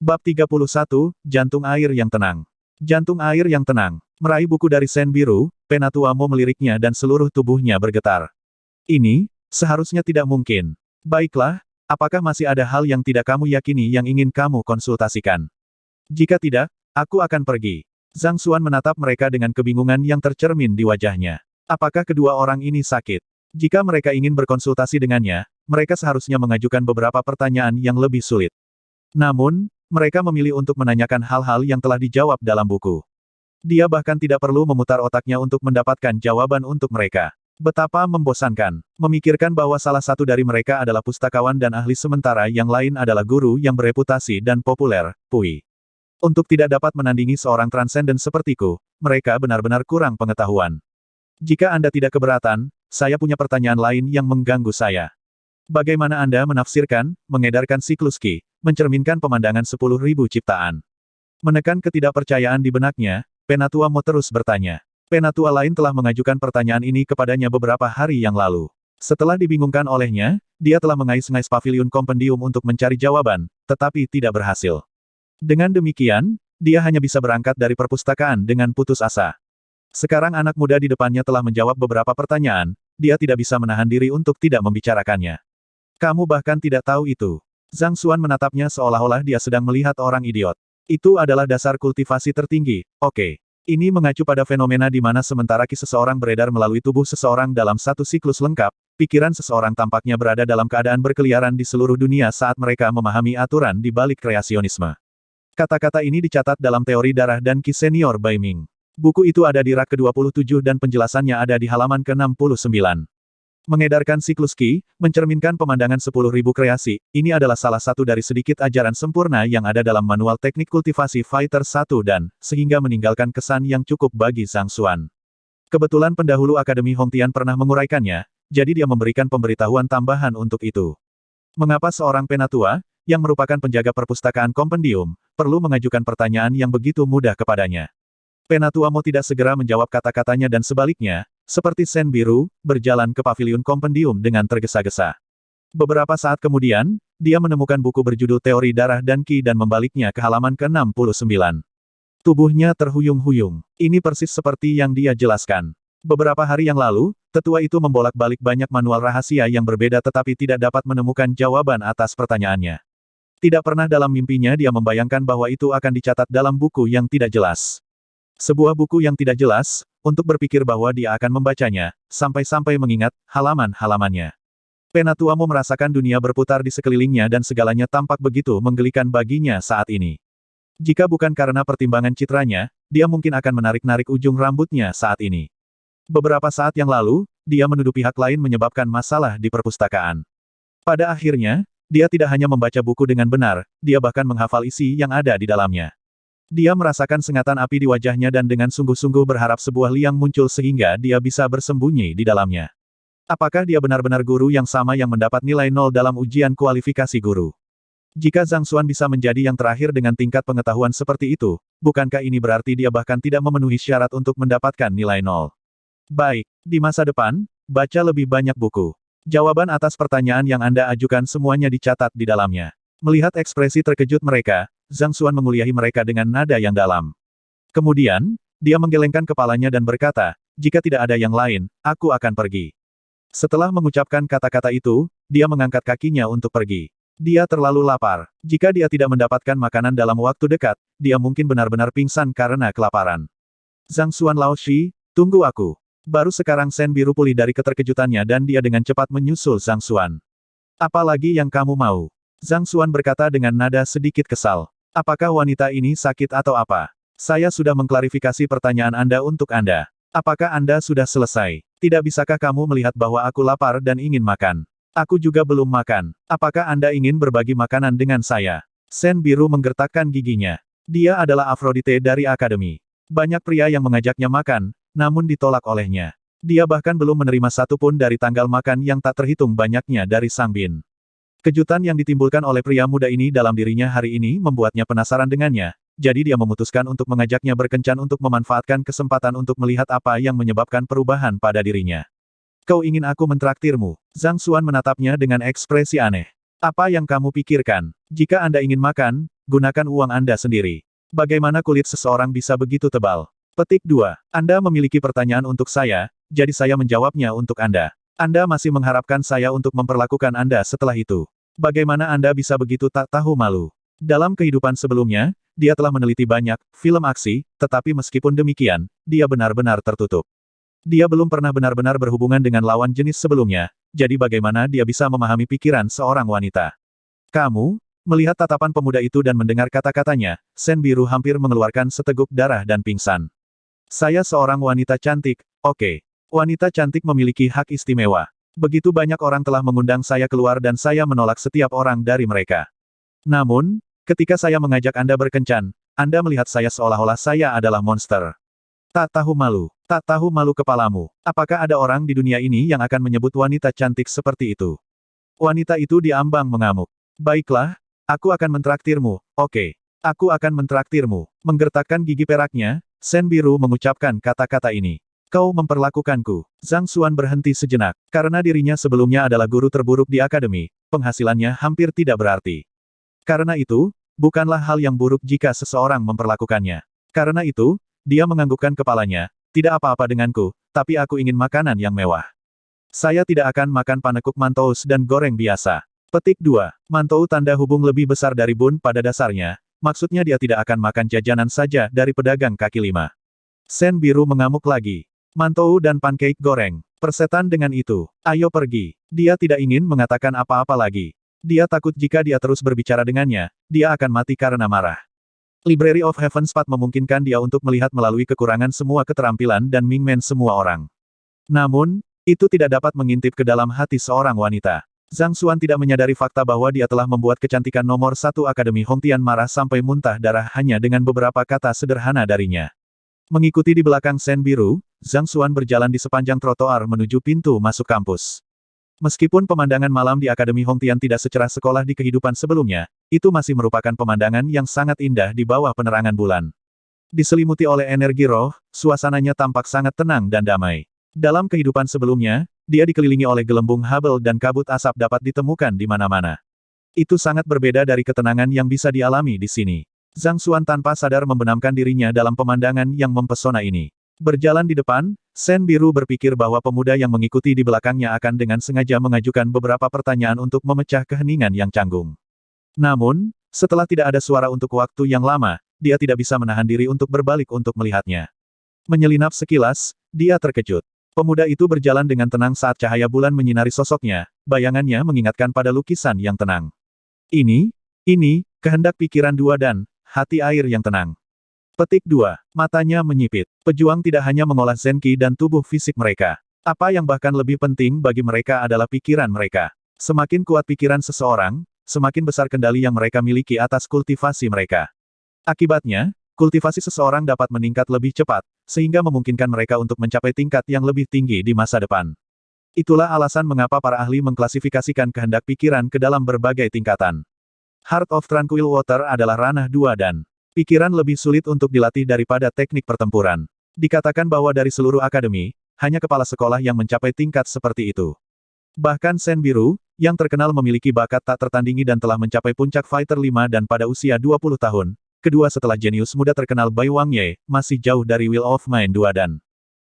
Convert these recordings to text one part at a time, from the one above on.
Bab 31, Jantung Air yang Tenang. Jantung air yang tenang. Meraih buku dari Sen Biru, Penatua Mo meliriknya dan seluruh tubuhnya bergetar. Ini, seharusnya tidak mungkin. Baiklah, apakah masih ada hal yang tidak kamu yakini yang ingin kamu konsultasikan? Jika tidak, aku akan pergi. Zhang Xuan menatap mereka dengan kebingungan yang tercermin di wajahnya. Apakah kedua orang ini sakit? Jika mereka ingin berkonsultasi dengannya, mereka seharusnya mengajukan beberapa pertanyaan yang lebih sulit. Namun, mereka memilih untuk menanyakan hal-hal yang telah dijawab dalam buku. Dia bahkan tidak perlu memutar otaknya untuk mendapatkan jawaban untuk mereka. Betapa membosankan. Memikirkan bahwa salah satu dari mereka adalah pustakawan dan ahli sementara yang lain adalah guru yang bereputasi dan populer, Pui. Untuk tidak dapat menandingi seorang transenden sepertiku, mereka benar-benar kurang pengetahuan. Jika Anda tidak keberatan, saya punya pertanyaan lain yang mengganggu saya. Bagaimana Anda menafsirkan, mengedarkan siklus Qi, mencerminkan pemandangan 10.000 ciptaan? Menekan ketidakpercayaan di benaknya, Penatua Mo terus bertanya. Penatua lain telah mengajukan pertanyaan ini kepadanya beberapa hari yang lalu. Setelah dibingungkan olehnya, dia telah mengais-ngais paviliun kompendium untuk mencari jawaban, tetapi tidak berhasil. Dengan demikian, dia hanya bisa berangkat dari perpustakaan dengan putus asa. Sekarang anak muda di depannya telah menjawab beberapa pertanyaan, dia tidak bisa menahan diri untuk tidak membicarakannya. Kamu bahkan tidak tahu itu. Zhang Xuan menatapnya seolah-olah dia sedang melihat orang idiot. Itu adalah dasar kultivasi tertinggi, oke. Ini mengacu pada fenomena di mana sementara Qi seseorang beredar melalui tubuh seseorang dalam satu siklus lengkap, pikiran seseorang tampaknya berada dalam keadaan berkeliaran di seluruh dunia saat mereka memahami aturan di balik kreasionisme. Kata-kata ini dicatat dalam teori darah dan Qi senior Bai Ming. Buku itu ada di rak ke-27 dan penjelasannya ada di halaman ke-69. Mengedarkan siklus Qi, mencerminkan pemandangan 10.000 kreasi, ini adalah salah satu dari sedikit ajaran sempurna yang ada dalam manual teknik kultivasi Fighter 1 dan, sehingga meninggalkan kesan yang cukup bagi Zhang Xuan. Kebetulan pendahulu Akademi Hongtian pernah menguraikannya, jadi dia memberikan pemberitahuan tambahan untuk itu. Mengapa seorang penatua, yang merupakan penjaga perpustakaan kompendium, perlu mengajukan pertanyaan yang begitu mudah kepadanya? Penatua Mo tidak segera menjawab kata-katanya dan sebaliknya, seperti Sen Biru, berjalan ke paviliun kompendium dengan tergesa-gesa. Beberapa saat kemudian, dia menemukan buku berjudul Teori Darah dan Qi dan membaliknya ke halaman ke-69. Tubuhnya terhuyung-huyung. Ini persis seperti yang dia jelaskan. Beberapa hari yang lalu, tetua itu membolak-balik banyak manual rahasia yang berbeda tetapi tidak dapat menemukan jawaban atas pertanyaannya. Tidak pernah dalam mimpinya dia membayangkan bahwa itu akan dicatat dalam buku yang tidak jelas. Sebuah buku yang tidak jelas, untuk berpikir bahwa dia akan membacanya, sampai-sampai mengingat halaman-halamannya. Penatua Mo merasakan dunia berputar di sekelilingnya dan segalanya tampak begitu menggelikan baginya saat ini. Jika bukan karena pertimbangan citranya, dia mungkin akan menarik-narik ujung rambutnya saat ini. Beberapa saat yang lalu, dia menuduh pihak lain menyebabkan masalah di perpustakaan. Pada akhirnya, dia tidak hanya membaca buku dengan benar, dia bahkan menghafal isi yang ada di dalamnya. Dia merasakan sengatan api di wajahnya dan dengan sungguh-sungguh berharap sebuah liang muncul sehingga dia bisa bersembunyi di dalamnya. Apakah dia benar-benar guru yang sama yang mendapat nilai 0 dalam ujian kualifikasi guru? Jika Zhang Xuan bisa menjadi yang terakhir dengan tingkat pengetahuan seperti itu, bukankah ini berarti dia bahkan tidak memenuhi syarat untuk mendapatkan nilai 0? Baik, di masa depan, baca lebih banyak buku. Jawaban atas pertanyaan yang Anda ajukan semuanya dicatat di dalamnya. Melihat ekspresi terkejut mereka, Zhang Xuan menguliahi mereka dengan nada yang dalam. Kemudian, dia menggelengkan kepalanya dan berkata, jika tidak ada yang lain, aku akan pergi. Setelah mengucapkan kata-kata itu, dia mengangkat kakinya untuk pergi. Dia terlalu lapar. Jika dia tidak mendapatkan makanan dalam waktu dekat, dia mungkin benar-benar pingsan karena kelaparan. Zhang Xuan Laoshi, tunggu aku. Baru sekarang Sen Biru pulih dari keterkejutannya dan dia dengan cepat menyusul Zhang Xuan. Apa lagi yang kamu mau? Zhang Xuan berkata dengan nada sedikit kesal. Apakah wanita ini sakit atau apa? Saya sudah mengklarifikasi pertanyaan Anda untuk Anda. Apakah Anda sudah selesai? Tidak bisakah kamu melihat bahwa aku lapar dan ingin makan? Aku juga belum makan. Apakah Anda ingin berbagi makanan dengan saya? Sen Biru menggertakkan giginya. Dia adalah Aphrodite dari Akademi. Banyak pria yang mengajaknya makan, namun ditolak olehnya. Dia bahkan belum menerima satu pun dari tanggal makan yang tak terhitung banyaknya dari Sang Bin. Kejutan yang ditimbulkan oleh pria muda ini dalam dirinya hari ini membuatnya penasaran dengannya, jadi dia memutuskan untuk mengajaknya berkencan untuk memanfaatkan kesempatan untuk melihat apa yang menyebabkan perubahan pada dirinya. Kau ingin aku mentraktirmu? Zhang Xuan menatapnya dengan ekspresi aneh. Apa yang kamu pikirkan? Jika Anda ingin makan, gunakan uang Anda sendiri. Bagaimana kulit seseorang bisa begitu tebal? Petik 2. Anda memiliki pertanyaan untuk saya, jadi saya menjawabnya untuk Anda. Anda masih mengharapkan saya untuk memperlakukan Anda setelah itu. Bagaimana Anda bisa begitu tak tahu malu? Dalam kehidupan sebelumnya, dia telah meneliti banyak film aksi, tetapi meskipun demikian, dia benar-benar tertutup. Dia belum pernah benar-benar berhubungan dengan lawan jenis sebelumnya, jadi bagaimana dia bisa memahami pikiran seorang wanita? Kamu, melihat tatapan pemuda itu dan mendengar kata-katanya, Sen Biru hampir mengeluarkan seteguk darah dan pingsan. Saya seorang wanita cantik, oke. Wanita cantik memiliki hak istimewa. Begitu banyak orang telah mengundang saya keluar dan saya menolak setiap orang dari mereka. Namun, ketika saya mengajak Anda berkencan, Anda melihat saya seolah-olah saya adalah monster. Tak tahu malu kepalamu. Apakah ada orang di dunia ini yang akan menyebut wanita cantik seperti itu? Wanita itu diambang mengamuk. Baiklah, aku akan mentraktirmu, oke. Aku akan mentraktirmu. Menggertakkan gigi peraknya, Sen Biru mengucapkan kata-kata ini. Kau memperlakukanku. Zhang Xuan berhenti sejenak. Karena dirinya sebelumnya adalah guru terburuk di akademi, penghasilannya hampir tidak berarti. Karena itu, bukanlah hal yang buruk jika seseorang memperlakukannya. Karena itu, dia menganggukkan kepalanya, tidak apa-apa denganku, tapi aku ingin makanan yang mewah. Saya tidak akan makan panekuk mantous dan goreng biasa. Petik 2. Mantou tanda hubung lebih besar dari bun pada dasarnya, maksudnya dia tidak akan makan jajanan saja dari pedagang kaki lima. Sen Biru mengamuk lagi. Mantou dan pancake goreng. Persetan dengan itu. Ayo pergi. Dia tidak ingin mengatakan apa-apa lagi. Dia takut jika dia terus berbicara dengannya, dia akan mati karena marah. Library of Heaven's Path memungkinkan dia untuk melihat melalui kekurangan semua keterampilan dan mingmen semua orang. Namun, itu tidak dapat mengintip ke dalam hati seorang wanita. Zhang Xuan tidak menyadari fakta bahwa dia telah membuat kecantikan nomor 1 Akademi Hongtian marah sampai muntah darah hanya dengan beberapa kata sederhana darinya. Mengikuti di belakang Sen Biru, Zhang Xuan berjalan di sepanjang trotoar menuju pintu masuk kampus. Meskipun pemandangan malam di Akademi Hongtian tidak secerah sekolah di kehidupan sebelumnya, itu masih merupakan pemandangan yang sangat indah di bawah penerangan bulan. Diselimuti oleh energi roh, suasananya tampak sangat tenang dan damai. Dalam kehidupan sebelumnya, dia dikelilingi oleh gelembung Hubble dan kabut asap dapat ditemukan di mana-mana. Itu sangat berbeda dari ketenangan yang bisa dialami di sini. Zhang Xuan tanpa sadar membenamkan dirinya dalam pemandangan yang mempesona ini. Berjalan di depan, Sen Biru berpikir bahwa pemuda yang mengikuti di belakangnya akan dengan sengaja mengajukan beberapa pertanyaan untuk memecah keheningan yang canggung. Namun, setelah tidak ada suara untuk waktu yang lama, dia tidak bisa menahan diri untuk berbalik untuk melihatnya. Menyelinap sekilas, dia terkejut. Pemuda itu berjalan dengan tenang saat cahaya bulan menyinari sosoknya, bayangannya mengingatkan pada lukisan yang tenang. Ini, kehendak pikiran dua dan hati air yang tenang. Petik 2. Matanya menyipit. Pejuang tidak hanya mengolah Zenki dan tubuh fisik mereka. Apa yang bahkan lebih penting bagi mereka adalah pikiran mereka. Semakin kuat pikiran seseorang, semakin besar kendali yang mereka miliki atas kultivasi mereka. Akibatnya, kultivasi seseorang dapat meningkat lebih cepat, sehingga memungkinkan mereka untuk mencapai tingkat yang lebih tinggi di masa depan. Itulah alasan mengapa para ahli mengklasifikasikan kehendak pikiran ke dalam berbagai tingkatan. Heart of Tranquil Water adalah ranah 2 dan pikiran lebih sulit untuk dilatih daripada teknik pertempuran. Dikatakan bahwa dari seluruh akademi, hanya kepala sekolah yang mencapai tingkat seperti itu. Bahkan Sen Biru, yang terkenal memiliki bakat tak tertandingi dan telah mencapai puncak Fighter 5 dan pada usia 20 tahun, kedua setelah jenius muda terkenal Bai Wangye, masih jauh dari Will of Mind 2 dan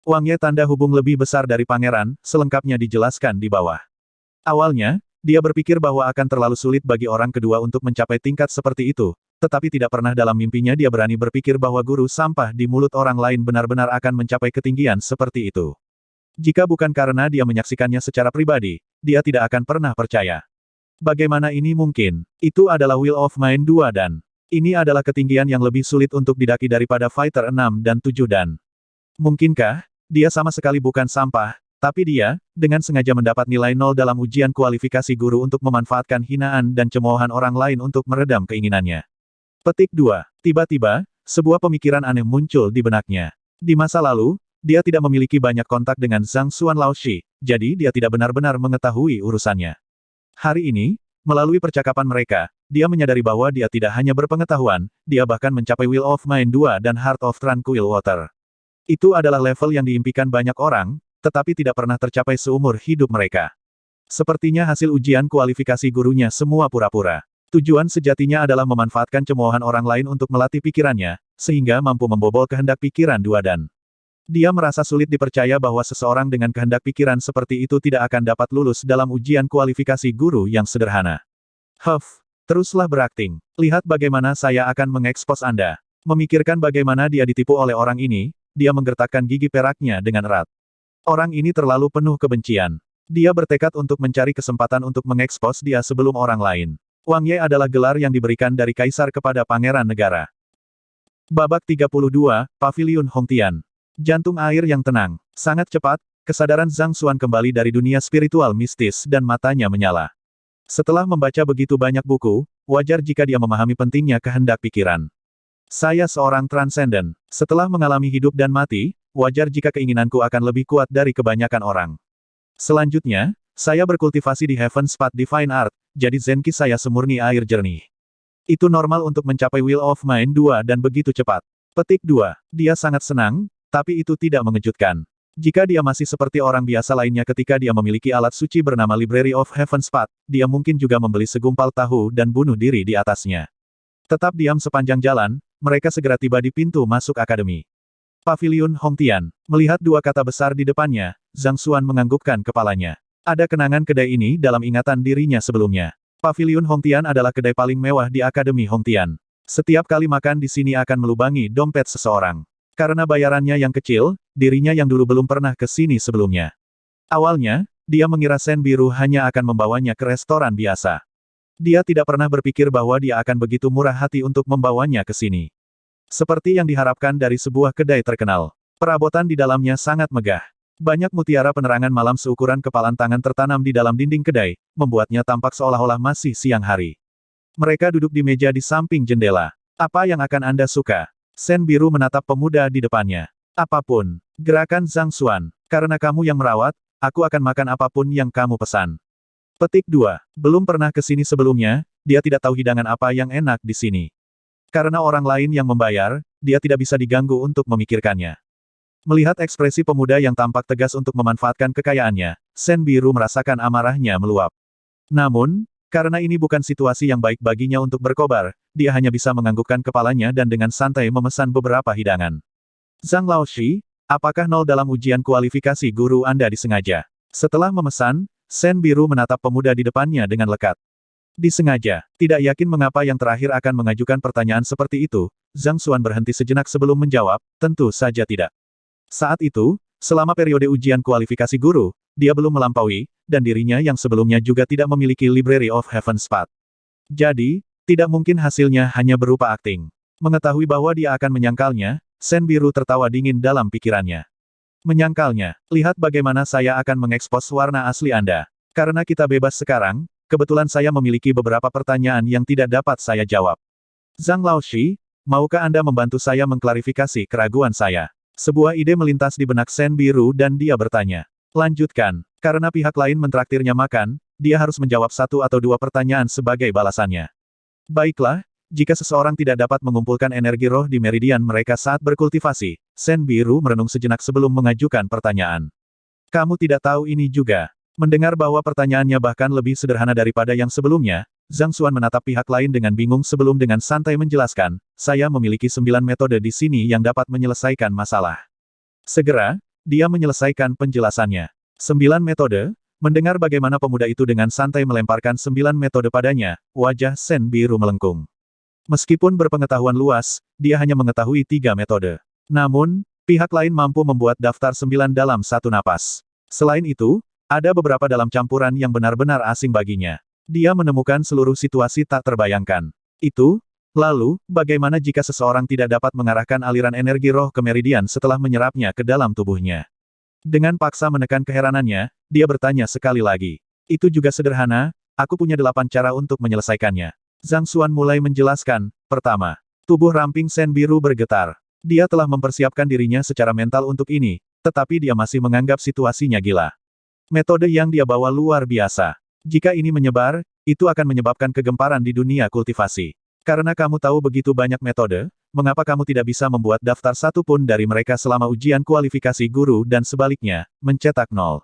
Wangye tanda hubung lebih besar dari pangeran, selengkapnya dijelaskan di bawah. Awalnya, dia berpikir bahwa akan terlalu sulit bagi orang kedua untuk mencapai tingkat seperti itu, tetapi tidak pernah dalam mimpinya dia berani berpikir bahwa guru sampah di mulut orang lain benar-benar akan mencapai ketinggian seperti itu. Jika bukan karena dia menyaksikannya secara pribadi, dia tidak akan pernah percaya. Bagaimana ini mungkin? Itu adalah Will of Mind 2 dan ini adalah ketinggian yang lebih sulit untuk didaki daripada Fighter 6 dan 7 dan mungkinkah dia sama sekali bukan sampah, tapi dia, dengan sengaja mendapat nilai 0 dalam ujian kualifikasi guru untuk memanfaatkan hinaan dan cemoohan orang lain untuk meredam keinginannya. Petik 2. Tiba-tiba, sebuah pemikiran aneh muncul di benaknya. Di masa lalu, dia tidak memiliki banyak kontak dengan Zhang Xuan Laoshi, jadi dia tidak benar-benar mengetahui urusannya. Hari ini, melalui percakapan mereka, dia menyadari bahwa dia tidak hanya berpengetahuan, dia bahkan mencapai Will of Mind 2 dan Heart of Tranquil Water. Itu adalah level yang diimpikan banyak orang, tetapi tidak pernah tercapai seumur hidup mereka. Sepertinya hasil ujian kualifikasi gurunya semua pura-pura. Tujuan sejatinya adalah memanfaatkan cemoohan orang lain untuk melatih pikirannya, sehingga mampu membobol kehendak pikiran dua dan. Dia merasa sulit dipercaya bahwa seseorang dengan kehendak pikiran seperti itu tidak akan dapat lulus dalam ujian kualifikasi guru yang sederhana. Teruslah berakting. Lihat bagaimana saya akan mengekspos Anda. Memikirkan bagaimana dia ditipu oleh orang ini, dia menggertakkan gigi peraknya dengan erat. Orang ini terlalu penuh kebencian. Dia bertekad untuk mencari kesempatan untuk mengekspos dia sebelum orang lain. Wang Ye adalah gelar yang diberikan dari kaisar kepada pangeran negara. Babak 32, Paviliun Hongtian. Jantung air yang tenang. Sangat cepat, kesadaran Zhang Xuan kembali dari dunia spiritual mistis dan matanya menyala. Setelah membaca begitu banyak buku, wajar jika dia memahami pentingnya kehendak pikiran. Saya seorang transenden. Setelah mengalami hidup dan mati, wajar jika keinginanku akan lebih kuat dari kebanyakan orang. Selanjutnya, saya berkultivasi di Heaven's Path Divine Art, jadi Zenki saya semurni air jernih. Itu normal untuk mencapai Will of Mind 2 dan begitu cepat. Petik 2. Dia sangat senang, tapi itu tidak mengejutkan. Jika dia masih seperti orang biasa lainnya ketika dia memiliki alat suci bernama Library of Heaven's Path, dia mungkin juga membeli segumpal tahu dan bunuh diri di atasnya. Tetap diam sepanjang jalan, mereka segera tiba di pintu masuk akademi. Paviliun Hongtian. Melihat dua kata besar di depannya, Zhang Xuan menganggukkan kepalanya. Ada kenangan kedai ini dalam ingatan dirinya sebelumnya. Paviliun Hongtian adalah kedai paling mewah di Akademi Hongtian. Setiap kali makan di sini akan melubangi dompet seseorang. Karena bayarannya yang kecil, dirinya yang dulu belum pernah ke sini sebelumnya. Awalnya, dia mengira Sen Biru hanya akan membawanya ke restoran biasa. Dia tidak pernah berpikir bahwa dia akan begitu murah hati untuk membawanya ke sini. Seperti yang diharapkan dari sebuah kedai terkenal. Perabotan di dalamnya sangat megah. Banyak mutiara penerangan malam seukuran kepalan tangan tertanam di dalam dinding kedai, membuatnya tampak seolah-olah masih siang hari. Mereka duduk di meja di samping jendela. Apa yang akan Anda suka? Sen Biru menatap pemuda di depannya. Apapun. Gerakan Zhang Xuan. Karena kamu yang merawat, aku akan makan apapun yang kamu pesan. Petik 2. Belum pernah ke sini sebelumnya, dia tidak tahu hidangan apa yang enak di sini. Karena orang lain yang membayar, dia tidak bisa diganggu untuk memikirkannya. Melihat ekspresi pemuda yang tampak tegas untuk memanfaatkan kekayaannya, Sen Biru merasakan amarahnya meluap. Namun, karena ini bukan situasi yang baik baginya untuk berkobar, dia hanya bisa menganggukkan kepalanya dan dengan santai memesan beberapa hidangan. Zhang Laoshi, apakah 0 dalam ujian kualifikasi guru Anda disengaja? Setelah memesan, Sen Biru menatap pemuda di depannya dengan lekat. Disengaja, tidak yakin mengapa yang terakhir akan mengajukan pertanyaan seperti itu, Zhang Xuan berhenti sejenak sebelum menjawab, tentu saja tidak. Saat itu, selama periode ujian kualifikasi guru, dia belum melampaui, dan dirinya yang sebelumnya juga tidak memiliki Library of Heaven's Path. Jadi, tidak mungkin hasilnya hanya berupa akting. Mengetahui bahwa dia akan menyangkalnya, Sen Biru tertawa dingin dalam pikirannya. Menyangkalnya, lihat bagaimana saya akan mengekspos warna asli Anda. Karena kita bebas sekarang, kebetulan saya memiliki beberapa pertanyaan yang tidak dapat saya jawab. Zhang Laoshi, maukah Anda membantu saya mengklarifikasi keraguan saya? Sebuah ide melintas di benak Sen Biru dan dia bertanya. Lanjutkan, karena pihak lain mentraktirnya makan, dia harus menjawab 1 atau 2 pertanyaan sebagai balasannya. Baiklah, jika seseorang tidak dapat mengumpulkan energi roh di meridian mereka saat berkultivasi, Sen Biru merenung sejenak sebelum mengajukan pertanyaan. Kamu tidak tahu ini juga. Mendengar bahwa pertanyaannya bahkan lebih sederhana daripada yang sebelumnya, Zhang Xuan menatap pihak lain dengan bingung sebelum dengan santai menjelaskan, saya memiliki 9 metode di sini yang dapat menyelesaikan masalah. Segera, dia menyelesaikan penjelasannya. 9 metode? Mendengar bagaimana pemuda itu dengan santai melemparkan 9 metode padanya, wajah Sen Biru melengkung. Meskipun berpengetahuan luas, dia hanya mengetahui 3 metode. Namun, pihak lain mampu membuat daftar 9 dalam satu napas. Selain itu, ada beberapa dalam campuran yang benar-benar asing baginya. Dia menemukan seluruh situasi tak terbayangkan. Lalu, bagaimana jika seseorang tidak dapat mengarahkan aliran energi roh ke meridian setelah menyerapnya ke dalam tubuhnya? Dengan paksa menekan keheranannya, dia bertanya sekali lagi. Itu juga sederhana, aku punya 8 cara untuk menyelesaikannya. Zhang Xuan mulai menjelaskan. Pertama, tubuh ramping Sen Biru bergetar. Dia telah mempersiapkan dirinya secara mental untuk ini, tetapi dia masih menganggap situasinya gila. Metode yang dia bawa luar biasa. Jika ini menyebar, itu akan menyebabkan kegemparan di dunia kultivasi. Karena kamu tahu begitu banyak metode, mengapa kamu tidak bisa membuat daftar satu pun dari mereka selama ujian kualifikasi guru dan sebaliknya, mencetak 0.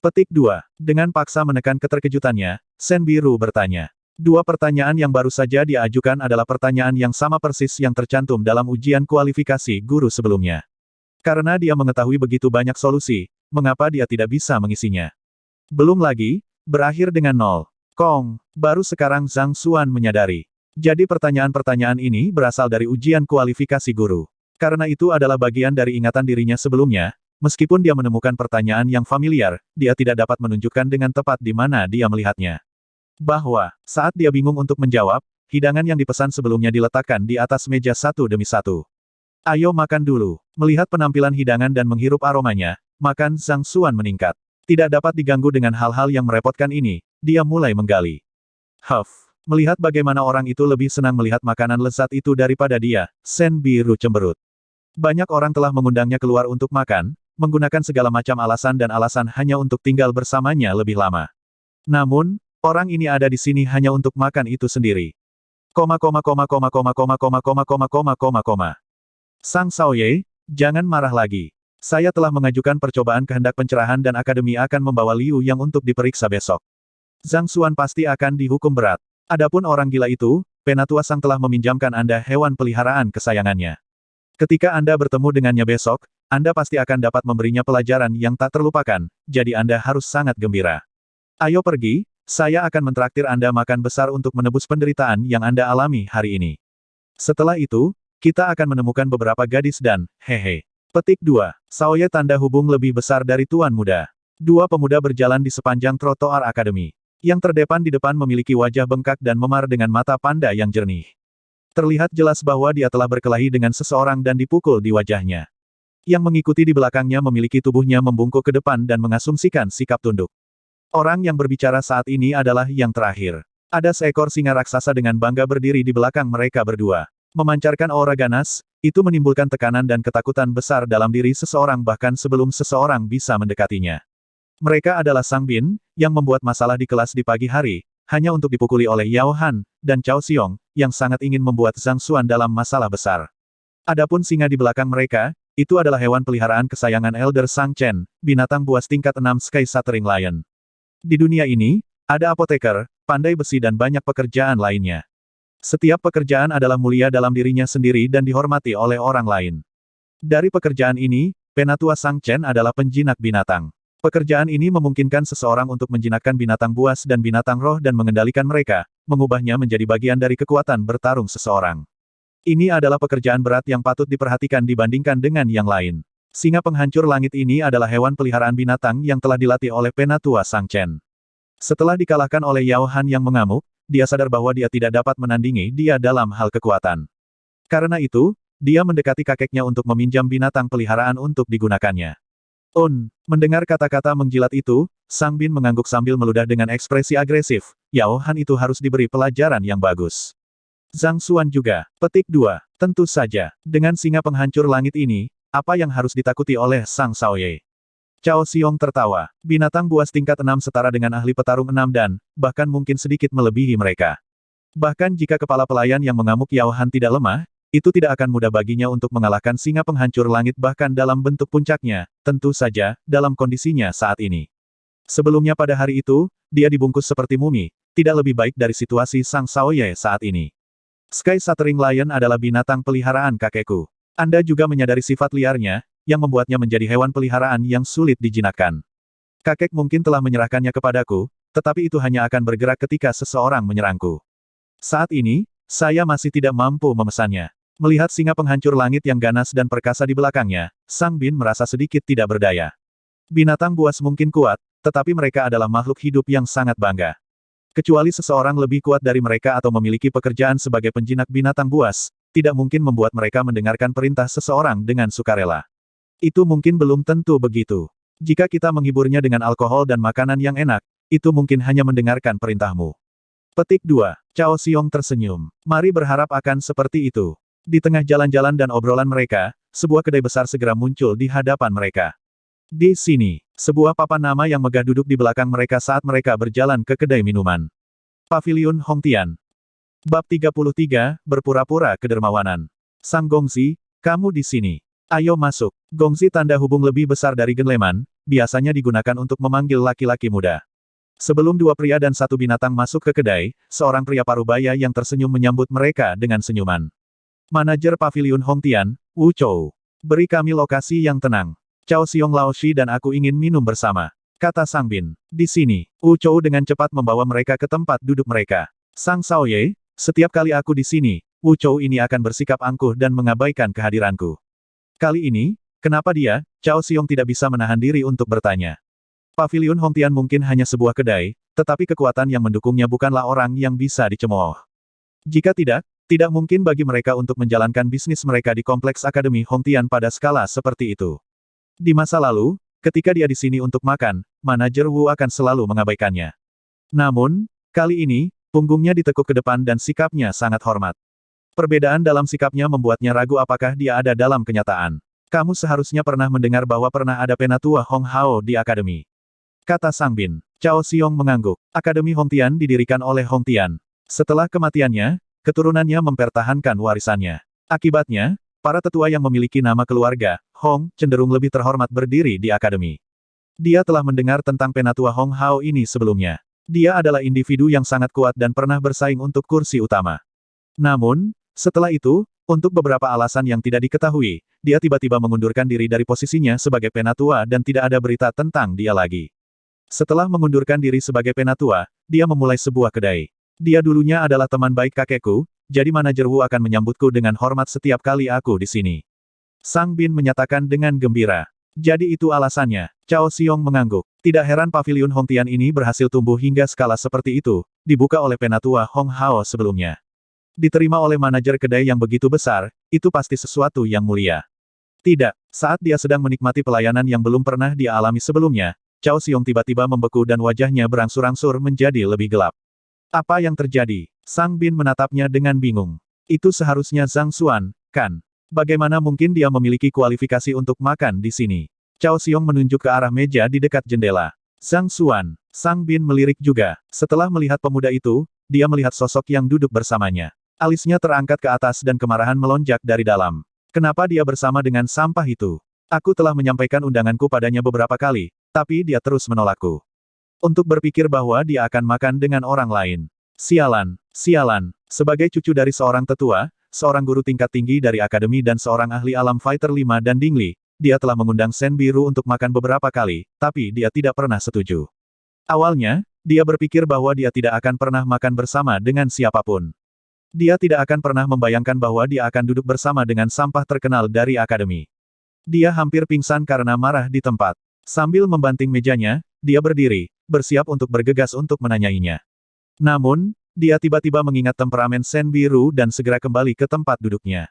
Petik 2. Dengan paksa menekan keterkejutannya, Sen Biru bertanya. Dua pertanyaan yang baru saja dia ajukan adalah pertanyaan yang sama persis yang tercantum dalam ujian kualifikasi guru sebelumnya. Karena dia mengetahui begitu banyak solusi, mengapa dia tidak bisa mengisinya? Belum lagi, berakhir dengan 0. Kong, baru sekarang Zhang Xuan menyadari. Jadi pertanyaan-pertanyaan ini berasal dari ujian kualifikasi guru. Karena itu adalah bagian dari ingatan dirinya sebelumnya, meskipun dia menemukan pertanyaan yang familiar, dia tidak dapat menunjukkan dengan tepat di mana dia melihatnya. Bahwa, saat dia bingung untuk menjawab, hidangan yang dipesan sebelumnya diletakkan di atas meja satu demi satu. Ayo makan dulu. Melihat penampilan hidangan dan menghirup aromanya, makan Zhang Xuan meningkat. Tidak dapat diganggu dengan hal-hal yang merepotkan ini, dia mulai menggali. Melihat bagaimana orang itu lebih senang melihat makanan lezat itu daripada dia, Shen Biru cemberut. Banyak orang telah mengundangnya keluar untuk makan, menggunakan segala macam alasan dan alasan hanya untuk tinggal bersamanya lebih lama. Namun, orang ini ada di sini hanya untuk makan itu sendiri. Sang Shaoye, jangan marah lagi. Saya telah mengajukan percobaan kehendak pencerahan dan akademi akan membawa Liu Yang untuk diperiksa besok. Zhang Xuan pasti akan dihukum berat. Adapun orang gila itu, Penatua Sang telah meminjamkan Anda hewan peliharaan kesayangannya. Ketika Anda bertemu dengannya besok, Anda pasti akan dapat memberinya pelajaran yang tak terlupakan, jadi Anda harus sangat gembira. Ayo pergi, saya akan mentraktir Anda makan besar untuk menebus penderitaan yang Anda alami hari ini. Setelah itu, kita akan menemukan beberapa gadis dan, hehe. Petik 2. Shaoye tanda hubung lebih besar dari Tuan Muda. Dua pemuda berjalan di sepanjang trotoar akademi. Yang terdepan di depan memiliki wajah bengkak dan memar dengan mata panda yang jernih. Terlihat jelas bahwa dia telah berkelahi dengan seseorang dan dipukul di wajahnya. Yang mengikuti di belakangnya memiliki tubuhnya membungkuk ke depan dan mengasumsikan sikap tunduk. Orang yang berbicara saat ini adalah yang terakhir. Ada seekor singa raksasa dengan bangga berdiri di belakang mereka berdua. Memancarkan aura ganas, itu menimbulkan tekanan dan ketakutan besar dalam diri seseorang bahkan sebelum seseorang bisa mendekatinya. Mereka adalah Sang Bin, yang membuat masalah di kelas di pagi hari, hanya untuk dipukuli oleh Yao Han, dan Cao Xiong, yang sangat ingin membuat Zhang Xuan dalam masalah besar. Adapun singa di belakang mereka, itu adalah hewan peliharaan kesayangan Elder Sang Chen, binatang buas tingkat 6 Sky Shattering Lion. Di dunia ini, ada apoteker, pandai besi dan banyak pekerjaan lainnya. Setiap pekerjaan adalah mulia dalam dirinya sendiri dan dihormati oleh orang lain. Dari pekerjaan ini, Penatua Sang Chen adalah penjinak binatang. Pekerjaan ini memungkinkan seseorang untuk menjinakkan binatang buas dan binatang roh dan mengendalikan mereka, mengubahnya menjadi bagian dari kekuatan bertarung seseorang. Ini adalah pekerjaan berat yang patut diperhatikan dibandingkan dengan yang lain. Singa penghancur langit ini adalah hewan peliharaan binatang yang telah dilatih oleh Penatua Sang Chen. Setelah dikalahkan oleh Yao Han yang mengamuk, dia sadar bahwa dia tidak dapat menandingi dia dalam hal kekuatan. Karena itu, dia mendekati kakeknya untuk meminjam binatang peliharaan untuk digunakannya. Mendengar kata-kata menjilat itu, Sang Bin mengangguk sambil meludah dengan ekspresi agresif. Yao Han itu harus diberi pelajaran yang bagus. Zhang Xuan juga. Petik 2. Tentu saja, dengan singa penghancur langit ini, apa yang harus ditakuti oleh Sang Shaoye? Cao Xiong tertawa. Binatang buas tingkat 6 setara dengan ahli petarung 6 dan, bahkan mungkin sedikit melebihi mereka. Bahkan jika kepala pelayan yang mengamuk Yao Han tidak lemah, itu tidak akan mudah baginya untuk mengalahkan singa penghancur langit bahkan dalam bentuk puncaknya, tentu saja, dalam kondisinya saat ini. Sebelumnya pada hari itu, dia dibungkus seperti mumi, tidak lebih baik dari situasi Sang Shaoye saat ini. Sky Shattering Lion adalah binatang peliharaan kakekku. Anda juga menyadari sifat liarnya, yang membuatnya menjadi hewan peliharaan yang sulit dijinakkan. Kakek mungkin telah menyerahkannya kepadaku, tetapi itu hanya akan bergerak ketika seseorang menyerangku. Saat ini, saya masih tidak mampu memesannya. Melihat singa penghancur langit yang ganas dan perkasa di belakangnya, Sang Bin merasa sedikit tidak berdaya. Binatang buas mungkin kuat, tetapi mereka adalah makhluk hidup yang sangat bangga. Kecuali seseorang lebih kuat dari mereka atau memiliki pekerjaan sebagai penjinak binatang buas, tidak mungkin membuat mereka mendengarkan perintah seseorang dengan sukarela. Itu mungkin belum tentu begitu. Jika kita menghiburnya dengan alkohol dan makanan yang enak, itu mungkin hanya mendengarkan perintahmu. Petik 2. Cao Xiong tersenyum. Mari berharap akan seperti itu. Di tengah jalan-jalan dan obrolan mereka, sebuah kedai besar segera muncul di hadapan mereka. Di sini, sebuah papan nama yang megah duduk di belakang mereka saat mereka berjalan ke kedai minuman. Paviliun Hongtian. Bab 33, Berpura-pura Kedermawanan. Sang Gongzi, kamu di sini. Ayo masuk. Gongzi tanda hubung lebih besar dari Genleman, biasanya digunakan untuk memanggil laki-laki muda. Sebelum dua pria dan satu binatang masuk ke kedai, seorang pria parubaya yang tersenyum menyambut mereka dengan senyuman. Manajer Paviliun Hongtian, Wu Chou. Beri kami lokasi yang tenang. Cao Xiong Laoshi dan aku ingin minum bersama, kata Sang Bin. Di sini, Wu Chou dengan cepat membawa mereka ke tempat duduk mereka. Sang Xiaoye, setiap kali aku di sini, Wu Chou ini akan bersikap angkuh dan mengabaikan kehadiranku. Kali ini, kenapa dia, Cao Xiong tidak bisa menahan diri untuk bertanya. Paviliun Hongtian mungkin hanya sebuah kedai, tetapi kekuatan yang mendukungnya bukanlah orang yang bisa dicemooh. Jika tidak, tidak mungkin bagi mereka untuk menjalankan bisnis mereka di kompleks Akademi Hongtian pada skala seperti itu. Di masa lalu, ketika dia di sini untuk makan, manajer Wu akan selalu mengabaikannya. Namun, kali ini, punggungnya ditekuk ke depan dan sikapnya sangat hormat. Perbedaan dalam sikapnya membuatnya ragu apakah dia ada dalam kenyataan. Kamu seharusnya pernah mendengar bahwa pernah ada penatua Hong Hao di akademi, kata Sang Bin. Cao Xiong mengangguk. Akademi Hongtian didirikan oleh Hongtian. Setelah kematiannya, keturunannya mempertahankan warisannya. Akibatnya, para tetua yang memiliki nama keluarga, Hong, cenderung lebih terhormat berdiri di akademi. Dia telah mendengar tentang penatua Hong Hao ini sebelumnya. Dia adalah individu yang sangat kuat dan pernah bersaing untuk kursi utama. Namun, setelah itu, untuk beberapa alasan yang tidak diketahui, dia tiba-tiba mengundurkan diri dari posisinya sebagai penatua dan tidak ada berita tentang dia lagi. Setelah mengundurkan diri sebagai penatua, dia memulai sebuah kedai. Dia dulunya adalah teman baik kakekku, jadi manajer Wu akan menyambutku dengan hormat setiap kali aku di sini. Sang Bin menyatakan dengan gembira. Jadi itu alasannya. Cao Xiong mengangguk. Tidak heran Paviliun Hongtian ini berhasil tumbuh hingga skala seperti itu, dibuka oleh penatua Hong Hao sebelumnya. Diterima oleh manajer kedai yang begitu besar, itu pasti sesuatu yang mulia. Tidak, saat dia sedang menikmati pelayanan yang belum pernah dia alami sebelumnya, Cao Xiong tiba-tiba membeku dan wajahnya berangsur-angsur menjadi lebih gelap. Apa yang terjadi? Sang Bin menatapnya dengan bingung. Itu seharusnya Zhang Xuan, kan? Bagaimana mungkin dia memiliki kualifikasi untuk makan di sini? Cao Xiong menunjuk ke arah meja di dekat jendela. Zhang Xuan. Sang Bin melirik juga. Setelah melihat pemuda itu, dia melihat sosok yang duduk bersamanya. Alisnya terangkat ke atas dan kemarahan melonjak dari dalam. Kenapa dia bersama dengan sampah itu? Aku telah menyampaikan undanganku padanya beberapa kali, tapi dia terus menolakku. Untuk berpikir bahwa dia akan makan dengan orang lain. Sialan, sialan. Sebagai cucu dari seorang tetua, seorang guru tingkat tinggi dari akademi dan seorang ahli alam fighter 5 dan Ding Li, dia telah mengundang Shen Biru untuk makan beberapa kali, tapi dia tidak pernah setuju. Awalnya, dia berpikir bahwa dia tidak akan pernah makan bersama dengan siapapun. Dia tidak akan pernah membayangkan bahwa dia akan duduk bersama dengan sampah terkenal dari akademi. Dia hampir pingsan karena marah di tempat. Sambil membanting mejanya, dia berdiri, bersiap untuk bergegas untuk menanyainya. Namun, dia tiba-tiba mengingat temperamen Shen Biru dan segera kembali ke tempat duduknya.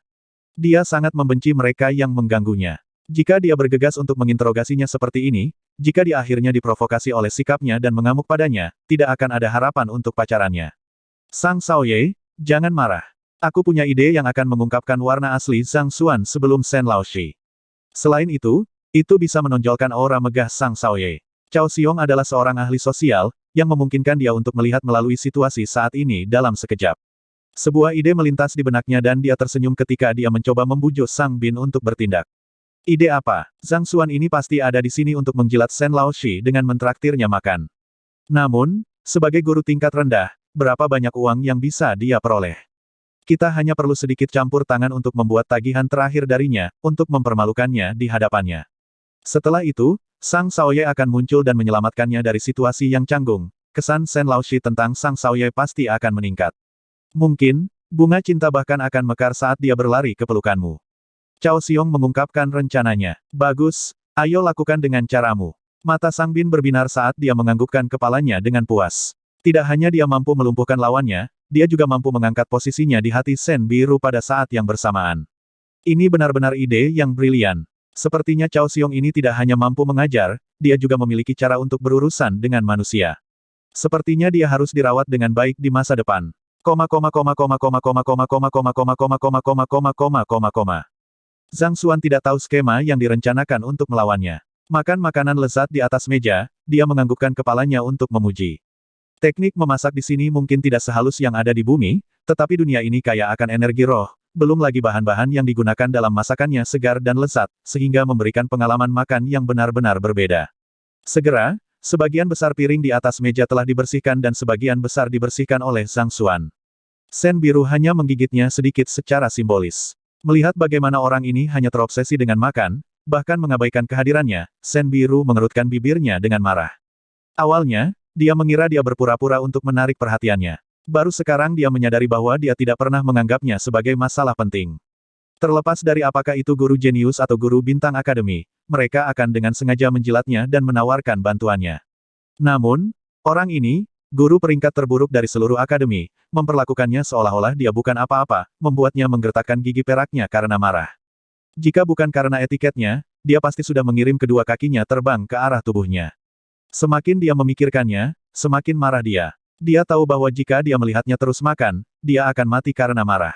Dia sangat membenci mereka yang mengganggunya. Jika dia bergegas untuk menginterogasinya seperti ini, jika dia akhirnya diprovokasi oleh sikapnya dan mengamuk padanya, tidak akan ada harapan untuk pacarannya. Sang Xiaoye, jangan marah. Aku punya ide yang akan mengungkapkan warna asli Zhang Xuan sebelum Shen Laoshi. Selain itu bisa menonjolkan aura megah Sang Xiaoye. Cao Xiong adalah seorang ahli sosial, yang memungkinkan dia untuk melihat melalui situasi saat ini dalam sekejap. Sebuah ide melintas di benaknya dan dia tersenyum ketika dia mencoba membujuk Sang Bin untuk bertindak. Ide apa? Zhang Xuan ini pasti ada di sini untuk menjilat Shen Laoshi dengan mentraktirnya makan. Namun, sebagai guru tingkat rendah, berapa banyak uang yang bisa dia peroleh? Kita hanya perlu sedikit campur tangan untuk membuat tagihan terakhir darinya, untuk mempermalukannya di hadapannya. Setelah itu, Sang Xiaoye akan muncul dan menyelamatkannya dari situasi yang canggung. Kesan Shen Laoshi tentang Sang Xiaoye pasti akan meningkat. Mungkin, bunga cinta bahkan akan mekar saat dia berlari ke pelukanmu. Cao Xiong mengungkapkan rencananya. Bagus, ayo lakukan dengan caramu. Mata Sang Bin berbinar saat dia menganggukkan kepalanya dengan puas. Tidak hanya dia mampu melumpuhkan lawannya, dia juga mampu mengangkat posisinya di hati Shen Biru pada saat yang bersamaan. Ini benar-benar ide yang brilian. Sepertinya Cao Xiong ini tidak hanya mampu mengajar, dia juga memiliki cara untuk berurusan dengan manusia. Sepertinya dia harus dirawat dengan baik di masa depan. Zhang Xuan tidak tahu skema yang direncanakan untuk melawannya. Makan makanan lezat di atas meja, dia menganggukkan kepalanya untuk memuji. Teknik memasak di sini mungkin tidak sehalus yang ada di bumi, tetapi dunia ini kaya akan energi roh, belum lagi bahan-bahan yang digunakan dalam masakannya segar dan lezat, sehingga memberikan pengalaman makan yang benar-benar berbeda. Segera, sebagian besar piring di atas meja telah dibersihkan dan sebagian besar dibersihkan oleh Zhang Xuan. Sen biru hanya menggigitnya sedikit secara simbolis. Melihat bagaimana orang ini hanya terobsesi dengan makan, bahkan mengabaikan kehadirannya, Sen biru mengerutkan bibirnya dengan marah. Awalnya, dia mengira dia berpura-pura untuk menarik perhatiannya. Baru sekarang dia menyadari bahwa dia tidak pernah menganggapnya sebagai masalah penting. Terlepas dari apakah itu guru jenius atau guru bintang akademi, mereka akan dengan sengaja menjilatnya dan menawarkan bantuannya. Namun, orang ini, guru peringkat terburuk dari seluruh akademi, memperlakukannya seolah-olah dia bukan apa-apa, membuatnya menggertakkan gigi peraknya karena marah. Jika bukan karena etiketnya, dia pasti sudah mengirim kedua kakinya terbang ke arah tubuhnya. Semakin dia memikirkannya, semakin marah dia. Dia tahu bahwa jika dia melihatnya terus makan, dia akan mati karena marah.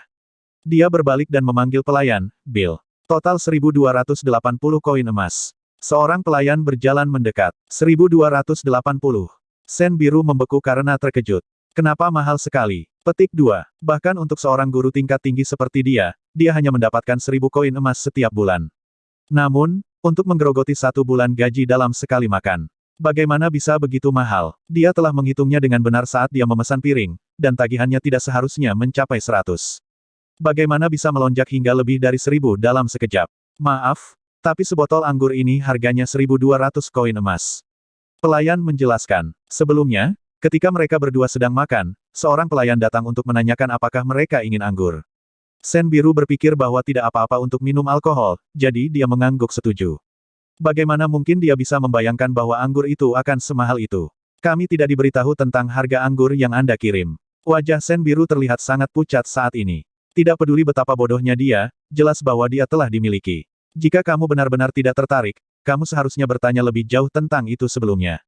Dia berbalik dan memanggil pelayan, Bill. Total 1.280 koin emas. Seorang pelayan berjalan mendekat. 1.280. Sen biru membeku karena terkejut. Kenapa mahal sekali? Petik 2. Bahkan untuk seorang guru tingkat tinggi seperti dia hanya mendapatkan 1.000 koin emas setiap bulan. Namun, untuk menggerogoti 1 bulan gaji dalam sekali makan. Bagaimana bisa begitu mahal? Dia telah menghitungnya dengan benar saat dia memesan piring, dan tagihannya tidak seharusnya mencapai 100. Bagaimana bisa melonjak hingga lebih dari 1.000 dalam sekejap? Maaf, tapi sebotol anggur ini harganya 1.200 koin emas. Pelayan menjelaskan. Sebelumnya, ketika mereka berdua sedang makan, seorang pelayan datang untuk menanyakan apakah mereka ingin anggur. Sen biru berpikir bahwa tidak apa-apa untuk minum alkohol, jadi dia mengangguk setuju. Bagaimana mungkin dia bisa membayangkan bahwa anggur itu akan semahal itu? Kami tidak diberitahu tentang harga anggur yang Anda kirim. Wajah Sen biru terlihat sangat pucat saat ini. Tidak peduli betapa bodohnya dia, jelas bahwa dia telah dimiliki. Jika kamu benar-benar tidak tertarik, kamu seharusnya bertanya lebih jauh tentang itu sebelumnya.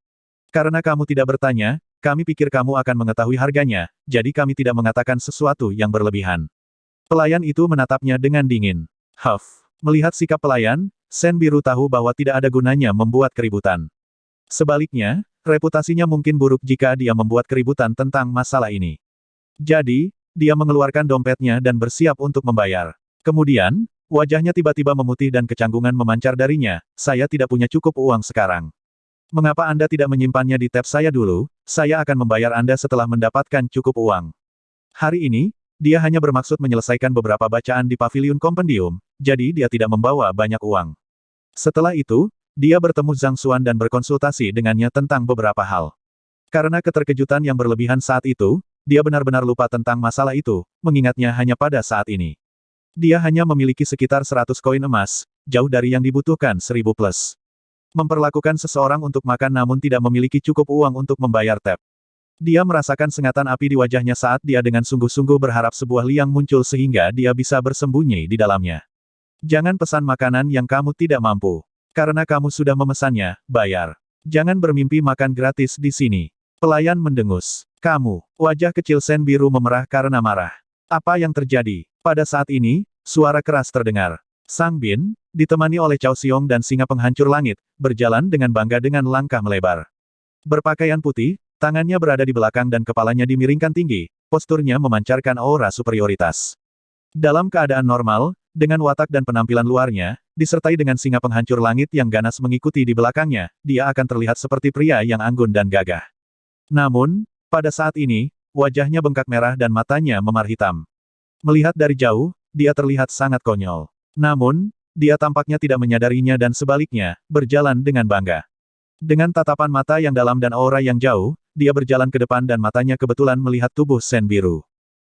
Karena kamu tidak bertanya, kami pikir kamu akan mengetahui harganya, jadi kami tidak mengatakan sesuatu yang berlebihan. Pelayan itu menatapnya dengan dingin. Huff. Melihat sikap pelayan, Sen biru tahu bahwa tidak ada gunanya membuat keributan. Sebaliknya, reputasinya mungkin buruk jika dia membuat keributan tentang masalah ini. Jadi, dia mengeluarkan dompetnya dan bersiap untuk membayar. Kemudian, wajahnya tiba-tiba memutih dan kecanggungan memancar darinya, saya tidak punya cukup uang sekarang. Mengapa Anda tidak menyimpannya di tab saya dulu? Saya akan membayar Anda setelah mendapatkan cukup uang. Hari ini, dia hanya bermaksud menyelesaikan beberapa bacaan di Paviliun Kompendium, jadi dia tidak membawa banyak uang. Setelah itu, dia bertemu Zhang Xuan dan berkonsultasi dengannya tentang beberapa hal. Karena keterkejutan yang berlebihan saat itu, dia benar-benar lupa tentang masalah itu, mengingatnya hanya pada saat ini. Dia hanya memiliki sekitar 100 koin emas, jauh dari yang dibutuhkan 1.000 plus. Memperlakukan seseorang untuk makan namun tidak memiliki cukup uang untuk membayar tab. Dia merasakan sengatan api di wajahnya saat dia dengan sungguh-sungguh berharap sebuah liang muncul sehingga dia bisa bersembunyi di dalamnya. Jangan pesan makanan yang kamu tidak mampu. Karena kamu sudah memesannya, bayar. Jangan bermimpi makan gratis di sini. Pelayan mendengus. Kamu. Wajah kecil Sen biru memerah karena marah. Apa yang terjadi? Pada saat ini, suara keras terdengar. Sang Bin, ditemani oleh Cao Xiong dan singa penghancur langit, berjalan dengan bangga dengan langkah melebar. Berpakaian putih, tangannya berada di belakang dan kepalanya dimiringkan tinggi, posturnya memancarkan aura superioritas. Dalam keadaan normal, dengan watak dan penampilan luarnya, disertai dengan singa penghancur langit yang ganas mengikuti di belakangnya, dia akan terlihat seperti pria yang anggun dan gagah. Namun, pada saat ini, wajahnya bengkak merah dan matanya memar hitam. Melihat dari jauh, dia terlihat sangat konyol. Namun, dia tampaknya tidak menyadarinya dan sebaliknya, berjalan dengan bangga. Dengan tatapan mata yang dalam dan aura yang jauh, dia berjalan ke depan dan matanya kebetulan melihat tubuh Sen biru.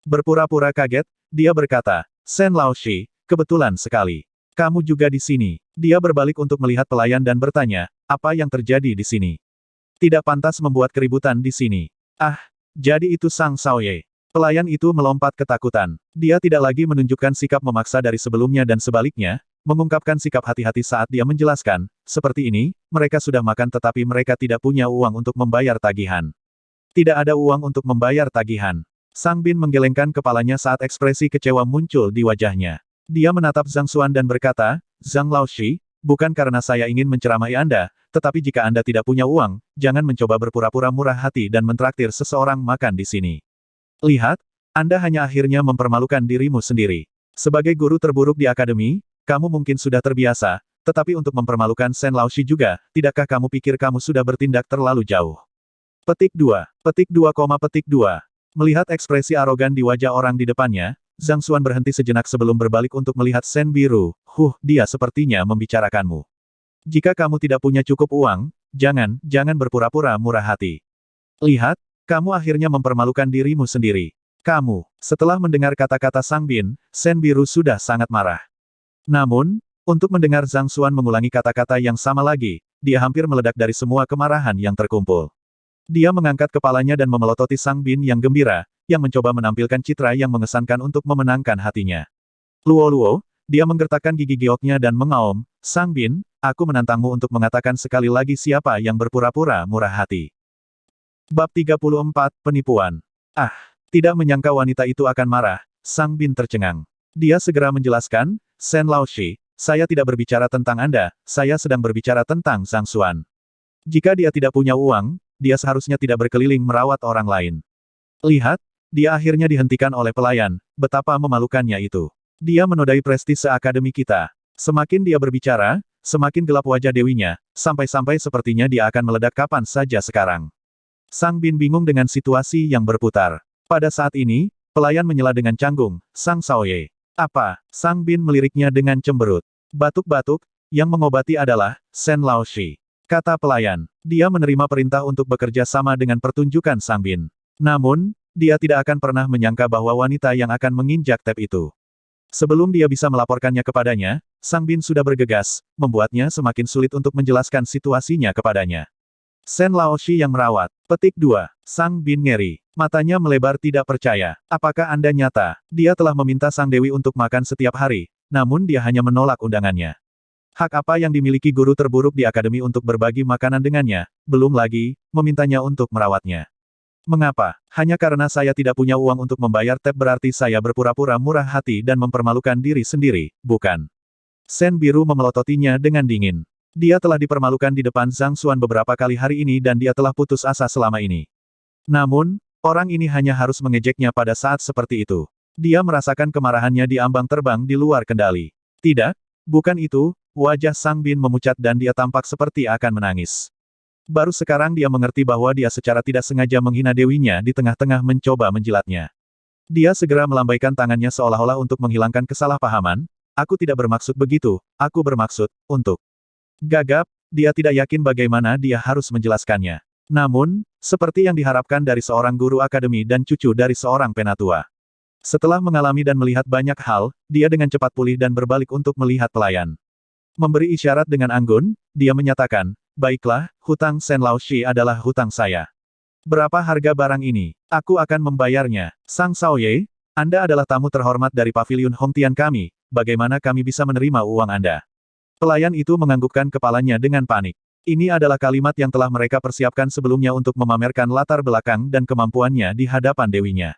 Berpura-pura kaget, dia berkata, Sen Laoshi, kebetulan sekali. Kamu juga di sini. Dia berbalik untuk melihat pelayan dan bertanya, apa yang terjadi di sini? Tidak pantas membuat keributan di sini. Ah, jadi itu Sang Xiaoye. Pelayan itu melompat ketakutan. Dia tidak lagi menunjukkan sikap memaksa dari sebelumnya dan sebaliknya, mengungkapkan sikap hati-hati saat dia menjelaskan, seperti ini, mereka sudah makan tetapi mereka tidak punya uang untuk membayar tagihan. Tidak ada uang untuk membayar tagihan. Sang Bin menggelengkan kepalanya saat ekspresi kecewa muncul di wajahnya. Dia menatap Zhang Xuan dan berkata, Zhang Laoshi, bukan karena saya ingin menceramahi Anda, tetapi jika Anda tidak punya uang, jangan mencoba berpura-pura murah hati dan mentraktir seseorang makan di sini. Lihat, Anda hanya akhirnya mempermalukan dirimu sendiri. Sebagai guru terburuk di akademi, kamu mungkin sudah terbiasa, tetapi untuk mempermalukan Sen Laoshi juga, tidakkah kamu pikir kamu sudah bertindak terlalu jauh? Petik 2. Petik 2, petik 2. Melihat ekspresi arogan di wajah orang di depannya, Zhang Xuan berhenti sejenak sebelum berbalik untuk melihat Sen Biru. Dia sepertinya membicarakanmu. Jika kamu tidak punya cukup uang, jangan berpura-pura murah hati. Lihat, kamu akhirnya mempermalukan dirimu sendiri. Kamu. Setelah mendengar kata-kata Sang Bin, Sen Biru sudah sangat marah. Namun, untuk mendengar Zhang Xuan mengulangi kata-kata yang sama lagi, dia hampir meledak dari semua kemarahan yang terkumpul. Dia mengangkat kepalanya dan memelototi Sang Bin yang gembira, yang mencoba menampilkan citra yang mengesankan untuk memenangkan hatinya. Luo, dia menggertakkan gigi gioknya dan mengaum, Sang Bin, aku menantangmu untuk mengatakan sekali lagi siapa yang berpura-pura murah hati. Bab 34, Penipuan. Tidak menyangka wanita itu akan marah, Sang Bin tercengang. Dia segera menjelaskan, Sen Laoshi, saya tidak berbicara tentang Anda, saya sedang berbicara tentang Zhang Xuan. Jika dia tidak punya uang, dia seharusnya tidak berkeliling merawat orang lain. Lihat, dia akhirnya dihentikan oleh pelayan, betapa memalukannya itu. Dia menodai prestise akademi kita. Semakin dia berbicara, semakin gelap wajah dewinya, sampai-sampai sepertinya dia akan meledak kapan saja sekarang. Sang Bin bingung dengan situasi yang berputar. Pada saat ini, pelayan menyela dengan canggung, Sang Shaoye. Apa? Sang Bin meliriknya dengan cemberut. Batuk-batuk, yang mengobati adalah Sen Laoshi. Kata pelayan. Dia menerima perintah untuk bekerja sama dengan pertunjukan Sang Bin. Namun, dia tidak akan pernah menyangka bahwa wanita yang akan menginjak tab itu. Sebelum dia bisa melaporkannya kepadanya, Sang Bin sudah bergegas, membuatnya semakin sulit untuk menjelaskan situasinya kepadanya. Sen Laoshi yang merawat. Petik 2. Sang Bin ngeri. Matanya melebar tidak percaya. Apakah Anda nyata? Dia telah meminta Sang Dewi untuk makan setiap hari, namun dia hanya menolak undangannya. Hak apa yang dimiliki guru terburuk di akademi untuk berbagi makanan dengannya, belum lagi, memintanya untuk merawatnya. Mengapa? Hanya karena saya tidak punya uang untuk membayar tab berarti saya berpura-pura murah hati dan mempermalukan diri sendiri, bukan? Sen Biru memelototinya dengan dingin. Dia telah dipermalukan di depan Zhang Xuan beberapa kali hari ini dan dia telah putus asa selama ini. Namun, orang ini hanya harus mengejeknya pada saat seperti itu. Dia merasakan kemarahannya di ambang terbang di luar kendali. Tidak, bukan itu, wajah Sang Bin memucat dan dia tampak seperti akan menangis. Baru sekarang dia mengerti bahwa dia secara tidak sengaja menghina dewinya di tengah-tengah mencoba menjilatnya. Dia segera melambaikan tangannya seolah-olah untuk menghilangkan kesalahpahaman. Aku tidak bermaksud begitu, aku bermaksud, untuk. Gagap, dia tidak yakin bagaimana dia harus menjelaskannya. Namun, seperti yang diharapkan dari seorang guru akademi dan cucu dari seorang penatua. Setelah mengalami dan melihat banyak hal, dia dengan cepat pulih dan berbalik untuk melihat pelayan. Memberi isyarat dengan anggun, dia menyatakan, baiklah, hutang Sen Laoshi adalah hutang saya. Berapa harga barang ini? Aku akan membayarnya. Sang Shaoye, Anda adalah tamu terhormat dari paviliun Hongtian kami, bagaimana kami bisa menerima uang Anda? Pelayan itu menganggukkan kepalanya dengan panik. Ini adalah kalimat yang telah mereka persiapkan sebelumnya untuk memamerkan latar belakang dan kemampuannya di hadapan dewinya.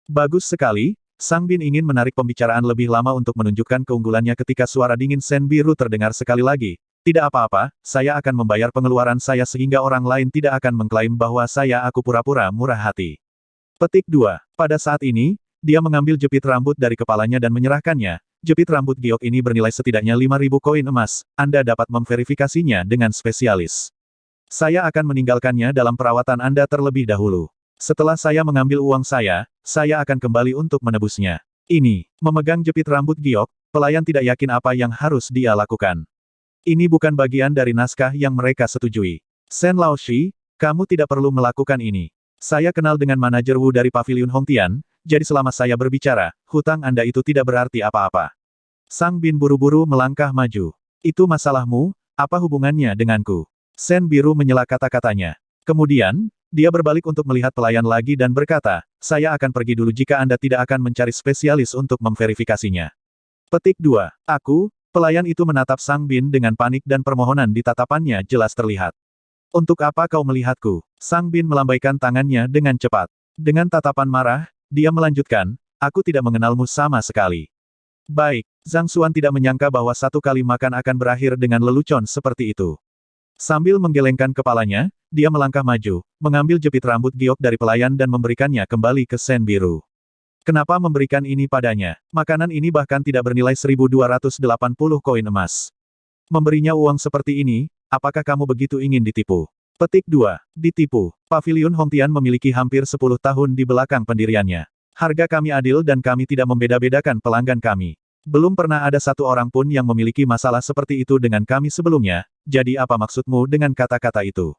Bagus sekali, Sang Bin ingin menarik pembicaraan lebih lama untuk menunjukkan keunggulannya ketika suara dingin Sen Biru terdengar sekali lagi. Tidak apa-apa, saya akan membayar pengeluaran saya sehingga orang lain tidak akan mengklaim bahwa aku pura-pura murah hati. Petik 2. Pada saat ini, dia mengambil jepit rambut dari kepalanya dan menyerahkannya. Jepit rambut giok ini bernilai setidaknya 5.000 koin emas, Anda dapat memverifikasinya dengan spesialis. Saya akan meninggalkannya dalam perawatan Anda terlebih dahulu. Setelah saya mengambil uang saya akan kembali untuk menebusnya. Ini, memegang jepit rambut giok, pelayan tidak yakin apa yang harus dia lakukan. Ini bukan bagian dari naskah yang mereka setujui. Sen Laoshi, kamu tidak perlu melakukan ini. Saya kenal dengan manajer Wu dari paviliun Hongtian, jadi selama saya berbicara, hutang Anda itu tidak berarti apa-apa. Sang Bin buru-buru melangkah maju. Itu masalahmu, apa hubungannya denganku? Sen Biru menyela kata-katanya. Kemudian, dia berbalik untuk melihat pelayan lagi dan berkata, saya akan pergi dulu jika Anda tidak akan mencari spesialis untuk memverifikasinya. Petik 2. Pelayan itu menatap Sang Bin dengan panik dan permohonan di tatapannya jelas terlihat. Untuk apa kau melihatku? Sang Bin melambaikan tangannya dengan cepat. Dengan tatapan marah, dia melanjutkan, aku tidak mengenalmu sama sekali. Baik, Zhang Xuan tidak menyangka bahwa satu kali makan akan berakhir dengan lelucon seperti itu. Sambil menggelengkan kepalanya, dia melangkah maju, mengambil jepit rambut giok dari pelayan dan memberikannya kembali ke Sen Biru. Kenapa memberikan ini padanya? Makanan ini bahkan tidak bernilai 1.280 koin emas. Memberinya uang seperti ini, apakah kamu begitu ingin ditipu? Petik 2. Ditipu. Paviliun Hongtian memiliki hampir 10 tahun di belakang pendiriannya. Harga kami adil dan kami tidak membeda-bedakan pelanggan kami. Belum pernah ada satu orang pun yang memiliki masalah seperti itu dengan kami sebelumnya, jadi apa maksudmu dengan kata-kata itu?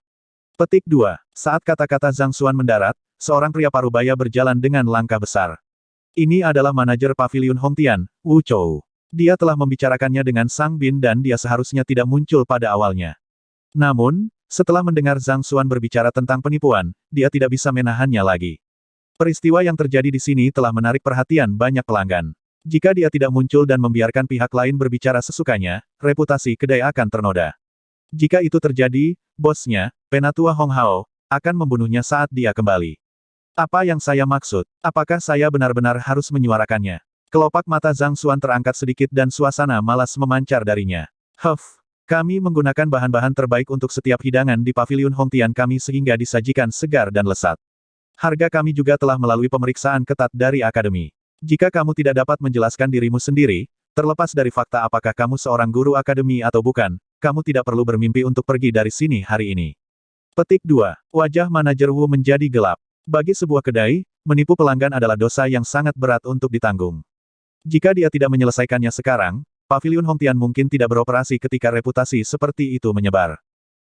Petik 2. Saat kata-kata Zhang Xuan mendarat, seorang pria parubaya berjalan dengan langkah besar. Ini adalah manajer Paviliun Hongtian, Wu Chou. Dia telah membicarakannya dengan Sang Bin dan dia seharusnya tidak muncul pada awalnya. Namun, setelah mendengar Zhang Xuan berbicara tentang penipuan, dia tidak bisa menahannya lagi. Peristiwa yang terjadi di sini telah menarik perhatian banyak pelanggan. Jika dia tidak muncul dan membiarkan pihak lain berbicara sesukanya, reputasi kedai akan ternoda. Jika itu terjadi, bosnya, Penatua Hong Hao, akan membunuhnya saat dia kembali. Apa yang saya maksud? Apakah saya benar-benar harus menyuarakannya? Kelopak mata Zhang Xuan terangkat sedikit dan suasana malas memancar darinya. Kami menggunakan bahan-bahan terbaik untuk setiap hidangan di Paviliun Hongtian kami sehingga disajikan segar dan lesat. Harga kami juga telah melalui pemeriksaan ketat dari akademi. Jika kamu tidak dapat menjelaskan dirimu sendiri, terlepas dari fakta apakah kamu seorang guru akademi atau bukan, kamu tidak perlu bermimpi untuk pergi dari sini hari ini. Petik 2. Wajah manajer Wu menjadi gelap. Bagi sebuah kedai, menipu pelanggan adalah dosa yang sangat berat untuk ditanggung. Jika dia tidak menyelesaikannya sekarang, Paviliun Hongtian mungkin tidak beroperasi ketika reputasi seperti itu menyebar.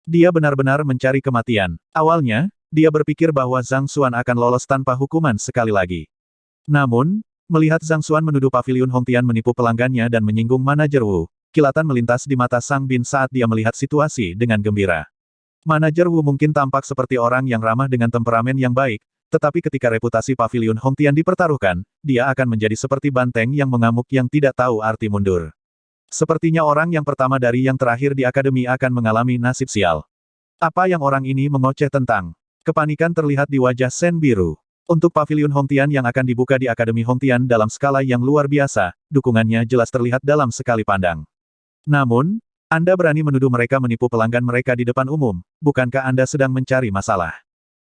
Dia benar-benar mencari kematian. Awalnya, dia berpikir bahwa Zhang Xuan akan lolos tanpa hukuman sekali lagi. Namun, melihat Zhang Xuan menuduh Paviliun Hongtian menipu pelanggannya dan menyinggung manajer Wu, kilatan melintas di mata Sang Bin saat dia melihat situasi dengan gembira. Manajer Wu mungkin tampak seperti orang yang ramah dengan temperamen yang baik, tetapi ketika reputasi Paviliun Hongtian dipertaruhkan, dia akan menjadi seperti banteng yang mengamuk yang tidak tahu arti mundur. Sepertinya orang yang pertama dari yang terakhir di akademi akan mengalami nasib sial. Apa yang orang ini mengoceh tentang? Kepanikan terlihat di wajah Sen Biru. Untuk Paviliun Hongtian yang akan dibuka di Akademi Hongtian dalam skala yang luar biasa, dukungannya jelas terlihat dalam sekali pandang. Namun, Anda berani menuduh mereka menipu pelanggan mereka di depan umum, bukankah Anda sedang mencari masalah?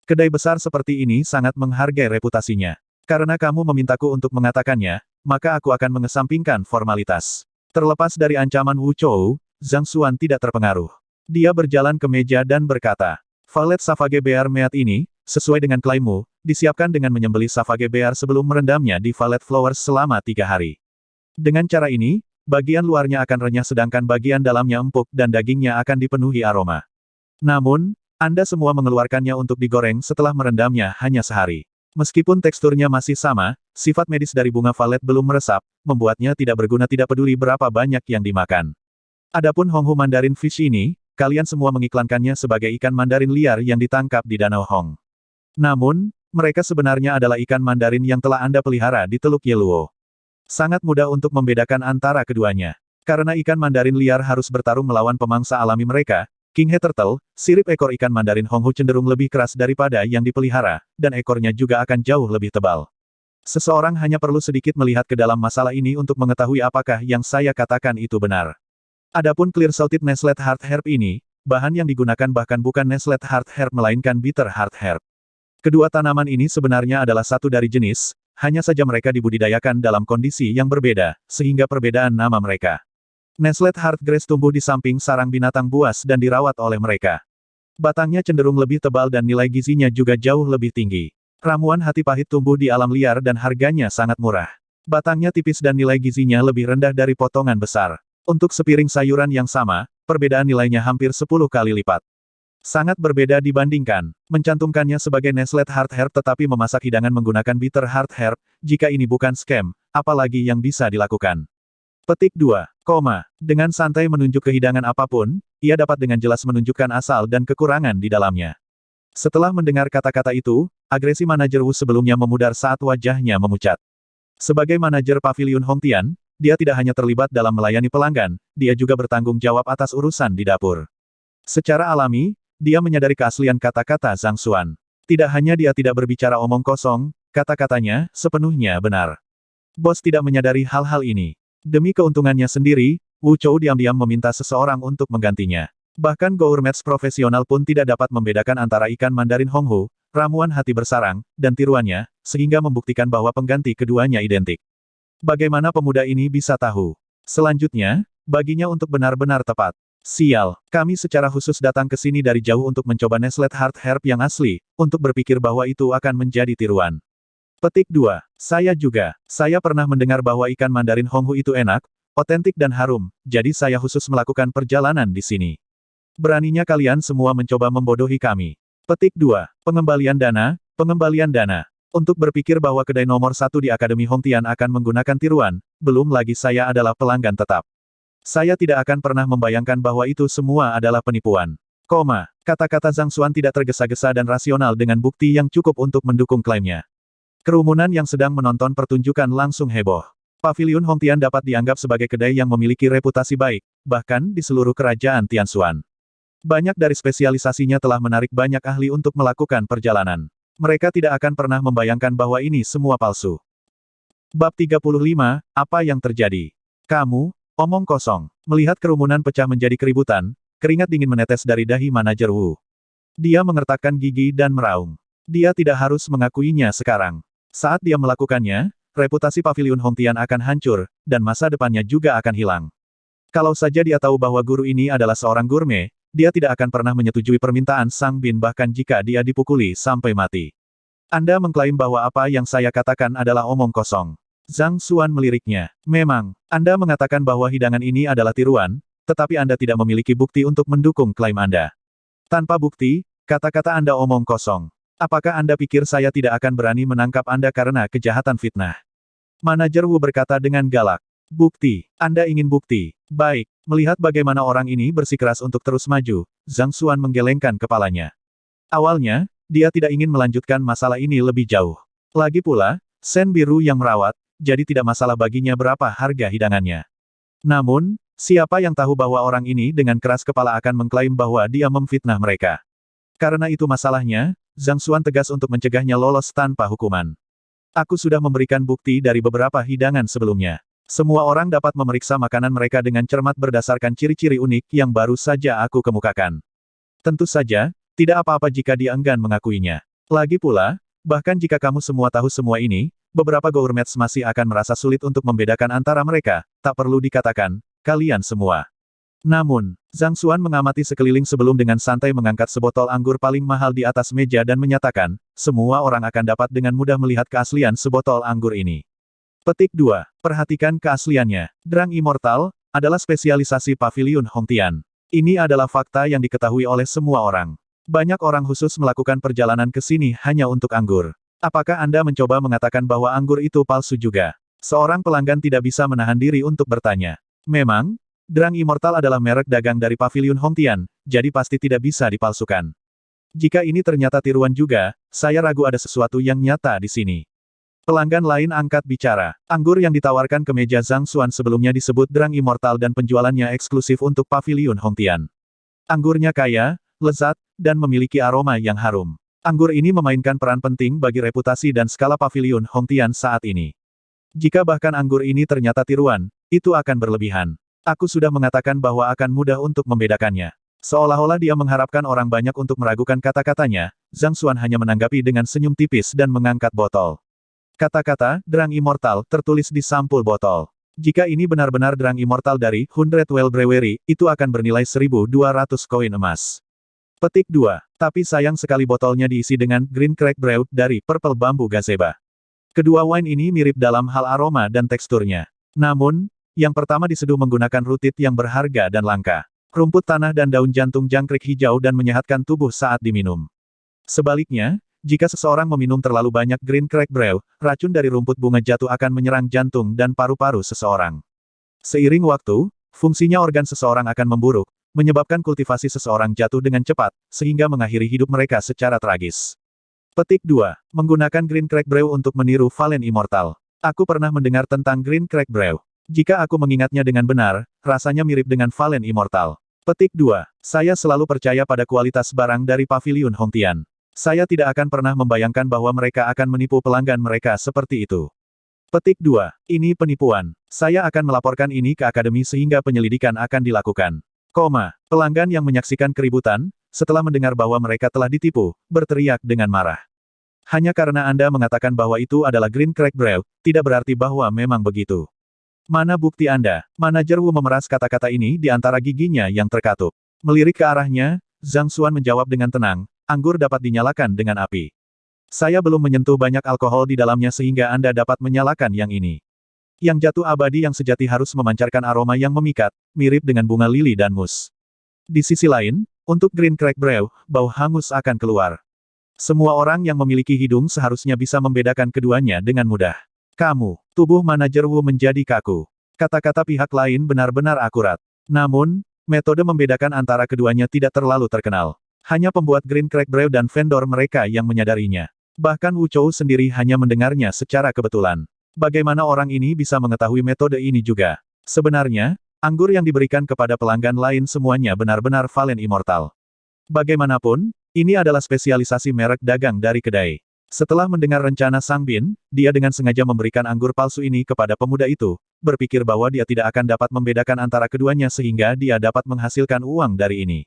Kedai besar seperti ini sangat menghargai reputasinya. Karena kamu memintaku untuk mengatakannya, maka aku akan mengesampingkan formalitas. Terlepas dari ancaman Wu Chou, Zhang Xuan tidak terpengaruh. Dia berjalan ke meja dan berkata, Valet Savage Bear Meat ini, sesuai dengan klaimmu, disiapkan dengan menyembelih Savage Bear sebelum merendamnya di Valet Flowers selama 3 hari. Dengan cara ini, bagian luarnya akan renyah sedangkan bagian dalamnya empuk dan dagingnya akan dipenuhi aroma. Namun, Anda semua mengeluarkannya untuk digoreng setelah merendamnya hanya sehari. Meskipun teksturnya masih sama, sifat medis dari bunga valet belum meresap, membuatnya tidak berguna tidak peduli berapa banyak yang dimakan. Adapun Honghu Mandarin Fish ini, kalian semua mengiklankannya sebagai ikan mandarin liar yang ditangkap di Danau Hong. Namun, mereka sebenarnya adalah ikan mandarin yang telah Anda pelihara di Teluk Yeluo. Sangat mudah untuk membedakan antara keduanya. Karena ikan mandarin liar harus bertarung melawan pemangsa alami mereka, King He Turtle, sirip ekor ikan mandarin Honghu cenderung lebih keras daripada yang dipelihara, dan ekornya juga akan jauh lebih tebal. Seseorang hanya perlu sedikit melihat ke dalam masalah ini untuk mengetahui apakah yang saya katakan itu benar. Adapun clear-salted Neslet Heart Herb ini, bahan yang digunakan bahkan bukan Neslet Heart Herb melainkan Bitter Heart Herb. Kedua tanaman ini sebenarnya adalah satu dari jenis, hanya saja mereka dibudidayakan dalam kondisi yang berbeda, sehingga perbedaan nama mereka. Neslet Heart Grass tumbuh di samping sarang binatang buas dan dirawat oleh mereka. Batangnya cenderung lebih tebal dan nilai gizinya juga jauh lebih tinggi. Ramuan hati pahit tumbuh di alam liar dan harganya sangat murah. Batangnya tipis dan nilai gizinya lebih rendah dari potongan besar. Untuk sepiring sayuran yang sama, perbedaan nilainya hampir 10 kali lipat. Sangat berbeda dibandingkan mencantumkannya sebagai Neslet Heart Herb tetapi memasak hidangan menggunakan Bitter Heart Herb, jika ini bukan scam, apalagi yang bisa dilakukan. Petik 2, dengan santai menunjuk ke hidangan apapun, ia dapat dengan jelas menunjukkan asal dan kekurangan di dalamnya. Setelah mendengar kata-kata itu, agresi manajer Wu sebelumnya memudar saat wajahnya memucat. Sebagai manajer Paviliun Hongtian, dia tidak hanya terlibat dalam melayani pelanggan, dia juga bertanggung jawab atas urusan di dapur. Secara alami, dia menyadari keaslian kata-kata Zhang Xuan. Tidak hanya dia tidak berbicara omong kosong, kata-katanya sepenuhnya benar. Bos tidak menyadari hal-hal ini. Demi keuntungannya sendiri, Wu Chou diam-diam meminta seseorang untuk menggantinya. Bahkan gourmets profesional pun tidak dapat membedakan antara ikan mandarin Honghu, ramuan hati bersarang, dan tiruannya, sehingga membuktikan bahwa pengganti keduanya identik. Bagaimana pemuda ini bisa tahu? Selanjutnya, baginya untuk benar-benar tepat. Sial, kami secara khusus datang ke sini dari jauh untuk mencoba Neslet Heart Herb yang asli, untuk berpikir bahwa itu akan menjadi tiruan. Petik 2. Saya juga. Saya pernah mendengar bahwa ikan Mandarin Honghu itu enak, otentik dan harum, jadi saya khusus melakukan perjalanan di sini. Beraninya kalian semua mencoba membodohi kami. Petik 2. Pengembalian dana, pengembalian dana. Untuk berpikir bahwa kedai nomor 1 di Akademi Hongtian akan menggunakan tiruan, belum lagi saya adalah pelanggan tetap. Saya tidak akan pernah membayangkan bahwa itu semua adalah penipuan. Kata-kata Zhang Xuan tidak tergesa-gesa dan rasional dengan bukti yang cukup untuk mendukung klaimnya. Kerumunan yang sedang menonton pertunjukan langsung heboh. Paviliun Hongtian dapat dianggap sebagai kedai yang memiliki reputasi baik, bahkan di seluruh kerajaan Tianxuan. Banyak dari spesialisasinya telah menarik banyak ahli untuk melakukan perjalanan. Mereka tidak akan pernah membayangkan bahwa ini semua palsu. Bab 35, apa yang terjadi? Kamu, omong kosong. Melihat kerumunan pecah menjadi keributan, keringat dingin menetes dari dahi manajer Wu. Dia mengertakkan gigi dan meraung. Dia tidak harus mengakuinya sekarang. Saat dia melakukannya, reputasi Paviliun Hongtian akan hancur, dan masa depannya juga akan hilang. Kalau saja dia tahu bahwa guru ini adalah seorang gurme, dia tidak akan pernah menyetujui permintaan Sang Bin bahkan jika dia dipukuli sampai mati. Anda mengklaim bahwa apa yang saya katakan adalah omong kosong. Zhang Xuan meliriknya. Memang, Anda mengatakan bahwa hidangan ini adalah tiruan, tetapi Anda tidak memiliki bukti untuk mendukung klaim Anda. Tanpa bukti, kata-kata Anda omong kosong. Apakah Anda pikir saya tidak akan berani menangkap Anda karena kejahatan fitnah? Manajer Wu berkata dengan galak. Bukti. Anda ingin bukti. Baik. Melihat bagaimana orang ini bersikeras untuk terus maju, Zhang Xuan menggelengkan kepalanya. Awalnya, dia tidak ingin melanjutkan masalah ini lebih jauh. Lagi pula, Sen Biru yang merawat, jadi tidak masalah baginya berapa harga hidangannya. Namun, siapa yang tahu bahwa orang ini dengan keras kepala akan mengklaim bahwa dia memfitnah mereka. Karena itu masalahnya, Zhang Xuan tegas untuk mencegahnya lolos tanpa hukuman. Aku sudah memberikan bukti dari beberapa hidangan sebelumnya. Semua orang dapat memeriksa makanan mereka dengan cermat berdasarkan ciri-ciri unik yang baru saja aku kemukakan. Tentu saja, tidak apa-apa jika dia enggan mengakuinya. Lagi pula, bahkan jika kamu semua tahu semua ini, beberapa gourmets masih akan merasa sulit untuk membedakan antara mereka, tak perlu dikatakan, kalian semua. Namun, Zhang Xuan mengamati sekeliling sebelum dengan santai mengangkat sebotol anggur paling mahal di atas meja dan menyatakan, semua orang akan dapat dengan mudah melihat keaslian sebotol anggur ini. Petik 2. Perhatikan keasliannya. Drang Immortal adalah spesialisasi Paviliun Hongtian. Ini adalah fakta yang diketahui oleh semua orang. Banyak orang khusus melakukan perjalanan ke sini hanya untuk anggur. Apakah Anda mencoba mengatakan bahwa anggur itu palsu juga? Seorang pelanggan tidak bisa menahan diri untuk bertanya. Memang, Drang Immortal adalah merek dagang dari Paviliun Hongtian, jadi pasti tidak bisa dipalsukan. Jika ini ternyata tiruan juga, saya ragu ada sesuatu yang nyata di sini. Pelanggan lain angkat bicara. Anggur yang ditawarkan ke meja Zhang Xuan sebelumnya disebut Drang Immortal dan penjualannya eksklusif untuk Paviliun Hongtian. Anggurnya kaya, lezat, dan memiliki aroma yang harum. Anggur ini memainkan peran penting bagi reputasi dan skala Paviliun Hongtian saat ini. Jika bahkan anggur ini ternyata tiruan, itu akan berlebihan. Aku sudah mengatakan bahwa akan mudah untuk membedakannya. Seolah-olah dia mengharapkan orang banyak untuk meragukan kata-katanya, Zhang Xuan hanya menanggapi dengan senyum tipis dan mengangkat botol. Kata-kata, Drang Immortal, tertulis di sampul botol. Jika ini benar-benar Drang Immortal dari Hundredwell Brewery, itu akan bernilai 1.200 koin emas. Petik 2. Tapi sayang sekali botolnya diisi dengan Green Crack Brew dari Purple Bamboo Gazeba. Kedua wine ini mirip dalam hal aroma dan teksturnya. Namun, yang pertama diseduh menggunakan rutit yang berharga dan langka. Rumput tanah dan daun jantung jangkrik hijau dan menyehatkan tubuh saat diminum. Sebaliknya, jika seseorang meminum terlalu banyak Green Crack Brew, racun dari rumput bunga jatuh akan menyerang jantung dan paru-paru seseorang. Seiring waktu, fungsinya organ seseorang akan memburuk, menyebabkan kultivasi seseorang jatuh dengan cepat, sehingga mengakhiri hidup mereka secara tragis. Petik 2. Menggunakan Green Crack Brew untuk meniru Valen Immortal. Aku pernah mendengar tentang Green Crack Brew. Jika aku mengingatnya dengan benar, rasanya mirip dengan Valen Immortal. Petik 2. Saya selalu percaya pada kualitas barang dari Paviliun Hongtian. Saya tidak akan pernah membayangkan bahwa mereka akan menipu pelanggan mereka seperti itu. Petik 2. Ini penipuan. Saya akan melaporkan ini ke akademi sehingga penyelidikan akan dilakukan. Pelanggan yang menyaksikan keributan, setelah mendengar bahwa mereka telah ditipu, berteriak dengan marah. Hanya karena Anda mengatakan bahwa itu adalah Green Crack Brew, tidak berarti bahwa memang begitu. Mana bukti Anda? Manajer Wu memeras kata-kata ini di antara giginya yang terkatup. Melirik ke arahnya, Zhang Xuan menjawab dengan tenang, anggur dapat dinyalakan dengan api. Saya belum menyentuh banyak alkohol di dalamnya sehingga Anda dapat menyalakan yang ini. Yang jatuh abadi yang sejati harus memancarkan aroma yang memikat, mirip dengan bunga lili dan mus. Di sisi lain, untuk Green Crack Brew, bau hangus akan keluar. Semua orang yang memiliki hidung seharusnya bisa membedakan keduanya dengan mudah. Kamu, tubuh manajer Wu menjadi kaku. Kata-kata pihak lain benar-benar akurat. Namun, metode membedakan antara keduanya tidak terlalu terkenal. Hanya pembuat Green Crack Brew dan vendor mereka yang menyadarinya. Bahkan Wu Chou sendiri hanya mendengarnya secara kebetulan. Bagaimana orang ini bisa mengetahui metode ini juga? Sebenarnya, anggur yang diberikan kepada pelanggan lain semuanya benar-benar Valen Immortal. Bagaimanapun, ini adalah spesialisasi merek dagang dari kedai. Setelah mendengar rencana Sang Bin, dia dengan sengaja memberikan anggur palsu ini kepada pemuda itu, berpikir bahwa dia tidak akan dapat membedakan antara keduanya sehingga dia dapat menghasilkan uang dari ini.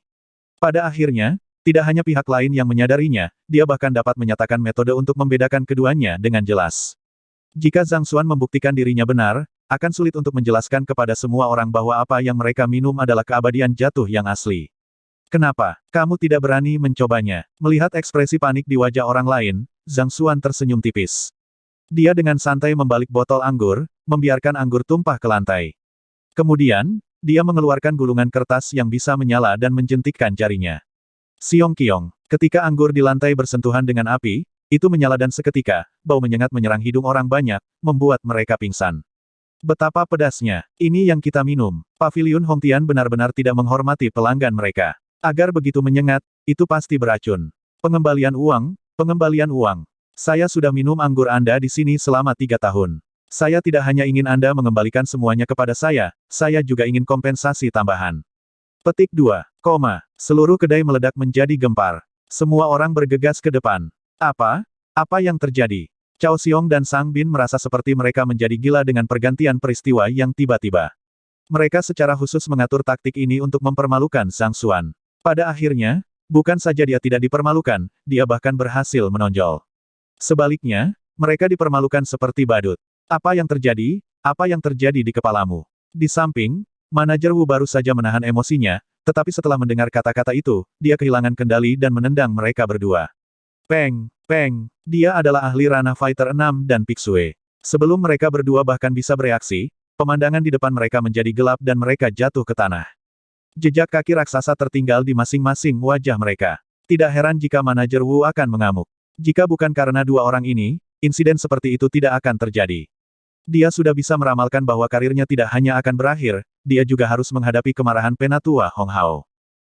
Pada akhirnya, tidak hanya pihak lain yang menyadarinya, dia bahkan dapat menyatakan metode untuk membedakan keduanya dengan jelas. Jika Zhang Xuan membuktikan dirinya benar, akan sulit untuk menjelaskan kepada semua orang bahwa apa yang mereka minum adalah keabadian jatuh yang asli. Kenapa? Kamu tidak berani mencobanya? Melihat ekspresi panik di wajah orang lain, Zhang Xuan tersenyum tipis. Dia dengan santai membalik botol anggur, membiarkan anggur tumpah ke lantai. Kemudian, dia mengeluarkan gulungan kertas yang bisa menyala dan menjentikkan jarinya. Siong Kiong, ketika anggur di lantai bersentuhan dengan api, itu menyala dan seketika, bau menyengat menyerang hidung orang banyak, membuat mereka pingsan. Betapa pedasnya, ini yang kita minum. Paviliun Hongtian benar-benar tidak menghormati pelanggan mereka. Agar begitu menyengat, itu pasti beracun. Pengembalian uang, pengembalian uang. Saya sudah minum anggur Anda di sini selama 3 tahun. Saya tidak hanya ingin Anda mengembalikan semuanya kepada saya juga ingin kompensasi tambahan. Petik 2, seluruh kedai meledak menjadi gempar. Semua orang bergegas ke depan. Apa? Apa yang terjadi? Cao Xiong dan Sang Bin merasa seperti mereka menjadi gila dengan pergantian peristiwa yang tiba-tiba. Mereka secara khusus mengatur taktik ini untuk mempermalukan Zhang Xuan. Pada akhirnya, bukan saja dia tidak dipermalukan, dia bahkan berhasil menonjol. Sebaliknya, mereka dipermalukan seperti badut. Apa yang terjadi? Apa yang terjadi di kepalamu? Di samping, manajer Wu baru saja menahan emosinya, tetapi setelah mendengar kata-kata itu, dia kehilangan kendali dan menendang mereka berdua. Peng, Peng, dia adalah ahli ranah fighter 6 dan Pixue. Sebelum mereka berdua bahkan bisa bereaksi, pemandangan di depan mereka menjadi gelap dan mereka jatuh ke tanah. Jejak kaki raksasa tertinggal di masing-masing wajah mereka. Tidak heran jika manajer Wu akan mengamuk. Jika bukan karena dua orang ini, insiden seperti itu tidak akan terjadi. Dia sudah bisa meramalkan bahwa karirnya tidak hanya akan berakhir, dia juga harus menghadapi kemarahan penatua Hong Hao.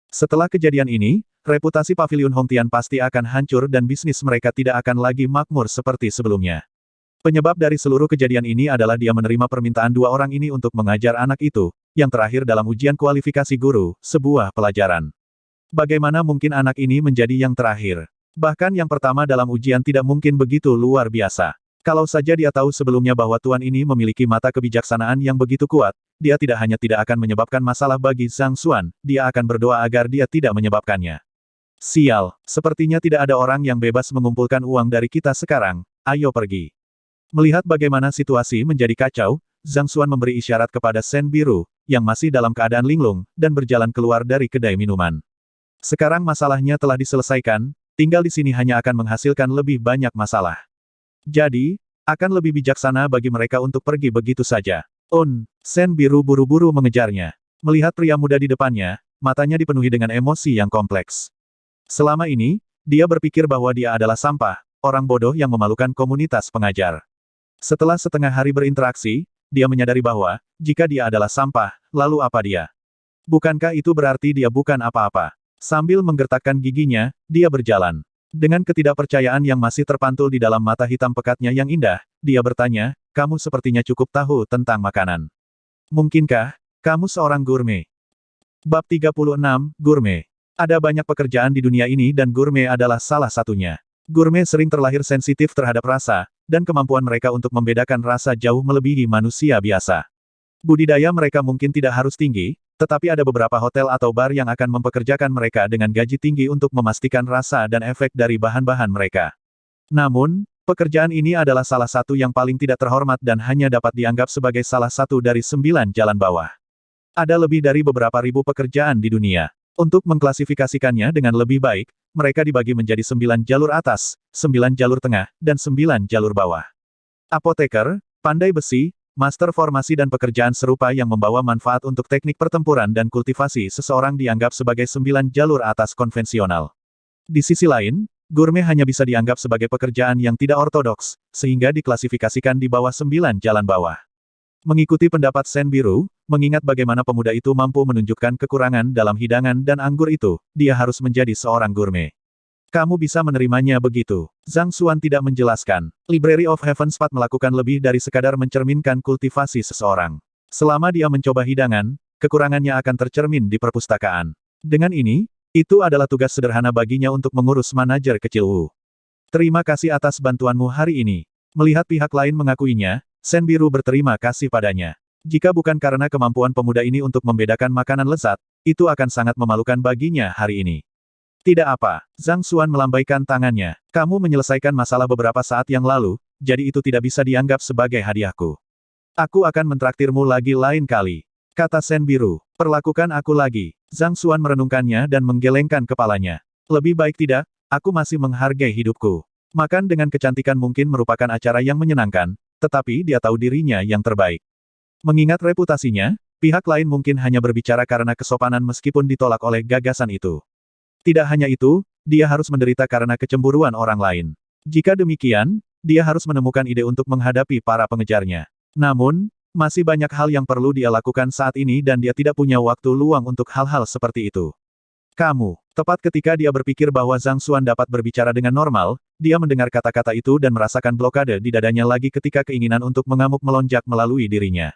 Setelah kejadian ini, reputasi Paviliun Hongtian pasti akan hancur dan bisnis mereka tidak akan lagi makmur seperti sebelumnya. Penyebab dari seluruh kejadian ini adalah dia menerima permintaan dua orang ini untuk mengajar anak itu, yang terakhir dalam ujian kualifikasi guru, sebuah pelajaran. Bagaimana mungkin anak ini menjadi yang terakhir? Bahkan yang pertama dalam ujian tidak mungkin begitu luar biasa. Kalau saja dia tahu sebelumnya bahwa tuan ini memiliki mata kebijaksanaan yang begitu kuat, dia tidak hanya tidak akan menyebabkan masalah bagi Zhang Xuan, dia akan berdoa agar dia tidak menyebabkannya. Sial, sepertinya tidak ada orang yang bebas mengumpulkan uang dari kita sekarang, ayo pergi. Melihat bagaimana situasi menjadi kacau, Zhang Xuan memberi isyarat kepada Shen Biru, yang masih dalam keadaan linglung, dan berjalan keluar dari kedai minuman. Sekarang masalahnya telah diselesaikan, tinggal di sini hanya akan menghasilkan lebih banyak masalah. Jadi, akan lebih bijaksana bagi mereka untuk pergi begitu saja. Shen Biru buru-buru mengejarnya. Melihat pria muda di depannya, matanya dipenuhi dengan emosi yang kompleks. Selama ini, dia berpikir bahwa dia adalah sampah, orang bodoh yang memalukan komunitas pengajar. Setelah setengah hari berinteraksi, dia menyadari bahwa, jika dia adalah sampah, lalu apa dia? Bukankah itu berarti dia bukan apa-apa? Sambil menggertakkan giginya, dia berjalan. Dengan ketidakpercayaan yang masih terpantul di dalam mata hitam pekatnya yang indah, dia bertanya, kamu sepertinya cukup tahu tentang makanan. Mungkinkah, kamu seorang gourmet? Bab 36, Gourmet. Ada banyak pekerjaan di dunia ini dan gourmet adalah salah satunya. Gourmet sering terlahir sensitif terhadap rasa, dan kemampuan mereka untuk membedakan rasa jauh melebihi manusia biasa. Budidaya mereka mungkin tidak harus tinggi, tetapi ada beberapa hotel atau bar yang akan mempekerjakan mereka dengan gaji tinggi untuk memastikan rasa dan efek dari bahan-bahan mereka. Namun, Pekerjaan ini adalah salah satu yang paling tidak terhormat dan hanya dapat dianggap sebagai salah satu dari 9 jalan bawah. Ada lebih dari beberapa ribu pekerjaan di dunia. Untuk mengklasifikasikannya dengan lebih baik, mereka dibagi menjadi 9 jalur atas, 9 jalur tengah, dan 9 jalur bawah. Apoteker, pandai besi, master formasi dan pekerjaan serupa yang membawa manfaat untuk teknik pertempuran dan kultivasi seseorang dianggap sebagai 9 jalur atas konvensional. Di sisi lain, gurme hanya bisa dianggap sebagai pekerjaan yang tidak ortodoks, sehingga diklasifikasikan di bawah 9 jalan bawah. Mengikuti pendapat Sen Biru, mengingat bagaimana pemuda itu mampu menunjukkan kekurangan dalam hidangan dan anggur itu, dia harus menjadi seorang gurme. Kamu bisa menerimanya begitu. Zhang Xuan tidak menjelaskan. Library of Heaven's Path melakukan lebih dari sekadar mencerminkan kultivasi seseorang. Selama dia mencoba hidangan, kekurangannya akan tercermin di perpustakaan. Dengan ini, itu adalah tugas sederhana baginya untuk mengurus manajer kecil Wu. Terima kasih atas bantuanmu hari ini. Melihat pihak lain mengakuinya, Sen Biru berterima kasih padanya. Jika bukan karena kemampuan pemuda ini untuk membedakan makanan lezat, itu akan sangat memalukan baginya hari ini. Tidak apa, Zhang Xuan melambaikan tangannya. Kamu menyelesaikan masalah beberapa saat yang lalu, jadi itu tidak bisa dianggap sebagai hadiahku. Aku akan mentraktirmu lagi lain kali. Kata Sen Biru, perlakukan aku lagi. Zhang Xuan merenungkannya dan menggelengkan kepalanya. Lebih baik tidak, aku masih menghargai hidupku. Makan dengan kecantikan mungkin merupakan acara yang menyenangkan, tetapi dia tahu dirinya yang terbaik. Mengingat reputasinya, pihak lain mungkin hanya berbicara karena kesopanan meskipun ditolak oleh gagasan itu. Tidak hanya itu, dia harus menderita karena kecemburuan orang lain. Jika demikian, dia harus menemukan ide untuk menghadapi para pengejarnya. Namun, masih banyak hal yang perlu dia lakukan saat ini dan dia tidak punya waktu luang untuk hal-hal seperti itu. Kamu, tepat ketika dia berpikir bahwa Zhang Xuan dapat berbicara dengan normal, dia mendengar kata-kata itu dan merasakan blokade di dadanya lagi ketika keinginan untuk mengamuk melonjak melalui dirinya.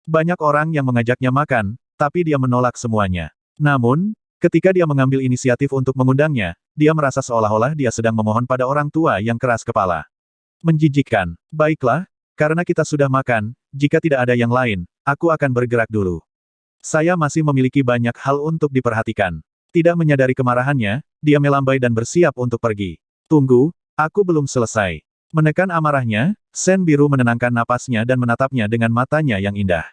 Banyak orang yang mengajaknya makan, tapi dia menolak semuanya. Namun, ketika dia mengambil inisiatif untuk mengundangnya, dia merasa seolah-olah dia sedang memohon pada orang tua yang keras kepala. Menjijikkan. Baiklah, karena kita sudah makan, jika tidak ada yang lain, aku akan bergerak dulu. Saya masih memiliki banyak hal untuk diperhatikan. Tidak menyadari kemarahannya, dia melambai dan bersiap untuk pergi. Tunggu, aku belum selesai. Menekan amarahnya, Sen Biru menenangkan napasnya dan menatapnya dengan matanya yang indah.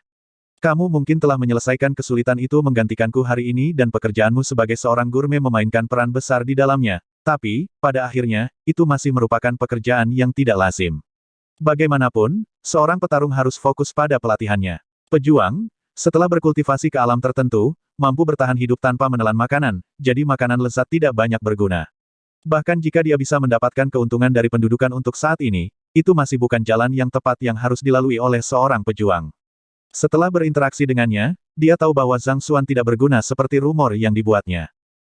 Kamu mungkin telah menyelesaikan kesulitan itu menggantikanku hari ini dan pekerjaanmu sebagai seorang gurme memainkan peran besar di dalamnya, tapi, pada akhirnya, itu masih merupakan pekerjaan yang tidak lazim. Bagaimanapun, seorang petarung harus fokus pada pelatihannya. Pejuang, setelah berkultivasi ke alam tertentu, mampu bertahan hidup tanpa menelan makanan, jadi makanan lezat tidak banyak berguna. Bahkan jika dia bisa mendapatkan keuntungan dari pendudukan untuk saat ini, itu masih bukan jalan yang tepat yang harus dilalui oleh seorang pejuang. Setelah berinteraksi dengannya, dia tahu bahwa Zhang Xuan tidak berguna seperti rumor yang dibuatnya.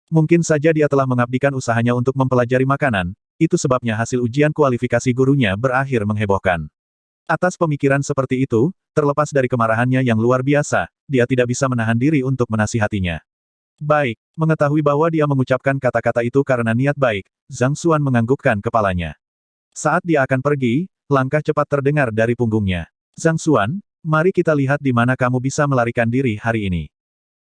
Mungkin saja dia telah mengabdikan usahanya untuk mempelajari makanan, itu sebabnya hasil ujian kualifikasi gurunya berakhir menghebohkan. Atas pemikiran seperti itu, terlepas dari kemarahannya yang luar biasa, dia tidak bisa menahan diri untuk menasihatinya. Baik, mengetahui bahwa dia mengucapkan kata-kata itu karena niat baik, Zhang Xuan menganggukkan kepalanya. Saat dia akan pergi, langkah cepat terdengar dari punggungnya. Zhang Xuan, mari kita lihat di mana kamu bisa melarikan diri hari ini.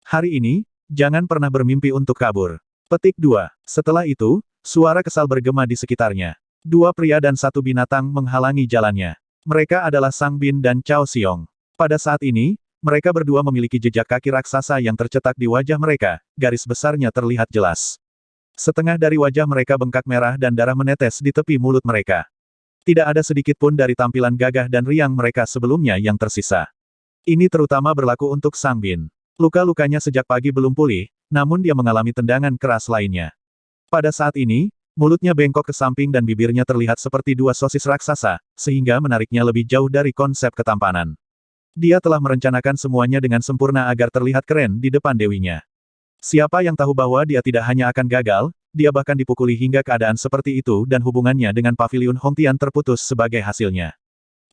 Hari ini, jangan pernah bermimpi untuk kabur. Petik 2. Setelah itu, suara kesal bergema di sekitarnya. Dua pria dan satu binatang menghalangi jalannya. Mereka adalah Sang Bin dan Cao Xiong. Pada saat ini, mereka berdua memiliki jejak kaki raksasa yang tercetak di wajah mereka, garis besarnya terlihat jelas. Setengah dari wajah mereka bengkak merah dan darah menetes di tepi mulut mereka. Tidak ada sedikit pun dari tampilan gagah dan riang mereka sebelumnya yang tersisa. Ini terutama berlaku untuk Sang Bin. Luka-lukanya sejak pagi belum pulih, namun dia mengalami tendangan keras lainnya. Pada saat ini, mulutnya bengkok ke samping dan bibirnya terlihat seperti dua sosis raksasa, sehingga menariknya lebih jauh dari konsep ketampanan. Dia telah merencanakan semuanya dengan sempurna agar terlihat keren di depan dewinya. Siapa yang tahu bahwa dia tidak hanya akan gagal, dia bahkan dipukuli hingga keadaan seperti itu dan hubungannya dengan Paviliun Hongtian terputus sebagai hasilnya.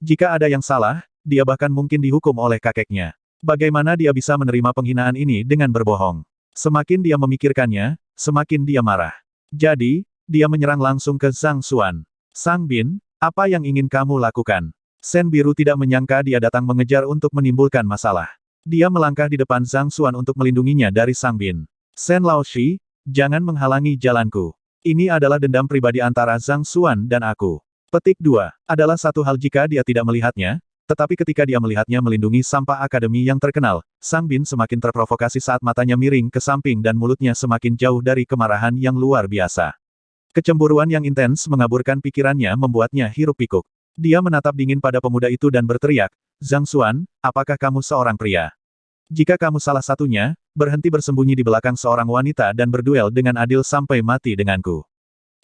Jika ada yang salah, dia bahkan mungkin dihukum oleh kakeknya. Bagaimana dia bisa menerima penghinaan ini dengan berbohong? Semakin dia memikirkannya, semakin dia marah. Jadi, dia menyerang langsung ke Zhang Xuan. Sang Bin, apa yang ingin kamu lakukan? Sen Biru tidak menyangka dia datang mengejar untuk menimbulkan masalah. Dia melangkah di depan Zhang Xuan untuk melindunginya dari Sang Bin. Sen Laoshi, jangan menghalangi jalanku. Ini adalah dendam pribadi antara Zhang Xuan dan aku. Petik 2. Adalah satu hal jika dia tidak melihatnya, tetapi ketika dia melihatnya melindungi sampah akademi yang terkenal, Sang Bin semakin terprovokasi saat matanya miring ke samping dan mulutnya semakin jauh dari kemarahan yang luar biasa. Kecemburuan yang intens mengaburkan pikirannya membuatnya hiruk-pikuk. Dia menatap dingin pada pemuda itu dan berteriak, Zhang Xuan, apakah kamu seorang pria? Jika kamu salah satunya, berhenti bersembunyi di belakang seorang wanita dan berduel dengan adil sampai mati denganku.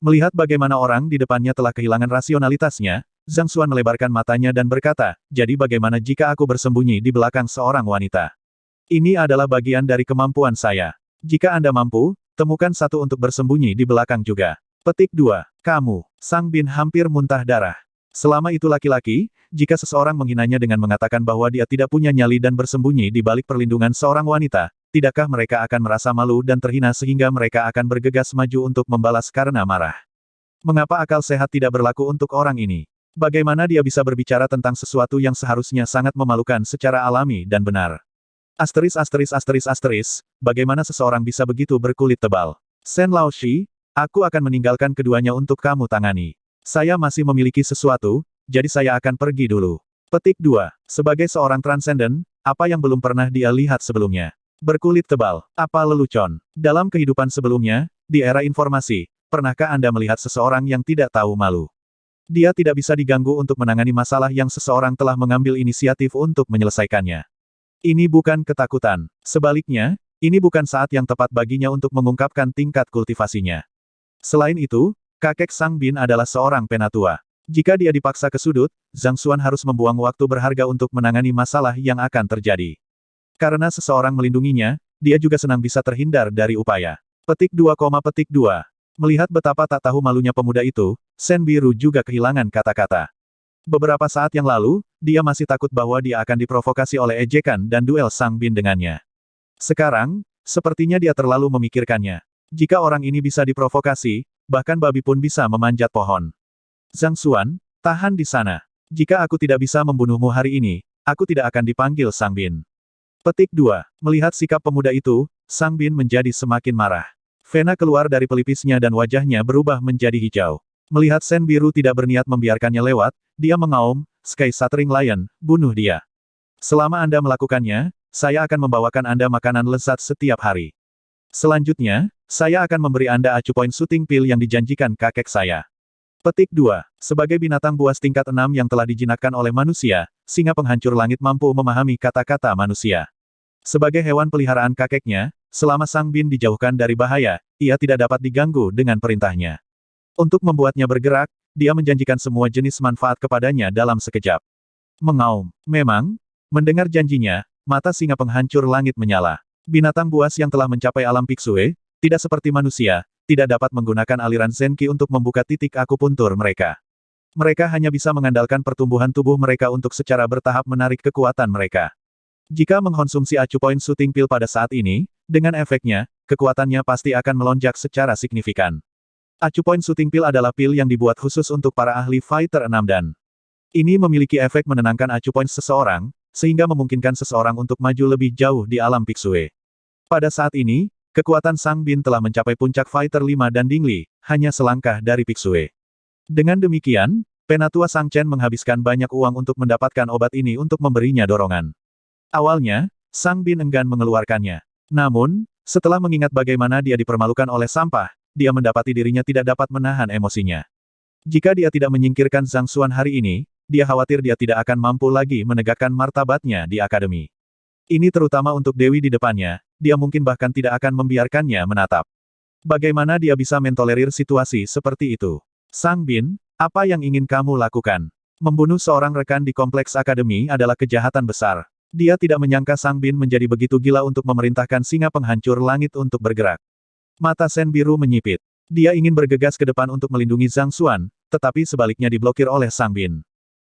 Melihat bagaimana orang di depannya telah kehilangan rasionalitasnya, Zhang Xuan melebarkan matanya dan berkata, jadi bagaimana jika aku bersembunyi di belakang seorang wanita? Ini adalah bagian dari kemampuan saya. Jika Anda mampu, temukan satu untuk bersembunyi di belakang juga. Petik 2. Kamu. Sang Bin hampir muntah darah. Selama itu laki-laki, jika seseorang menghinanya dengan mengatakan bahwa dia tidak punya nyali dan bersembunyi di balik perlindungan seorang wanita, tidakkah mereka akan merasa malu dan terhina sehingga mereka akan bergegas maju untuk membalas karena marah? Mengapa akal sehat tidak berlaku untuk orang ini? Bagaimana dia bisa berbicara tentang sesuatu yang seharusnya sangat memalukan secara alami dan benar? Bagaimana seseorang bisa begitu berkulit tebal? Shen Laoshi, aku akan meninggalkan keduanya untuk kamu tangani. Saya masih memiliki sesuatu, jadi saya akan pergi dulu. Petik 2. Sebagai seorang transenden, apa yang belum pernah dia lihat sebelumnya? Berkulit tebal, apa lelucon? Dalam kehidupan sebelumnya, di era informasi, pernahkah Anda melihat seseorang yang tidak tahu malu? Dia tidak bisa diganggu untuk menangani masalah yang seseorang telah mengambil inisiatif untuk menyelesaikannya. Ini bukan ketakutan. Sebaliknya, ini bukan saat yang tepat baginya untuk mengungkapkan tingkat kultivasinya. Selain itu, kakek Sang Bin adalah seorang penatua. Jika dia dipaksa ke sudut, Zhang Xuan harus membuang waktu berharga untuk menangani masalah yang akan terjadi. Karena seseorang melindunginya, dia juga senang bisa terhindar dari upaya. Petik 2, Melihat betapa tak tahu malunya pemuda itu, Shen Biru juga kehilangan kata-kata. Beberapa saat yang lalu, dia masih takut bahwa dia akan diprovokasi oleh ejekan dan duel Sang Bin dengannya. Sekarang, sepertinya dia terlalu memikirkannya. Jika orang ini bisa diprovokasi, bahkan babi pun bisa memanjat pohon. Zhang Xuan, tahan di sana. Jika aku tidak bisa membunuhmu hari ini, aku tidak akan dipanggil Sang Bin. Petik 2. Melihat sikap pemuda itu, Sang Bin menjadi semakin marah. Vena keluar dari pelipisnya dan wajahnya berubah menjadi hijau. Melihat Shen Biru tidak berniat membiarkannya lewat, dia mengaum, Sky Shattering Lion, bunuh dia. Selama Anda melakukannya, saya akan membawakan Anda makanan lezat setiap hari. Selanjutnya, saya akan memberi Anda acupoint shooting pill yang dijanjikan kakek saya. Petik 2. Sebagai binatang buas tingkat 6 yang telah dijinakkan oleh manusia, singa penghancur langit mampu memahami kata-kata manusia. Sebagai hewan peliharaan kakeknya, selama Sang Bin dijauhkan dari bahaya, ia tidak dapat diganggu dengan perintahnya. Untuk membuatnya bergerak, dia menjanjikan semua jenis manfaat kepadanya dalam sekejap. Mengaum. Memang, mendengar janjinya, mata singa penghancur langit menyala. Binatang buas yang telah mencapai alam Pixue, tidak seperti manusia, tidak dapat menggunakan aliran Zenki untuk membuka titik akupuntur mereka. Mereka hanya bisa mengandalkan pertumbuhan tubuh mereka untuk secara bertahap menarik kekuatan mereka. Jika mengkonsumsi acupoint shooting pill pada saat ini, dengan efeknya, kekuatannya pasti akan melonjak secara signifikan. Acupoint shooting pill adalah pil yang dibuat khusus untuk para ahli fighter 6 dan. Ini memiliki efek menenangkan acupoint seseorang, sehingga memungkinkan seseorang untuk maju lebih jauh di alam Pixue. Pada saat ini, kekuatan Sang Bin telah mencapai puncak fighter 5 dan Dingli, hanya selangkah dari Pixue. Dengan demikian, penatua Sang Chen menghabiskan banyak uang untuk mendapatkan obat ini untuk memberinya dorongan. Awalnya, Sang Bin enggan mengeluarkannya. Namun, setelah mengingat bagaimana dia dipermalukan oleh sampah, dia mendapati dirinya tidak dapat menahan emosinya. Jika dia tidak menyingkirkan Zhang Xuan hari ini, dia khawatir dia tidak akan mampu lagi menegakkan martabatnya di akademi. Ini terutama untuk Dewi di depannya, dia mungkin bahkan tidak akan membiarkannya menatap. Bagaimana dia bisa mentolerir situasi seperti itu? Sang Bin, apa yang ingin kamu lakukan? Membunuh seorang rekan di kompleks akademi adalah kejahatan besar. Dia tidak menyangka Sang Bin menjadi begitu gila untuk memerintahkan singa penghancur langit untuk bergerak. Mata Shen Biru menyipit. Dia ingin bergegas ke depan untuk melindungi Zhang Xuan, tetapi sebaliknya diblokir oleh Sang Bin.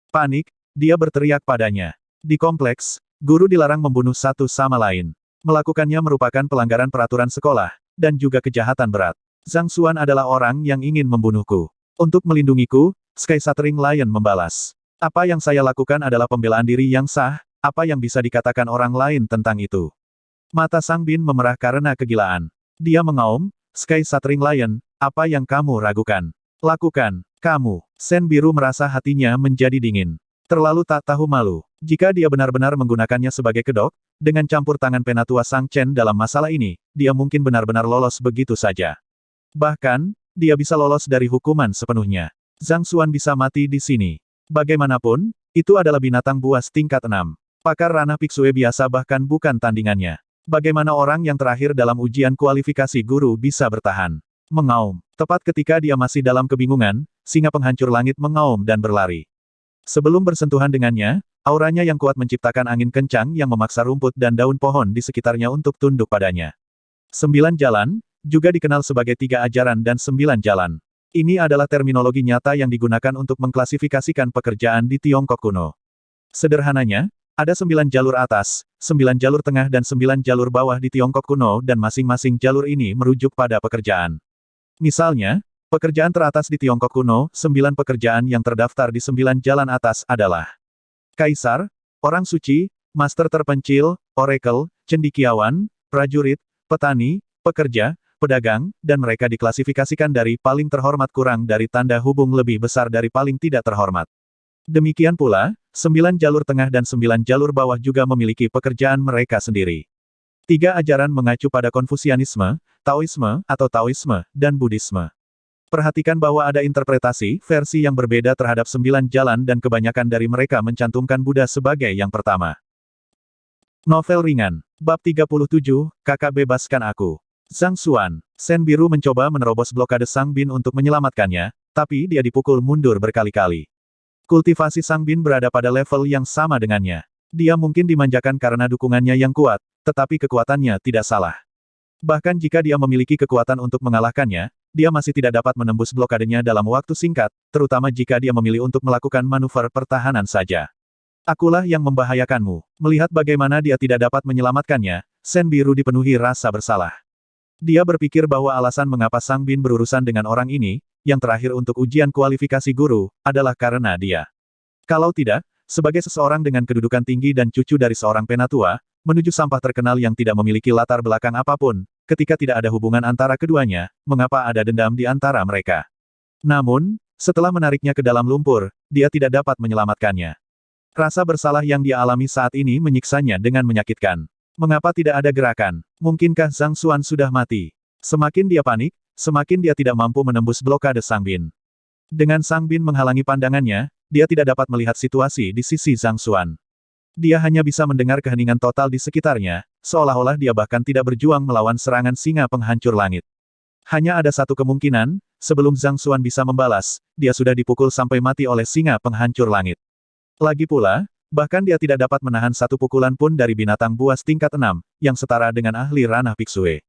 Panik, dia berteriak padanya. Di kompleks, guru dilarang membunuh satu sama lain. Melakukannya merupakan pelanggaran peraturan sekolah, dan juga kejahatan berat. Zhang Xuan adalah orang yang ingin membunuhku. Untuk melindungiku, Sky Shattering Lion membalas. Apa yang saya lakukan adalah pembelaan diri yang sah, apa yang bisa dikatakan orang lain tentang itu? Mata Sang Bin memerah karena kegilaan. Dia mengaum, Sky Shattering Lion, apa yang kamu ragukan? Lakukan, kamu. Sen Biru merasa hatinya menjadi dingin. Terlalu tak tahu malu. Jika dia benar-benar menggunakannya sebagai kedok, dengan campur tangan penatua Sang Chen dalam masalah ini, dia mungkin benar-benar lolos begitu saja. Bahkan, dia bisa lolos dari hukuman sepenuhnya. Zhang Xuan bisa mati di sini. Bagaimanapun, itu adalah binatang buas tingkat 6. Pakar ranah Piksue biasa bahkan bukan tandingannya. Bagaimana orang yang terakhir dalam ujian kualifikasi guru bisa bertahan? Mengaum. Tepat ketika dia masih dalam kebingungan, singa penghancur langit mengaum dan berlari. Sebelum bersentuhan dengannya, auranya yang kuat menciptakan angin kencang yang memaksa rumput dan daun pohon di sekitarnya untuk tunduk padanya. 9 jalan, juga dikenal sebagai 3 ajaran dan 9 jalan. Ini adalah terminologi nyata yang digunakan untuk mengklasifikasikan pekerjaan di Tiongkok kuno. Sederhananya, ada 9 jalur atas, 9 jalur tengah dan 9 jalur bawah di Tiongkok kuno dan masing-masing jalur ini merujuk pada pekerjaan. Misalnya, pekerjaan teratas di Tiongkok kuno, 9 pekerjaan yang terdaftar di 9 jalan atas adalah Kaisar, Orang Suci, Master Terpencil, Oracle, Cendekiawan, Prajurit, Petani, Pekerja, Pedagang, dan mereka diklasifikasikan dari paling terhormat kurang dari tanda hubung lebih besar dari paling tidak terhormat. Demikian pula, 9 jalur tengah dan 9 jalur bawah juga memiliki pekerjaan mereka sendiri. 3 ajaran mengacu pada Konfusianisme, Taoisme, atau Taoisme, dan Buddhisme. Perhatikan bahwa ada interpretasi, versi yang berbeda terhadap 9 jalan dan kebanyakan dari mereka mencantumkan Buddha sebagai yang pertama. Novel ringan. Bab 37, Kakak bebaskan aku. Zhang Xuan. Sen Biru mencoba menerobos blokade Sang Bin untuk menyelamatkannya, tapi dia dipukul mundur berkali-kali. Kultivasi Sang Bin berada pada level yang sama dengannya. Dia mungkin dimanjakan karena dukungannya yang kuat, tetapi kekuatannya tidak salah. Bahkan jika dia memiliki kekuatan untuk mengalahkannya, dia masih tidak dapat menembus blokadenya dalam waktu singkat, terutama jika dia memilih untuk melakukan manuver pertahanan saja. Akulah yang membahayakanmu. Melihat bagaimana dia tidak dapat menyelamatkannya, Sen Biru dipenuhi rasa bersalah. Dia berpikir bahwa alasan mengapa Sang Bin berurusan dengan orang ini, yang terakhir untuk ujian kualifikasi guru, adalah karena dia. Kalau tidak, sebagai seseorang dengan kedudukan tinggi dan cucu dari seorang penatua, menuju sampah terkenal yang tidak memiliki latar belakang apapun, ketika tidak ada hubungan antara keduanya, mengapa ada dendam di antara mereka? Namun, setelah menariknya ke dalam lumpur, dia tidak dapat menyelamatkannya. Rasa bersalah yang dia alami saat ini menyiksanya dengan menyakitkan. Mengapa tidak ada gerakan? Mungkinkah Zhang Xuan sudah mati? Semakin dia panik, semakin dia tidak mampu menembus blokade Sang Bin. Dengan Sang Bin menghalangi pandangannya, dia tidak dapat melihat situasi di sisi Zhang Xuan. Dia hanya bisa mendengar keheningan total di sekitarnya, seolah-olah dia bahkan tidak berjuang melawan serangan singa penghancur langit. Hanya ada satu kemungkinan, sebelum Zhang Xuan bisa membalas, dia sudah dipukul sampai mati oleh singa penghancur langit. Lagi pula, bahkan dia tidak dapat menahan satu pukulan pun dari binatang buas tingkat 6, yang setara dengan ahli ranah Piksue.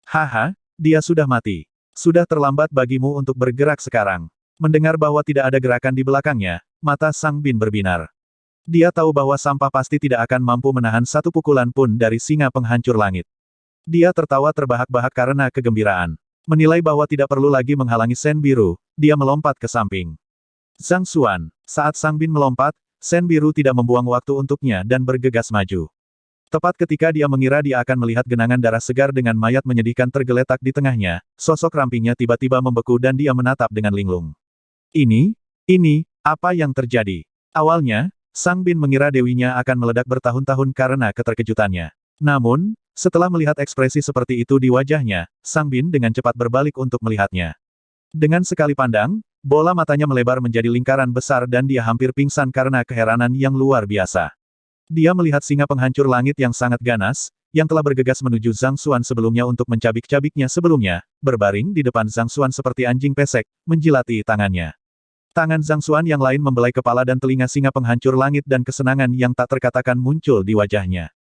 Haha, dia sudah mati. Sudah terlambat bagimu untuk bergerak sekarang. Mendengar bahwa tidak ada gerakan di belakangnya, mata Sang Bin berbinar. Dia tahu bahwa sampah pasti tidak akan mampu menahan satu pukulan pun dari singa penghancur langit. Dia tertawa terbahak-bahak karena kegembiraan. Menilai bahwa tidak perlu lagi menghalangi Sen Biru, dia melompat ke samping. Zhang Xuan. Saat Sang Bin melompat, Sen Biru tidak membuang waktu untuknya dan bergegas maju. Tepat ketika dia mengira dia akan melihat genangan darah segar dengan mayat menyedihkan tergeletak di tengahnya, sosok rampingnya tiba-tiba membeku dan dia menatap dengan linglung. Ini, apa yang terjadi? Awalnya, Sang Bin mengira dewinya akan meledak bertahun-tahun karena keterkejutannya. Namun, setelah melihat ekspresi seperti itu di wajahnya, Sang Bin dengan cepat berbalik untuk melihatnya. Dengan sekali pandang, bola matanya melebar menjadi lingkaran besar dan dia hampir pingsan karena keheranan yang luar biasa. Dia melihat singa penghancur langit yang sangat ganas, yang telah bergegas menuju Zhang Xuan sebelumnya untuk mencabik-cabiknya sebelumnya, berbaring di depan Zhang Xuan seperti anjing pesek, menjilati tangannya. Tangan Zhang Xuan yang lain membelai kepala dan telinga singa penghancur langit dan kesenangan yang tak terkatakan muncul di wajahnya.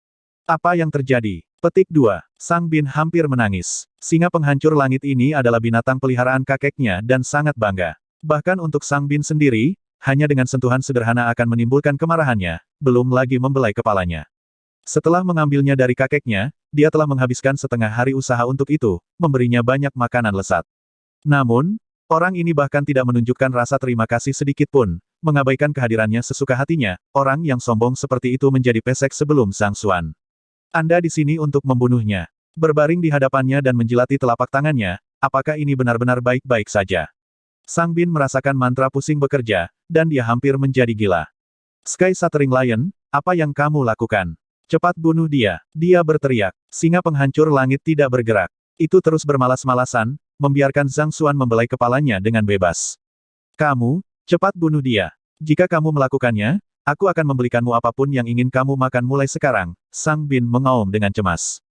Apa yang terjadi? Petik 2. Sang Bin hampir menangis. Singa penghancur langit ini adalah binatang peliharaan kakeknya dan sangat bangga. Bahkan untuk Sang Bin sendiri, hanya dengan sentuhan sederhana akan menimbulkan kemarahannya, belum lagi membelai kepalanya. Setelah mengambilnya dari kakeknya, dia telah menghabiskan setengah hari usaha untuk itu, memberinya banyak makanan lezat. Namun, orang ini bahkan tidak menunjukkan rasa terima kasih sedikit pun, mengabaikan kehadirannya sesuka hatinya, orang yang sombong seperti itu menjadi pesek sebelum Zhang Xuan. Anda di sini untuk membunuhnya. Berbaring di hadapannya dan menjilati telapak tangannya, apakah ini benar-benar baik-baik saja? Sang Bin merasakan mantra pusing bekerja, dan dia hampir menjadi gila. Sky Shattering Lion, apa yang kamu lakukan? Cepat bunuh dia. Dia berteriak. Singa penghancur langit tidak bergerak. Itu terus bermalas-malasan, membiarkan Zhang Xuan membelai kepalanya dengan bebas. Kamu, cepat bunuh dia. Jika kamu melakukannya, aku akan membelikanmu apapun yang ingin kamu makan mulai sekarang, Sang Bin mengaum dengan cemas.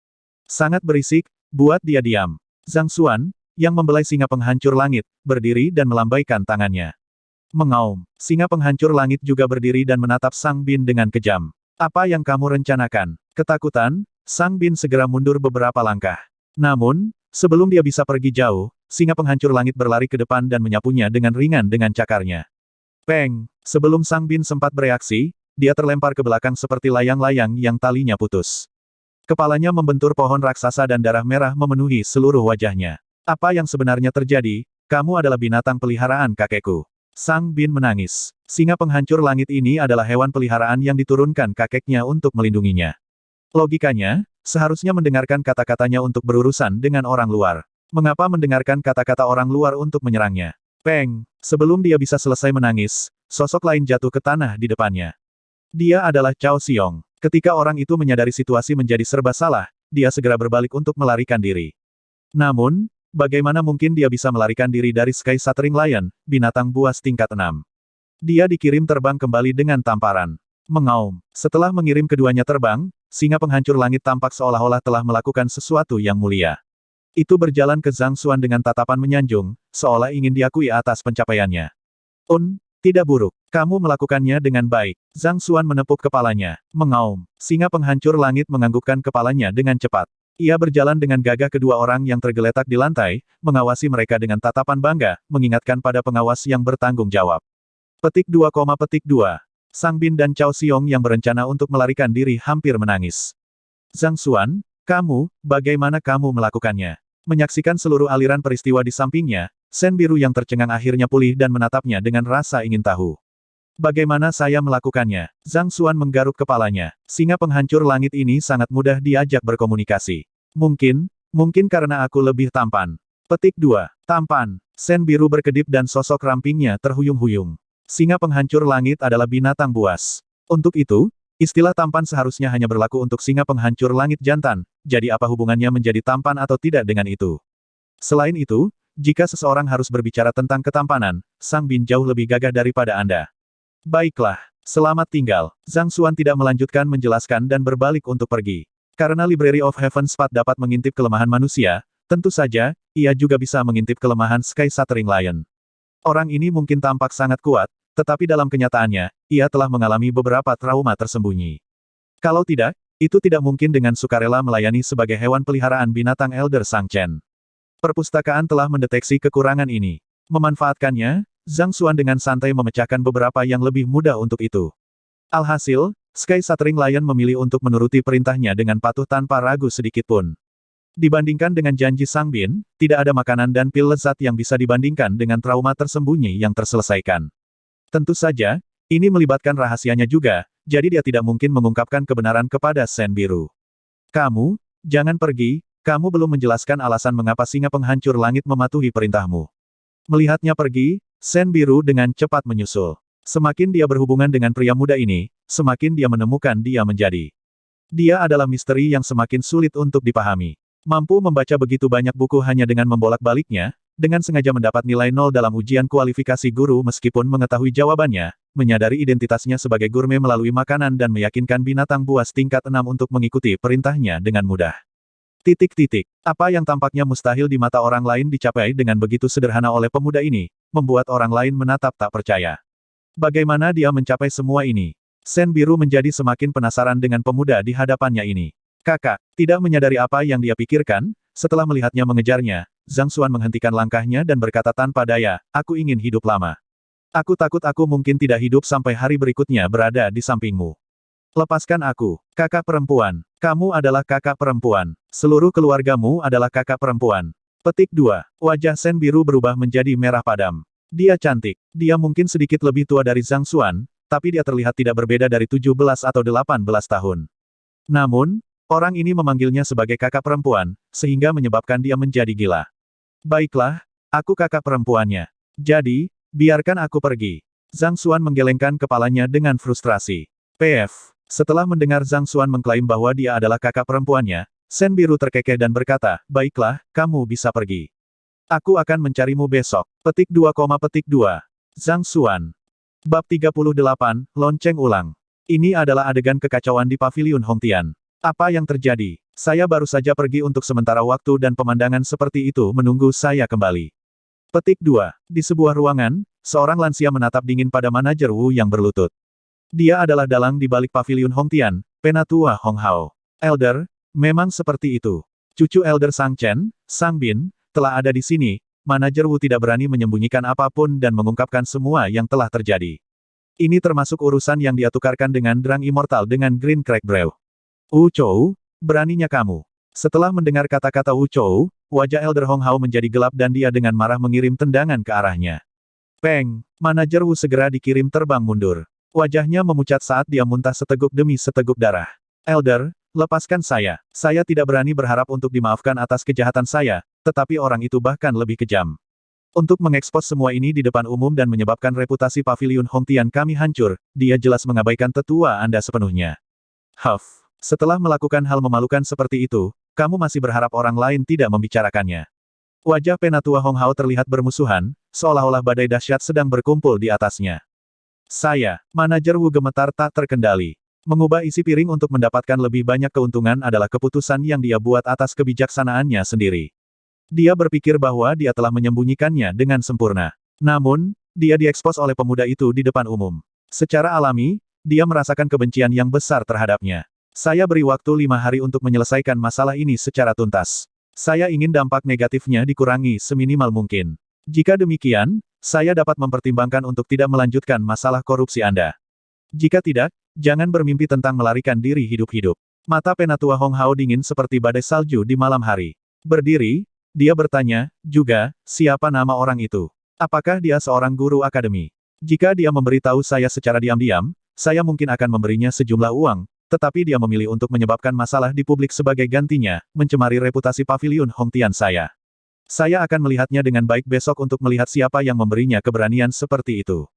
Sangat berisik, buat dia diam. Zhang Xuan, yang membelai singa penghancur langit, berdiri dan melambaikan tangannya. Mengaum, singa penghancur langit juga berdiri dan menatap Sang Bin dengan kejam. Apa yang kamu rencanakan? Ketakutan, Sang Bin segera mundur beberapa langkah. Namun, sebelum dia bisa pergi jauh, singa penghancur langit berlari ke depan dan menyapunya dengan ringan dengan cakarnya. Peng! Sebelum Sang Bin sempat bereaksi, dia terlempar ke belakang seperti layang-layang yang talinya putus. Kepalanya membentur pohon raksasa dan darah merah memenuhi seluruh wajahnya. Apa yang sebenarnya terjadi? Kamu adalah binatang peliharaan kakekku. Sang Bin menangis. Singa penghancur langit ini adalah hewan peliharaan yang diturunkan kakeknya untuk melindunginya. Logikanya, seharusnya mendengarkan kata-katanya untuk berurusan dengan orang luar. Mengapa mendengarkan kata-kata orang luar untuk menyerangnya? Peng! Sebelum dia bisa selesai menangis, sosok lain jatuh ke tanah di depannya. Dia adalah Cao Xiong. Ketika orang itu menyadari situasi menjadi serba salah, dia segera berbalik untuk melarikan diri. Namun, bagaimana mungkin dia bisa melarikan diri dari Sky Shattering Lion, binatang buas tingkat 6? Dia dikirim terbang kembali dengan tamparan. Mengaum. Setelah mengirim keduanya terbang, singa penghancur langit tampak seolah-olah telah melakukan sesuatu yang mulia. Itu berjalan ke Zhang Xuan dengan tatapan menyanjung, seolah ingin diakui atas pencapaiannya. Tidak buruk. Kamu melakukannya dengan baik. Zhang Xuan menepuk kepalanya. Mengaum. Singa penghancur langit menganggukkan kepalanya dengan cepat. Ia berjalan dengan gagah kedua orang yang tergeletak di lantai, mengawasi mereka dengan tatapan bangga, mengingatkan pada pengawas yang bertanggung jawab. Petik 2, petik 2. Sang Bin dan Cao Xiong yang berencana untuk melarikan diri hampir menangis. Zhang Xuan, kamu, bagaimana kamu melakukannya? Menyaksikan seluruh aliran peristiwa di sampingnya, Sen Biru yang tercengang akhirnya pulih dan menatapnya dengan rasa ingin tahu. Bagaimana saya melakukannya? Zhang Xuan menggaruk kepalanya. Singa penghancur langit ini sangat mudah diajak berkomunikasi. Mungkin karena aku lebih tampan. Petik 2. Tampan. Sen Biru berkedip dan sosok rampingnya terhuyung-huyung. Singa penghancur langit adalah binatang buas. Untuk itu, istilah tampan seharusnya hanya berlaku untuk singa penghancur langit jantan, jadi apa hubungannya menjadi tampan atau tidak dengan itu? Selain itu, jika seseorang harus berbicara tentang ketampanan, Sang Bin jauh lebih gagah daripada Anda. Baiklah, selamat tinggal. Zhang Xuan tidak melanjutkan menjelaskan dan berbalik untuk pergi. Karena Library of Heaven Spot dapat mengintip kelemahan manusia, tentu saja, ia juga bisa mengintip kelemahan Sky Shattering Lion. Orang ini mungkin tampak sangat kuat, tetapi dalam kenyataannya, ia telah mengalami beberapa trauma tersembunyi. Kalau tidak, itu tidak mungkin dengan sukarela melayani sebagai hewan peliharaan binatang Elder Sang Chen. Perpustakaan telah mendeteksi kekurangan ini. Memanfaatkannya, Zhang Xuan dengan santai memecahkan beberapa yang lebih mudah untuk itu. Alhasil, Sky Shattering Lion memilih untuk menuruti perintahnya dengan patuh tanpa ragu sedikitpun. Dibandingkan dengan janji Sang Bin, tidak ada makanan dan pil lezat yang bisa dibandingkan dengan trauma tersembunyi yang terselesaikan. Tentu saja, ini melibatkan rahasianya juga, jadi dia tidak mungkin mengungkapkan kebenaran kepada Sen Biru. Kamu, jangan pergi, kamu belum menjelaskan alasan mengapa singa penghancur langit mematuhi perintahmu. Melihatnya pergi, Sen Biru dengan cepat menyusul. Semakin dia berhubungan dengan pria muda ini, semakin dia menemukan dia menjadi. Dia adalah misteri yang semakin sulit untuk dipahami. Mampu membaca begitu banyak buku hanya dengan membolak-baliknya, dengan sengaja mendapat nilai 0 dalam ujian kualifikasi guru meskipun mengetahui jawabannya, menyadari identitasnya sebagai gurme melalui makanan dan meyakinkan binatang buas tingkat 6 untuk mengikuti perintahnya dengan mudah. Apa yang tampaknya mustahil di mata orang lain dicapai dengan begitu sederhana oleh pemuda ini, membuat orang lain menatap tak percaya. Bagaimana dia mencapai semua ini? Sen Biru menjadi semakin penasaran dengan pemuda di hadapannya ini. Kakak, tidak menyadari apa yang dia pikirkan, setelah melihatnya mengejarnya, Zhang Xuan menghentikan langkahnya dan berkata tanpa daya, aku ingin hidup lama. Aku takut aku mungkin tidak hidup sampai hari berikutnya berada di sampingmu. Lepaskan aku, kakak perempuan. Kamu adalah kakak perempuan. Seluruh keluargamu adalah kakak perempuan. Petik 2. Wajah Sen Biru berubah menjadi merah padam. Dia cantik. Dia mungkin sedikit lebih tua dari Zhang Xuan, tapi dia terlihat tidak berbeda dari 17 atau 18 tahun. Namun, orang ini memanggilnya sebagai kakak perempuan, sehingga menyebabkan dia menjadi gila. Baiklah, aku kakak perempuannya. Jadi, biarkan aku pergi. Zhang Xuan menggelengkan kepalanya dengan frustrasi. PF. Setelah mendengar Zhang Xuan mengklaim bahwa dia adalah kakak perempuannya, Sen Biru terkekeh dan berkata, baiklah, kamu bisa pergi. Aku akan mencarimu besok. Petik 2, petik 2. Zhang Xuan. Bab 38, Lonceng Ulang. Ini adalah adegan kekacauan di Paviliun Hongtian. Apa yang terjadi? Saya baru saja pergi untuk sementara waktu dan pemandangan seperti itu menunggu saya kembali. Petik 2. Di sebuah ruangan, seorang lansia menatap dingin pada manajer Wu yang berlutut. Dia adalah dalang di balik Paviliun Hongtian, Penatua Hong Hao. Elder, memang seperti itu. Cucu Elder Sang Chen, Sang Bin, telah ada di sini. Manajer Wu tidak berani menyembunyikan apapun dan mengungkapkan semua yang telah terjadi. Ini termasuk urusan yang dia tukarkan dengan Drang Immortal dengan Green Crack Brew. Wu Chou, beraninya kamu. Setelah mendengar kata-kata Wu Chou, wajah Elder Hong Hao menjadi gelap dan dia dengan marah mengirim tendangan ke arahnya. Peng, manajer Wu segera dikirim terbang mundur. Wajahnya memucat saat dia muntah seteguk demi seteguk darah. Elder, lepaskan saya. Saya tidak berani berharap untuk dimaafkan atas kejahatan saya, tetapi orang itu bahkan lebih kejam. Untuk mengekspos semua ini di depan umum dan menyebabkan reputasi Paviliun Hongtian kami hancur, dia jelas mengabaikan tetua Anda sepenuhnya. Huff. Setelah melakukan hal memalukan seperti itu, kamu masih berharap orang lain tidak membicarakannya. Wajah Penatua Hong Hao terlihat bermusuhan, seolah-olah badai dahsyat sedang berkumpul di atasnya. Saya, manajer Wu gemetar tak terkendali. Mengubah isi piring untuk mendapatkan lebih banyak keuntungan adalah keputusan yang dia buat atas kebijaksanaannya sendiri. Dia berpikir bahwa dia telah menyembunyikannya dengan sempurna. Namun, dia diekspos oleh pemuda itu di depan umum. Secara alami, dia merasakan kebencian yang besar terhadapnya. Saya beri waktu 5 hari untuk menyelesaikan masalah ini secara tuntas. Saya ingin dampak negatifnya dikurangi seminimal mungkin. Jika demikian, saya dapat mempertimbangkan untuk tidak melanjutkan masalah korupsi Anda. Jika tidak, jangan bermimpi tentang melarikan diri hidup-hidup. Mata Penatua Hong Hao dingin seperti badai salju di malam hari. Berdiri, dia bertanya, juga, siapa nama orang itu? Apakah dia seorang guru akademi? Jika dia memberitahu saya secara diam-diam, saya mungkin akan memberinya sejumlah uang, tetapi dia memilih untuk menyebabkan masalah di publik sebagai gantinya, mencemari reputasi Paviliun Hongtian saya. Saya akan melihatnya dengan baik besok untuk melihat siapa yang memberinya keberanian seperti itu.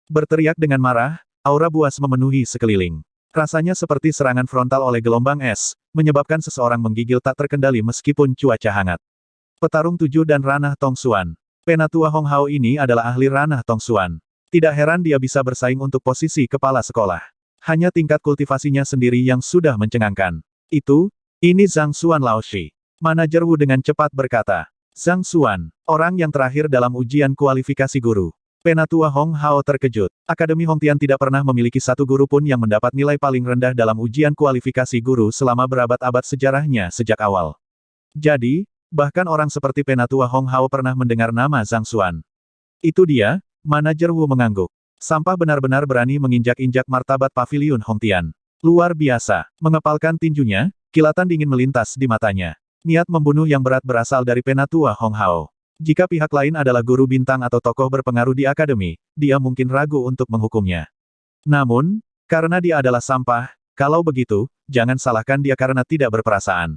Berteriak dengan marah, aura buas memenuhi sekeliling. Rasanya seperti serangan frontal oleh gelombang es, menyebabkan seseorang menggigil tak terkendali meskipun cuaca hangat. Petarung 7 dan Ranah Tongsuan. Penatua Hong Hao ini adalah ahli Ranah Tongsuan. Tidak heran dia bisa bersaing untuk posisi kepala sekolah. Hanya tingkat kultivasinya sendiri yang sudah mencengangkan. Ini Zhang Xuan Laoshi. Manajer Wu dengan cepat berkata. Zhang Xuan, orang yang terakhir dalam ujian kualifikasi guru. Penatua Hong Hao terkejut. Akademi Hongtian tidak pernah memiliki satu guru pun yang mendapat nilai paling rendah dalam ujian kualifikasi guru selama berabad-abad sejarahnya sejak awal. Jadi, bahkan orang seperti Penatua Hong Hao pernah mendengar nama Zhang Xuan. Itu dia, manajer Wu mengangguk. Sampah benar-benar berani menginjak-injak martabat Paviliun Hongtian. Luar biasa. Mengepalkan tinjunya, kilatan dingin melintas di matanya. Niat membunuh yang berat berasal dari Penatua Hong Hao. Jika pihak lain adalah guru bintang atau tokoh berpengaruh di akademi, dia mungkin ragu untuk menghukumnya. Namun, karena dia adalah sampah, kalau begitu, jangan salahkan dia karena tidak berperasaan.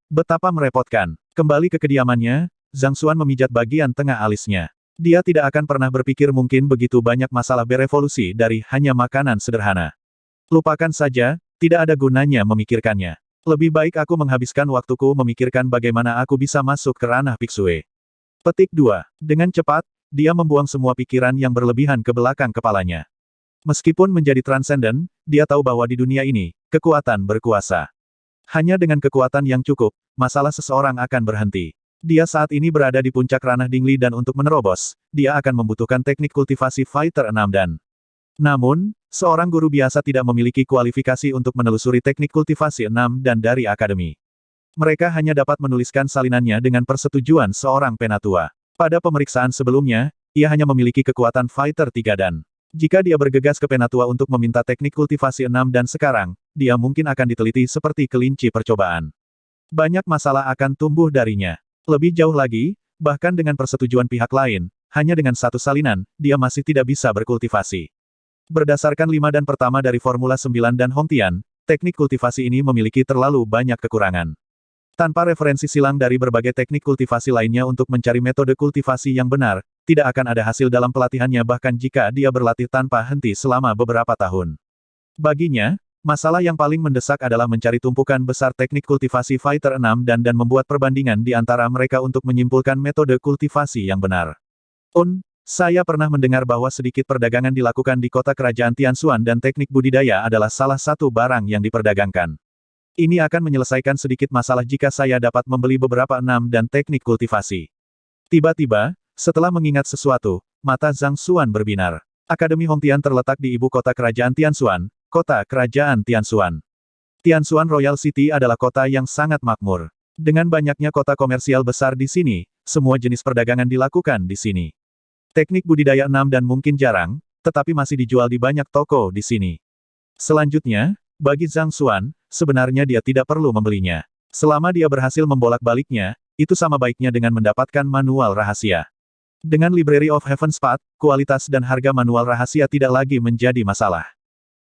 Betapa merepotkan. Kembali ke kediamannya, Zhang Xuan memijat bagian tengah alisnya. Dia tidak akan pernah berpikir mungkin begitu banyak masalah berevolusi dari hanya makanan sederhana. Lupakan saja, tidak ada gunanya memikirkannya. Lebih baik aku menghabiskan waktuku memikirkan bagaimana aku bisa masuk ke ranah Piksue. Petik 2. Dengan cepat, dia membuang semua pikiran yang berlebihan ke belakang kepalanya. Meskipun menjadi transenden, dia tahu bahwa di dunia ini, kekuatan berkuasa. Hanya dengan kekuatan yang cukup, masalah seseorang akan berhenti. Dia saat ini berada di puncak ranah Dingli dan untuk menerobos, dia akan membutuhkan teknik kultivasi Fighter 6 dan. Namun, seorang guru biasa tidak memiliki kualifikasi untuk menelusuri teknik kultivasi 6 dan dari akademi. Mereka hanya dapat menuliskan salinannya dengan persetujuan seorang penatua. Pada pemeriksaan sebelumnya, ia hanya memiliki kekuatan Fighter 3 dan. Jika dia bergegas ke penatua untuk meminta teknik kultivasi 6 dan sekarang, dia mungkin akan diteliti seperti kelinci percobaan. Banyak masalah akan tumbuh darinya. Lebih jauh lagi, bahkan dengan persetujuan pihak lain, hanya dengan satu salinan, dia masih tidak bisa berkultivasi. Berdasarkan 5 dan pertama dari Formula 9 dan Hongtian, teknik kultivasi ini memiliki terlalu banyak kekurangan. Tanpa referensi silang dari berbagai teknik kultivasi lainnya untuk mencari metode kultivasi yang benar, tidak akan ada hasil dalam pelatihannya bahkan jika dia berlatih tanpa henti selama beberapa tahun. Baginya, masalah yang paling mendesak adalah mencari tumpukan besar teknik kultivasi Fighter 6 dan membuat perbandingan di antara mereka untuk menyimpulkan metode kultivasi yang benar. Saya pernah mendengar bahwa sedikit perdagangan dilakukan di kota kerajaan Tianxuan dan teknik budidaya adalah salah satu barang yang diperdagangkan. Ini akan menyelesaikan sedikit masalah jika saya dapat membeli beberapa dan teknik kultivasi. Tiba-tiba, setelah mengingat sesuatu, mata Zhang Xuan berbinar. Akademi Hongtian terletak di ibu kota kerajaan Tianxuan, kota kerajaan Tianxuan. Tianxuan Royal City adalah kota yang sangat makmur. Dengan banyaknya kota komersial besar di sini, semua jenis perdagangan dilakukan di sini. Teknik budidaya 6 dan mungkin jarang, tetapi masih dijual di banyak toko di sini. Selanjutnya, bagi Zhang Xuan, sebenarnya dia tidak perlu membelinya. Selama dia berhasil membolak-baliknya, itu sama baiknya dengan mendapatkan manual rahasia. Dengan Library of Heaven's Path, kualitas dan harga manual rahasia tidak lagi menjadi masalah.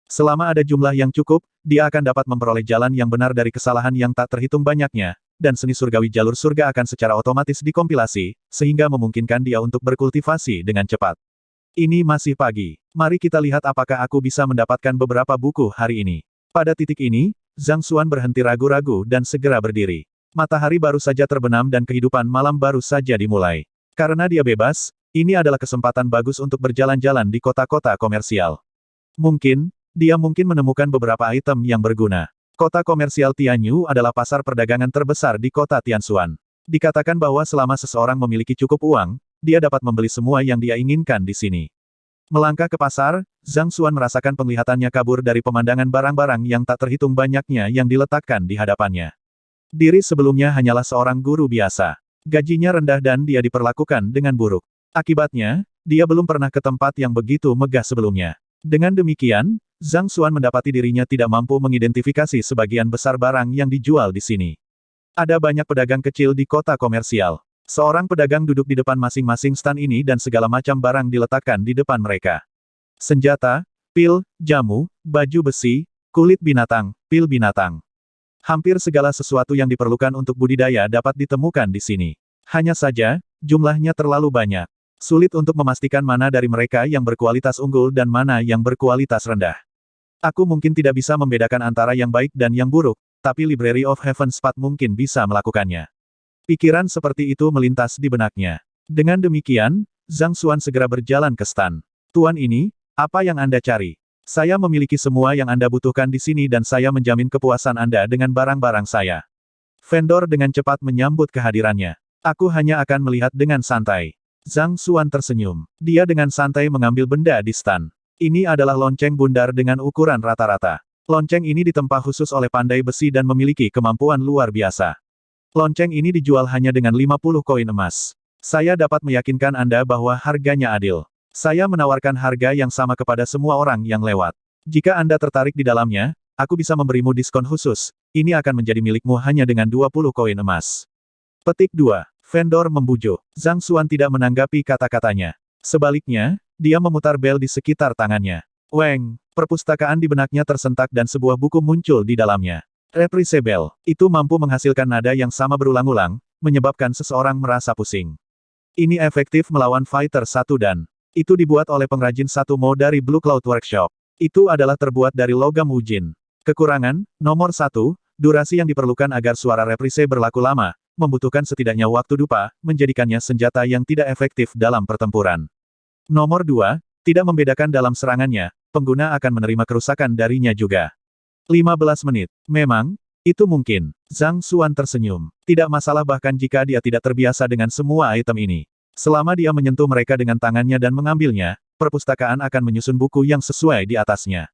Selama ada jumlah yang cukup, dia akan dapat memperoleh jalan yang benar dari kesalahan yang tak terhitung banyaknya, dan seni surgawi jalur surga akan secara otomatis dikompilasi, sehingga memungkinkan dia untuk berkultivasi dengan cepat. Ini masih pagi. Mari kita lihat apakah aku bisa mendapatkan beberapa buku hari ini. Pada titik ini, Zhang Xuan berhenti ragu-ragu dan segera berdiri. Matahari baru saja terbenam dan kehidupan malam baru saja dimulai. Karena dia bebas, ini adalah kesempatan bagus untuk berjalan-jalan di kota-kota komersial. Dia mungkin menemukan beberapa item yang berguna. Kota komersial Tianyu adalah pasar perdagangan terbesar di kota Tianxuan. Dikatakan bahwa selama seseorang memiliki cukup uang, dia dapat membeli semua yang dia inginkan di sini. Melangkah ke pasar, Zhang Xuan merasakan penglihatannya kabur dari pemandangan barang-barang yang tak terhitung banyaknya yang diletakkan di hadapannya. Diri sebelumnya hanyalah seorang guru biasa. Gajinya rendah dan dia diperlakukan dengan buruk. Akibatnya, dia belum pernah ke tempat yang begitu megah sebelumnya. Dengan demikian, Zhang Xuan mendapati dirinya tidak mampu mengidentifikasi sebagian besar barang yang dijual di sini. Ada banyak pedagang kecil di kota komersial. Seorang pedagang duduk di depan masing-masing stand ini dan segala macam barang diletakkan di depan mereka. Senjata, pil, jamu, baju besi, kulit binatang, pil binatang. Hampir segala sesuatu yang diperlukan untuk budidaya dapat ditemukan di sini. Hanya saja, jumlahnya terlalu banyak. Sulit untuk memastikan mana dari mereka yang berkualitas unggul dan mana yang berkualitas rendah. Aku mungkin tidak bisa membedakan antara yang baik dan yang buruk, tapi Library of Heaven's Path mungkin bisa melakukannya. Pikiran seperti itu melintas di benaknya. Dengan demikian, Zhang Xuan segera berjalan ke stan. Tuan ini, apa yang Anda cari? Saya memiliki semua yang Anda butuhkan di sini dan saya menjamin kepuasan Anda dengan barang-barang saya. Vendor dengan cepat menyambut kehadirannya. Aku hanya akan melihat dengan santai. Zhang Xuan tersenyum. Dia dengan santai mengambil benda di stan. Ini adalah lonceng bundar dengan ukuran rata-rata. Lonceng ini ditempa khusus oleh pandai besi dan memiliki kemampuan luar biasa. Lonceng ini dijual hanya dengan 50 koin emas. Saya dapat meyakinkan Anda bahwa harganya adil. Saya menawarkan harga yang sama kepada semua orang yang lewat. Jika Anda tertarik di dalamnya, aku bisa memberimu diskon khusus. Ini akan menjadi milikmu hanya dengan 20 koin emas. Petik 2. Vendor membujuk. Zhang Xuan tidak menanggapi kata-katanya. Sebaliknya, dia memutar bel di sekitar tangannya. Weng, perpustakaan di benaknya tersentak dan sebuah buku muncul di dalamnya. Reprise bell. Itu mampu menghasilkan nada yang sama berulang-ulang, menyebabkan seseorang merasa pusing. Ini efektif melawan Fighter 1 dan itu dibuat oleh pengrajin 1 Mo dari Blue Cloud Workshop. Itu adalah terbuat dari logam Wujin. Kekurangan, nomor 1, durasi yang diperlukan agar suara reprise berlaku lama, membutuhkan setidaknya waktu dupa, menjadikannya senjata yang tidak efektif dalam pertempuran. Nomor 2, tidak membedakan dalam serangannya, pengguna akan menerima kerusakan darinya juga. 15 menit. Memang, itu mungkin. Zhang Xuan tersenyum. Tidak masalah bahkan jika dia tidak terbiasa dengan semua item ini. Selama dia menyentuh mereka dengan tangannya dan mengambilnya, perpustakaan akan menyusun buku yang sesuai di atasnya.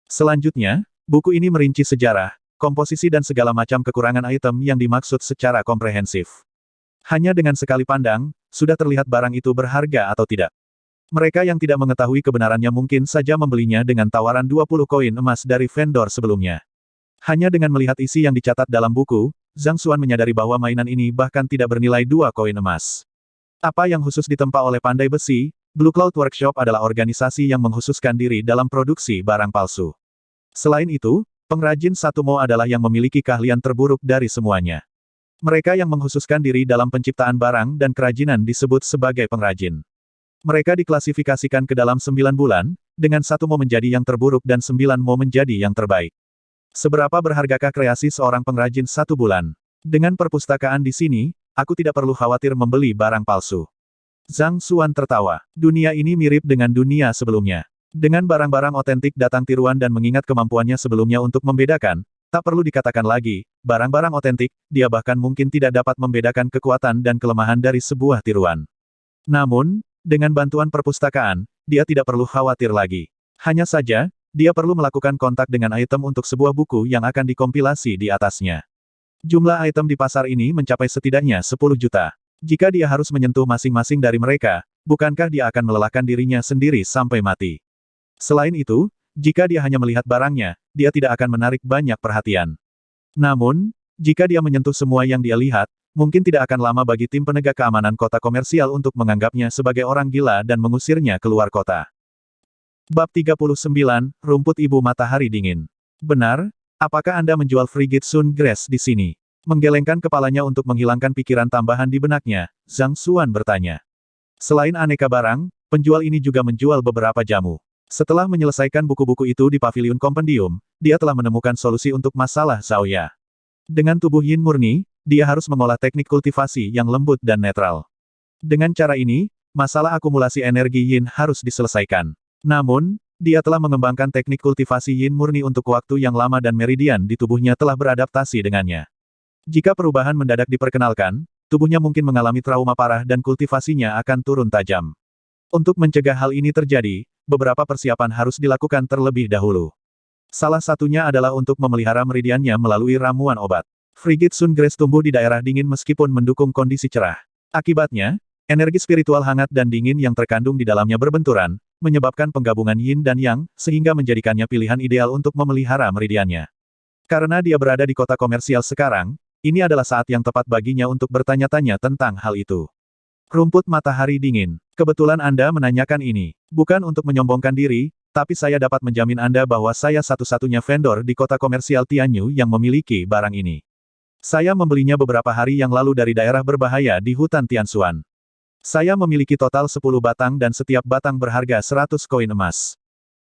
Selanjutnya, buku ini merinci sejarah, komposisi dan segala macam kekurangan item yang dimaksud secara komprehensif. Hanya dengan sekali pandang, sudah terlihat barang itu berharga atau tidak. Mereka yang tidak mengetahui kebenarannya mungkin saja membelinya dengan tawaran 20 koin emas dari vendor sebelumnya. Hanya dengan melihat isi yang dicatat dalam buku, Zhang Xuan menyadari bahwa mainan ini bahkan tidak bernilai 2 koin emas. Apa yang khusus ditempa oleh pandai besi, Blue Cloud Workshop adalah organisasi yang mengkhususkan diri dalam produksi barang palsu. Selain itu, pengrajin 1 Mo adalah yang memiliki keahlian terburuk dari semuanya. Mereka yang mengkhususkan diri dalam penciptaan barang dan kerajinan disebut sebagai pengrajin. Mereka diklasifikasikan ke dalam 9 bulan, dengan 1 mo menjadi yang terburuk dan 9 mo menjadi yang terbaik. Seberapa berhargakah kreasi seorang pengrajin 1 bulan? Dengan perpustakaan di sini, aku tidak perlu khawatir membeli barang palsu. Zhang Xuan tertawa. Dunia ini mirip dengan dunia sebelumnya. Dengan barang-barang otentik datang tiruan dan mengingat kemampuannya sebelumnya untuk membedakan, tak perlu dikatakan lagi, barang-barang otentik, dia bahkan mungkin tidak dapat membedakan kekuatan dan kelemahan dari sebuah tiruan. Namun, dengan bantuan perpustakaan, dia tidak perlu khawatir lagi. Hanya saja, dia perlu melakukan kontak dengan item untuk sebuah buku yang akan dikompilasi di atasnya. Jumlah item di pasar ini mencapai setidaknya 10 juta. Jika dia harus menyentuh masing-masing dari mereka, bukankah dia akan melelahkan dirinya sendiri sampai mati? Selain itu, jika dia hanya melihat barangnya, dia tidak akan menarik banyak perhatian. Namun, jika dia menyentuh semua yang dia lihat, mungkin tidak akan lama bagi tim penegak keamanan kota komersial untuk menganggapnya sebagai orang gila dan mengusirnya keluar kota. Bab 39, Rumput Ibu Matahari Dingin. Benar, apakah Anda menjual Frigid Sun Grass di sini? Menggelengkan kepalanya untuk menghilangkan pikiran tambahan di benaknya, Zhang Xuan bertanya. Selain aneka barang, penjual ini juga menjual beberapa jamu. Setelah menyelesaikan buku-buku itu di Pavilion Kompendium, dia telah menemukan solusi untuk masalah Xiaoya. Dengan tubuh yin murni, dia harus mengolah teknik kultivasi yang lembut dan netral. Dengan cara ini, masalah akumulasi energi yin harus diselesaikan. Namun, dia telah mengembangkan teknik kultivasi yin murni untuk waktu yang lama dan meridian di tubuhnya telah beradaptasi dengannya. Jika perubahan mendadak diperkenalkan, tubuhnya mungkin mengalami trauma parah dan kultivasinya akan turun tajam. Untuk mencegah hal ini terjadi, beberapa persiapan harus dilakukan terlebih dahulu. Salah satunya adalah untuk memelihara meridiannya melalui ramuan obat. Frigid Sun Grass tumbuh di daerah dingin meskipun mendukung kondisi cerah. Akibatnya, energi spiritual hangat dan dingin yang terkandung di dalamnya berbenturan, menyebabkan penggabungan yin dan yang, sehingga menjadikannya pilihan ideal untuk memelihara meridiannya. Karena dia berada di kota komersial sekarang, ini adalah saat yang tepat baginya untuk bertanya-tanya tentang hal itu. Rumput matahari dingin. Kebetulan Anda menanyakan ini. Bukan untuk menyombongkan diri, tapi saya dapat menjamin Anda bahwa saya satu-satunya vendor di kota komersial Tianyu yang memiliki barang ini. Saya membelinya beberapa hari yang lalu dari daerah berbahaya di hutan Tianshuan. Saya memiliki total 10 batang dan setiap batang berharga 100 koin emas.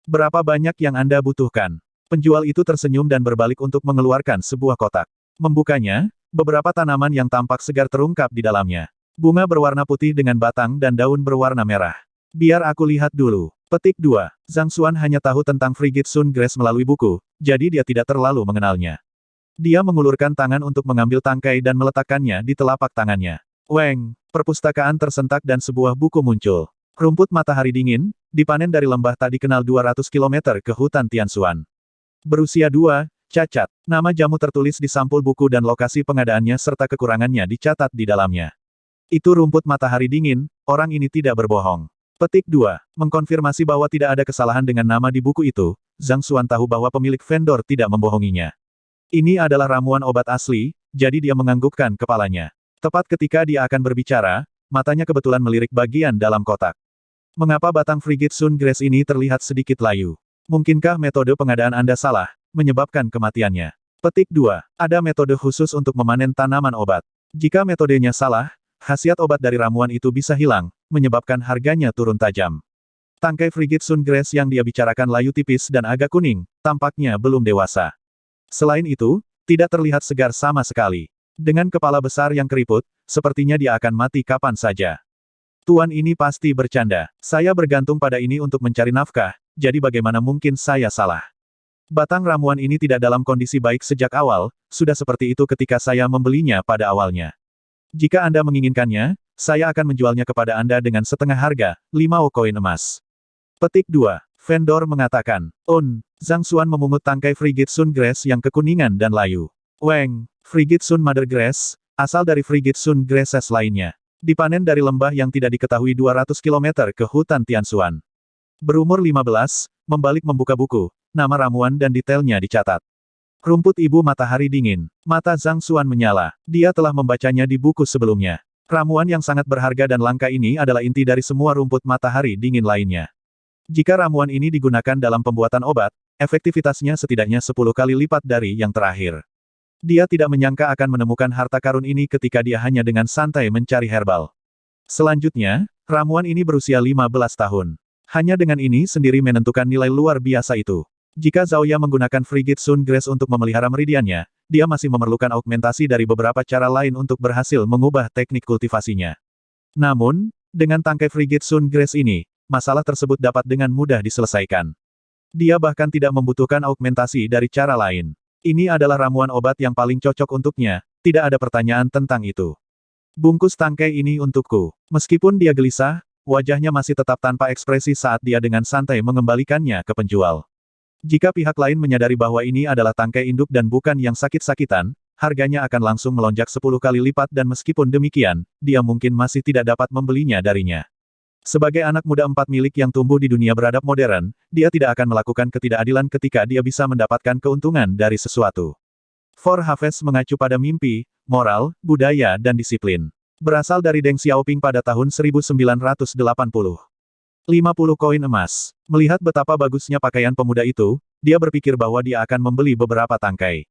Berapa banyak yang Anda butuhkan? Penjual itu tersenyum dan berbalik untuk mengeluarkan sebuah kotak. Membukanya, beberapa tanaman yang tampak segar terungkap di dalamnya. Bunga berwarna putih dengan batang dan daun berwarna merah. Biar aku lihat dulu. Petik 2. Zhang Xuan hanya tahu tentang Frigid Sun Grass melalui buku, jadi dia tidak terlalu mengenalnya. Dia mengulurkan tangan untuk mengambil tangkai dan meletakkannya di telapak tangannya. Weng, perpustakaan tersentak dan sebuah buku muncul. Rumput matahari dingin, dipanen dari lembah tak dikenal 200 km ke hutan Tianshuan. Berusia 2, cacat. Nama jamu tertulis di sampul buku dan lokasi pengadaannya serta kekurangannya dicatat di dalamnya. Itu rumput matahari dingin, orang ini tidak berbohong. Petik 2. Mengkonfirmasi bahwa tidak ada kesalahan dengan nama di buku itu, Zhang Xuan tahu bahwa pemilik vendor tidak membohonginya. Ini adalah ramuan obat asli, jadi dia menganggukkan kepalanya. Tepat ketika dia akan berbicara, matanya kebetulan melirik bagian dalam kotak. Mengapa batang Frigid Sun Grass ini terlihat sedikit layu? Mungkinkah metode pengadaan Anda salah, menyebabkan kematiannya? Petik 2. Ada metode khusus untuk memanen tanaman obat. Jika metodenya salah, khasiat obat dari ramuan itu bisa hilang, menyebabkan harganya turun tajam. Tangkai Frigid Sun Grass yang dia bicarakan layu tipis dan agak kuning, tampaknya belum dewasa. Selain itu, tidak terlihat segar sama sekali. Dengan kepala besar yang keriput, sepertinya dia akan mati kapan saja. Tuan ini pasti bercanda. Saya bergantung pada ini untuk mencari nafkah, jadi bagaimana mungkin saya salah? Batang ramuan ini tidak dalam kondisi baik sejak awal, sudah seperti itu ketika saya membelinya pada awalnya. Jika Anda menginginkannya, saya akan menjualnya kepada Anda dengan setengah harga, 5 koin emas. Petik 2. Vendor mengatakan, Zhang Xuan memungut tangkai Frigid Sun Grass yang kekuningan dan layu. Weng, Frigid Sun Mother Grass, asal dari Frigid Sun Grasses lainnya. Dipanen dari lembah yang tidak diketahui 200 km ke hutan Tianshuan. Berumur 15, membalik membuka buku, nama ramuan dan detailnya dicatat. Rumput Ibu Matahari Dingin. Mata Zhang Xuan menyala. Dia telah membacanya di buku sebelumnya. Ramuan yang sangat berharga dan langka ini adalah inti dari semua rumput matahari dingin lainnya. Jika ramuan ini digunakan dalam pembuatan obat, efektivitasnya setidaknya 10 kali lipat dari yang terakhir. Dia tidak menyangka akan menemukan harta karun ini ketika dia hanya dengan santai mencari herbal. Selanjutnya, ramuan ini berusia 15 tahun. Hanya dengan ini sendiri menentukan nilai luar biasa itu. Jika Zhaoya menggunakan Frigid Sun Grass untuk memelihara meridiannya, dia masih memerlukan augmentasi dari beberapa cara lain untuk berhasil mengubah teknik kultivasinya. Namun, dengan tangkai Frigid Sun Grass ini, masalah tersebut dapat dengan mudah diselesaikan. Dia bahkan tidak membutuhkan augmentasi dari cara lain. Ini adalah ramuan obat yang paling cocok untuknya, tidak ada pertanyaan tentang itu. Bungkus tangkai ini untukku. Meskipun dia gelisah, wajahnya masih tetap tanpa ekspresi saat dia dengan santai mengembalikannya ke penjual. Jika pihak lain menyadari bahwa ini adalah tangkai induk dan bukan yang sakit-sakitan, harganya akan langsung melonjak 10 kali lipat dan meskipun demikian, dia mungkin masih tidak dapat membelinya darinya. Sebagai anak muda 4 milik yang tumbuh di dunia beradab modern, dia tidak akan melakukan ketidakadilan ketika dia bisa mendapatkan keuntungan dari sesuatu. For Harvest mengacu pada mimpi, moral, budaya dan disiplin. Berasal dari Deng Xiaoping pada tahun 1980. 50 koin emas. Melihat betapa bagusnya pakaian pemuda itu, dia berpikir bahwa dia akan membeli beberapa tangkai.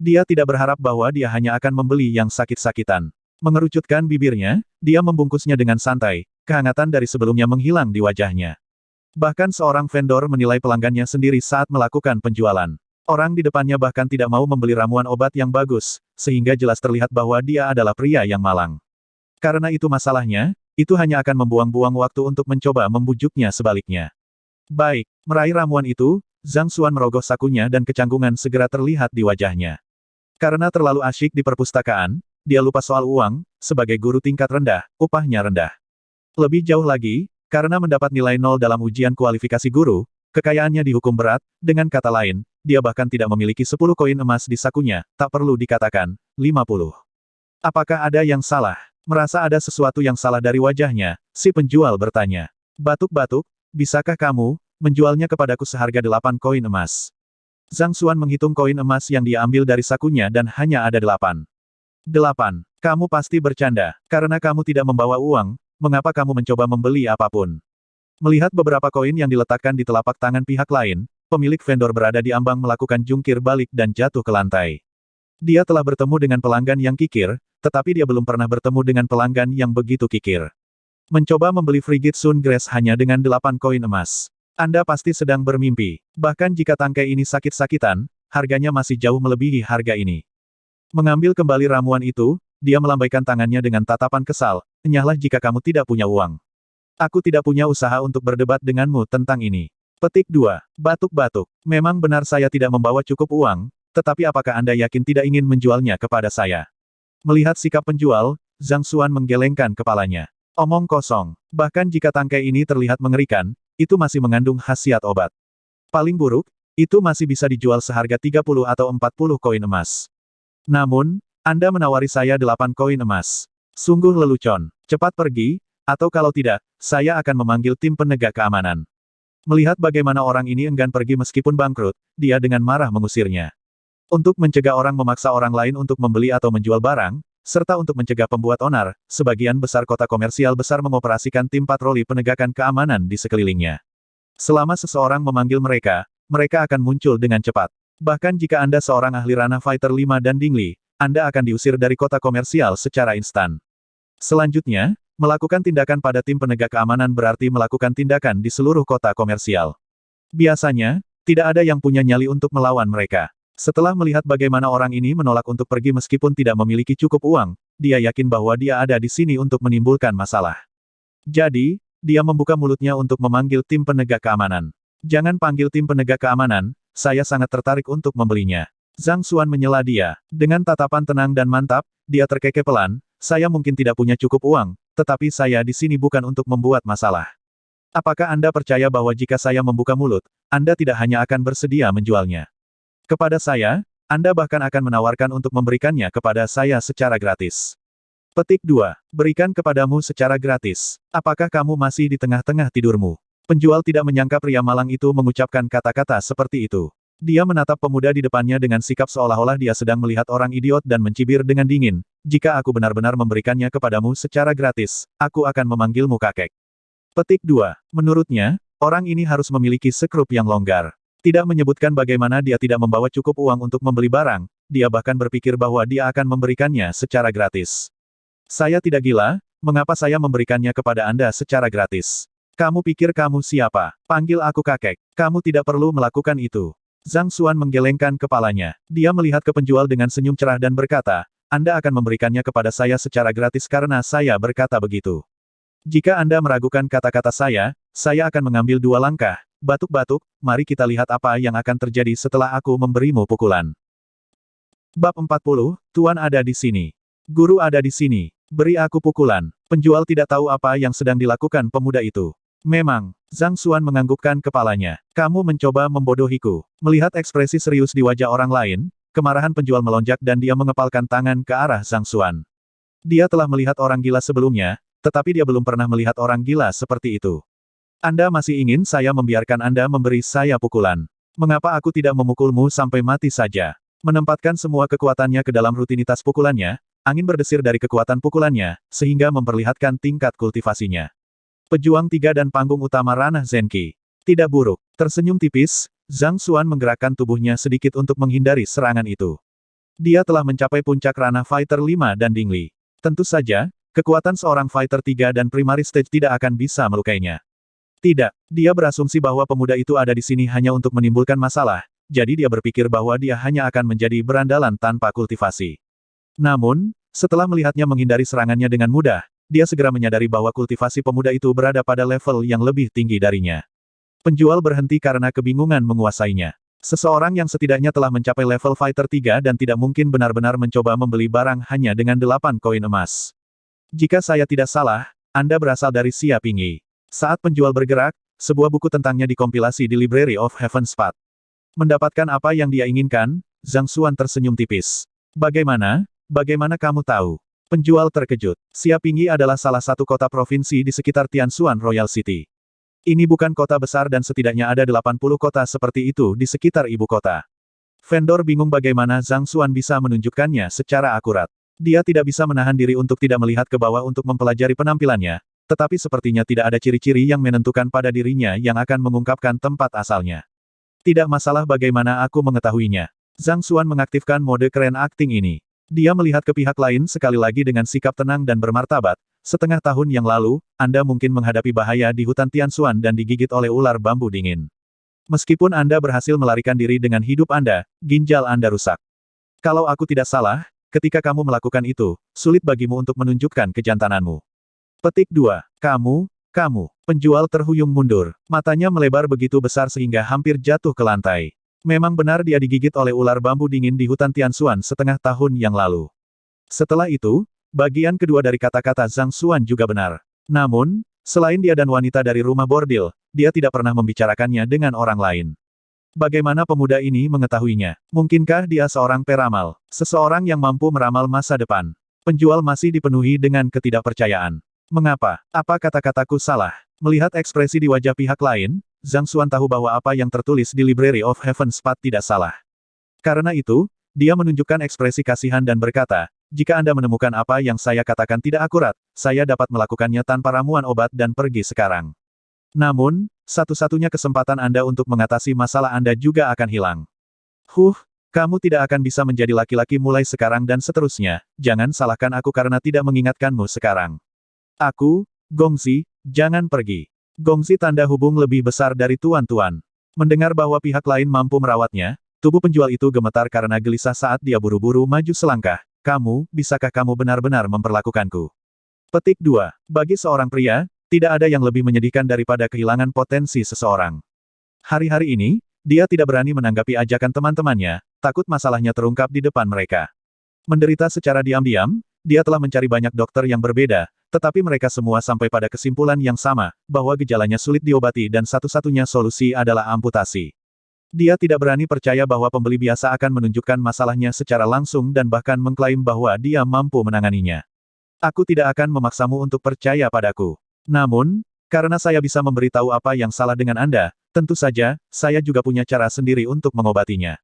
Dia tidak berharap bahwa dia hanya akan membeli yang sakit-sakitan. Mengerucutkan bibirnya, dia membungkusnya dengan santai, kehangatan dari sebelumnya menghilang di wajahnya. Bahkan seorang vendor menilai pelanggannya sendiri saat melakukan penjualan. Orang di depannya bahkan tidak mau membeli ramuan obat yang bagus, sehingga jelas terlihat bahwa dia adalah pria yang malang. Karena itu masalahnya, itu hanya akan membuang-buang waktu untuk mencoba membujuknya sebaliknya. Baik, meraih ramuan itu, Zhang Xuan merogoh sakunya dan kecanggungan segera terlihat di wajahnya. Karena terlalu asyik di perpustakaan, dia lupa soal uang, sebagai guru tingkat rendah, upahnya rendah. Lebih jauh lagi, karena mendapat nilai 0 dalam ujian kualifikasi guru, kekayaannya dihukum berat, dengan kata lain, dia bahkan tidak memiliki 10 koin emas di sakunya, tak perlu dikatakan, 50. Apakah ada yang salah? Merasa ada sesuatu yang salah dari wajahnya, si penjual bertanya. Batuk-batuk, bisakah kamu menjualnya kepadaku seharga 8 koin emas? Zhang Xuan menghitung koin emas yang dia ambil dari sakunya dan hanya ada 8. 8. Kamu pasti bercanda. Karena kamu tidak membawa uang, mengapa kamu mencoba membeli apapun? Melihat beberapa koin yang diletakkan di telapak tangan pihak lain, pemilik vendor berada di ambang melakukan jungkir balik dan jatuh ke lantai. Dia telah bertemu dengan pelanggan yang kikir, tetapi dia belum pernah bertemu dengan pelanggan yang begitu kikir. Mencoba membeli Frigid Sun Grass hanya dengan 8 koin emas. Anda pasti sedang bermimpi. Bahkan jika tangkai ini sakit-sakitan, harganya masih jauh melebihi harga ini. Mengambil kembali ramuan itu, dia melambaikan tangannya dengan tatapan kesal, enyahlah jika kamu tidak punya uang. Aku tidak punya usaha untuk berdebat denganmu tentang ini. Petik 2. Batuk-batuk. Memang benar saya tidak membawa cukup uang, tetapi apakah Anda yakin tidak ingin menjualnya kepada saya? Melihat sikap penjual, Zhang Xuan menggelengkan kepalanya. Omong kosong. Bahkan jika tangkai ini terlihat mengerikan, itu masih mengandung khasiat obat. Paling buruk, itu masih bisa dijual seharga 30 atau 40 koin emas. Namun, Anda menawari saya 8 koin emas. Sungguh lelucon. Cepat pergi, atau kalau tidak, saya akan memanggil tim penegak keamanan. Melihat bagaimana orang ini enggan pergi meskipun bangkrut, dia dengan marah mengusirnya. Untuk mencegah orang memaksa orang lain untuk membeli atau menjual barang, serta untuk mencegah pembuat onar, sebagian besar kota komersial besar mengoperasikan tim patroli penegakan keamanan di sekelilingnya. Selama seseorang memanggil mereka, mereka akan muncul dengan cepat. Bahkan jika Anda seorang ahli ranah Fighter 5 dan Dingli, Anda akan diusir dari kota komersial secara instan. Selanjutnya, melakukan tindakan pada tim penegak keamanan berarti melakukan tindakan di seluruh kota komersial. Biasanya, tidak ada yang punya nyali untuk melawan mereka. Setelah melihat bagaimana orang ini menolak untuk pergi meskipun tidak memiliki cukup uang, dia yakin bahwa dia ada di sini untuk menimbulkan masalah. Jadi, dia membuka mulutnya untuk memanggil tim penegak keamanan. Jangan panggil tim penegak keamanan, saya sangat tertarik untuk membelinya. Zhang Xuan menyela dia. Dengan tatapan tenang dan mantap, dia terkekeh pelan, saya mungkin tidak punya cukup uang, tetapi saya di sini bukan untuk membuat masalah. Apakah Anda percaya bahwa jika saya membuka mulut, Anda tidak hanya akan bersedia menjualnya? Kepada saya, Anda bahkan akan menawarkan untuk memberikannya kepada saya secara gratis. Petik 2. Berikan kepadamu secara gratis. Apakah kamu masih di tengah-tengah tidurmu? Penjual tidak menyangka pria malang itu mengucapkan kata-kata seperti itu. Dia menatap pemuda di depannya dengan sikap seolah-olah dia sedang melihat orang idiot dan mencibir dengan dingin. Jika aku benar-benar memberikannya kepadamu secara gratis, aku akan memanggilmu kakek. Petik 2. Menurutnya, orang ini harus memiliki skrup yang longgar. Tidak menyebutkan bagaimana dia tidak membawa cukup uang untuk membeli barang, dia bahkan berpikir bahwa dia akan memberikannya secara gratis. Saya tidak gila, mengapa saya memberikannya kepada Anda secara gratis? Kamu pikir kamu siapa? Panggil aku kakek. Kamu tidak perlu melakukan itu. Zhang Xuan menggelengkan kepalanya. Dia melihat ke penjual dengan senyum cerah dan berkata, Anda akan memberikannya kepada saya secara gratis karena saya berkata begitu. Jika Anda meragukan kata-kata saya akan mengambil 2 langkah. Batuk-batuk, mari kita lihat apa yang akan terjadi setelah aku memberimu pukulan. Bab 40, Tuan ada di sini. Guru ada di sini. Beri aku pukulan. Penjual tidak tahu apa yang sedang dilakukan pemuda itu. Memang, Zhang Xuan menganggukkan kepalanya. Kamu mencoba membodohiku. Melihat ekspresi serius di wajah orang lain, kemarahan penjual melonjak dan dia mengepalkan tangan ke arah Zhang Xuan. Dia telah melihat orang gila sebelumnya, tetapi dia belum pernah melihat orang gila seperti itu. Anda masih ingin saya membiarkan Anda memberi saya pukulan. Mengapa aku tidak memukulmu sampai mati saja? Menempatkan semua kekuatannya ke dalam rutinitas pukulannya, angin berdesir dari kekuatan pukulannya, sehingga memperlihatkan tingkat kultivasinya. Pejuang 3 dan panggung utama ranah Zenki. Tidak buruk. Tersenyum tipis, Zhang Xuan menggerakkan tubuhnya sedikit untuk menghindari serangan itu. Dia telah mencapai puncak ranah Fighter 5 dan Dingli. Tentu saja, kekuatan seorang Fighter 3 dan Primary Stage tidak akan bisa melukainya. Tidak, dia berasumsi bahwa pemuda itu ada di sini hanya untuk menimbulkan masalah, jadi dia berpikir bahwa dia hanya akan menjadi berandalan tanpa kultivasi. Namun, setelah melihatnya menghindari serangannya dengan mudah, dia segera menyadari bahwa kultivasi pemuda itu berada pada level yang lebih tinggi darinya. Penjual berhenti karena kebingungan menguasainya. Seseorang yang setidaknya telah mencapai level Fighter 3 dan tidak mungkin benar-benar mencoba membeli barang hanya dengan 8 koin emas. Jika saya tidak salah, Anda berasal dari Xia Pingyi. Saat penjual bergerak, sebuah buku tentangnya dikompilasi di Library of Heaven's Path. Mendapatkan apa yang dia inginkan, Zhang Xuan tersenyum tipis. Bagaimana? Bagaimana kamu tahu? Penjual terkejut. Xia Pingyi adalah salah satu kota provinsi di sekitar Tianxuan Royal City. Ini bukan kota besar dan setidaknya ada 80 kota seperti itu di sekitar ibu kota. Vendor bingung bagaimana Zhang Xuan bisa menunjukkannya secara akurat. Dia tidak bisa menahan diri untuk tidak melihat ke bawah untuk mempelajari penampilannya, tetapi sepertinya tidak ada ciri-ciri yang menentukan pada dirinya yang akan mengungkapkan tempat asalnya. Tidak masalah bagaimana aku mengetahuinya. Zhang Xuan mengaktifkan mode keren acting ini. Dia melihat ke pihak lain sekali lagi dengan sikap tenang dan bermartabat. Setengah tahun yang lalu, Anda mungkin menghadapi bahaya di hutan Tianxuan dan digigit oleh ular bambu dingin. Meskipun Anda berhasil melarikan diri dengan hidup Anda, ginjal Anda rusak. Kalau aku tidak salah, ketika kamu melakukan itu, sulit bagimu untuk menunjukkan kejantananmu. Petik 2. Kamu. Penjual terhuyung mundur. Matanya melebar begitu besar sehingga hampir jatuh ke lantai. Memang benar dia digigit oleh ular bambu dingin di hutan Tianxuan setengah tahun yang lalu. Setelah itu, bagian kedua dari kata-kata Zhang Xuan juga benar. Namun, selain dia dan wanita dari rumah bordil, dia tidak pernah membicarakannya dengan orang lain. Bagaimana pemuda ini mengetahuinya? Mungkinkah dia seorang peramal? Seseorang yang mampu meramal masa depan? Penjual masih dipenuhi dengan ketidakpercayaan. Mengapa? Apa kata-kataku salah? Melihat ekspresi di wajah pihak lain, Zhang Xuan tahu bahwa apa yang tertulis di Library of Heaven's Path tidak salah. Karena itu, dia menunjukkan ekspresi kasihan dan berkata, jika Anda menemukan apa yang saya katakan tidak akurat, saya dapat melakukannya tanpa ramuan obat dan pergi sekarang. Namun, satu-satunya kesempatan Anda untuk mengatasi masalah Anda juga akan hilang. Kamu tidak akan bisa menjadi laki-laki mulai sekarang dan seterusnya, jangan salahkan aku karena tidak mengingatkanmu sekarang. Aku, Gongzi, jangan pergi. Gongzi tanda hubung lebih besar dari tuan-tuan. Mendengar bahwa pihak lain mampu merawatnya, tubuh penjual itu gemetar karena gelisah saat dia buru-buru maju selangkah. Bisakah kamu benar-benar memperlakukanku? Petik 2. Bagi seorang pria, tidak ada yang lebih menyedihkan daripada kehilangan potensi seseorang. Hari-hari ini, dia tidak berani menanggapi ajakan teman-temannya, takut masalahnya terungkap di depan mereka. Menderita secara diam-diam, dia telah mencari banyak dokter yang berbeda, tetapi mereka semua sampai pada kesimpulan yang sama, bahwa gejalanya sulit diobati dan satu-satunya solusi adalah amputasi. Dia tidak berani percaya bahwa pembeli biasa akan menunjukkan masalahnya secara langsung dan bahkan mengklaim bahwa dia mampu menanganinya. Aku tidak akan memaksamu untuk percaya padaku. Namun, karena saya bisa memberitahu apa yang salah dengan Anda, tentu saja, saya juga punya cara sendiri untuk mengobatinya.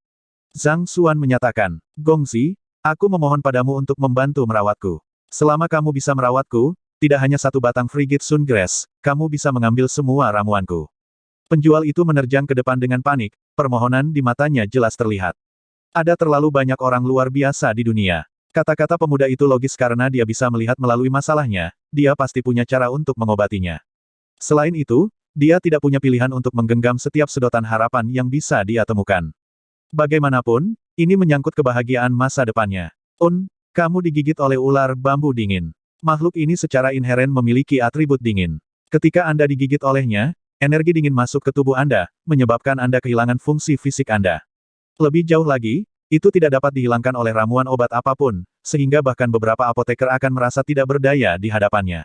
Zhang Xuan menyatakan, Gongzi, aku memohon padamu untuk membantu merawatku. Selama kamu bisa merawatku, tidak hanya satu batang Frigid Sun Grass, kamu bisa mengambil semua ramuanku. Penjual itu menerjang ke depan dengan panik, permohonan di matanya jelas terlihat. Ada terlalu banyak orang luar biasa di dunia. Kata-kata pemuda itu logis karena dia bisa melihat melalui masalahnya, dia pasti punya cara untuk mengobatinya. Selain itu, dia tidak punya pilihan untuk menggenggam setiap sedotan harapan yang bisa dia temukan. Bagaimanapun, ini menyangkut kebahagiaan masa depannya. Kamu digigit oleh ular bambu dingin. Makhluk ini secara inheren memiliki atribut dingin. Ketika Anda digigit olehnya, energi dingin masuk ke tubuh Anda, menyebabkan Anda kehilangan fungsi fisik Anda. Lebih jauh lagi, itu tidak dapat dihilangkan oleh ramuan obat apapun, sehingga bahkan beberapa apoteker akan merasa tidak berdaya di hadapannya.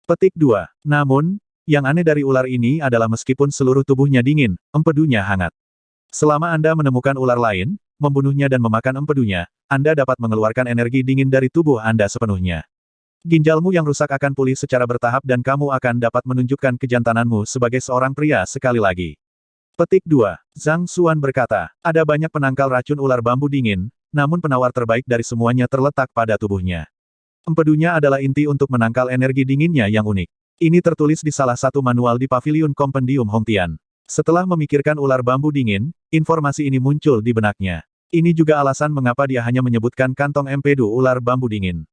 Petik 2. Namun, yang aneh dari ular ini adalah meskipun seluruh tubuhnya dingin, empedunya hangat. Selama Anda menemukan ular lain, membunuhnya dan memakan empedunya, Anda dapat mengeluarkan energi dingin dari tubuh Anda sepenuhnya. Ginjalmu yang rusak akan pulih secara bertahap dan kamu akan dapat menunjukkan kejantananmu sebagai seorang pria sekali lagi. Petik 2. Zhang Xuan berkata, ada banyak penangkal racun ular bambu dingin, namun penawar terbaik dari semuanya terletak pada tubuhnya. Empedunya adalah inti untuk menangkal energi dinginnya yang unik. Ini tertulis di salah satu manual di Paviliun Kompendium Hongtian. Setelah memikirkan ular bambu dingin, informasi ini muncul di benaknya. Ini juga alasan mengapa dia hanya menyebutkan kantong empedu ular bambu dingin.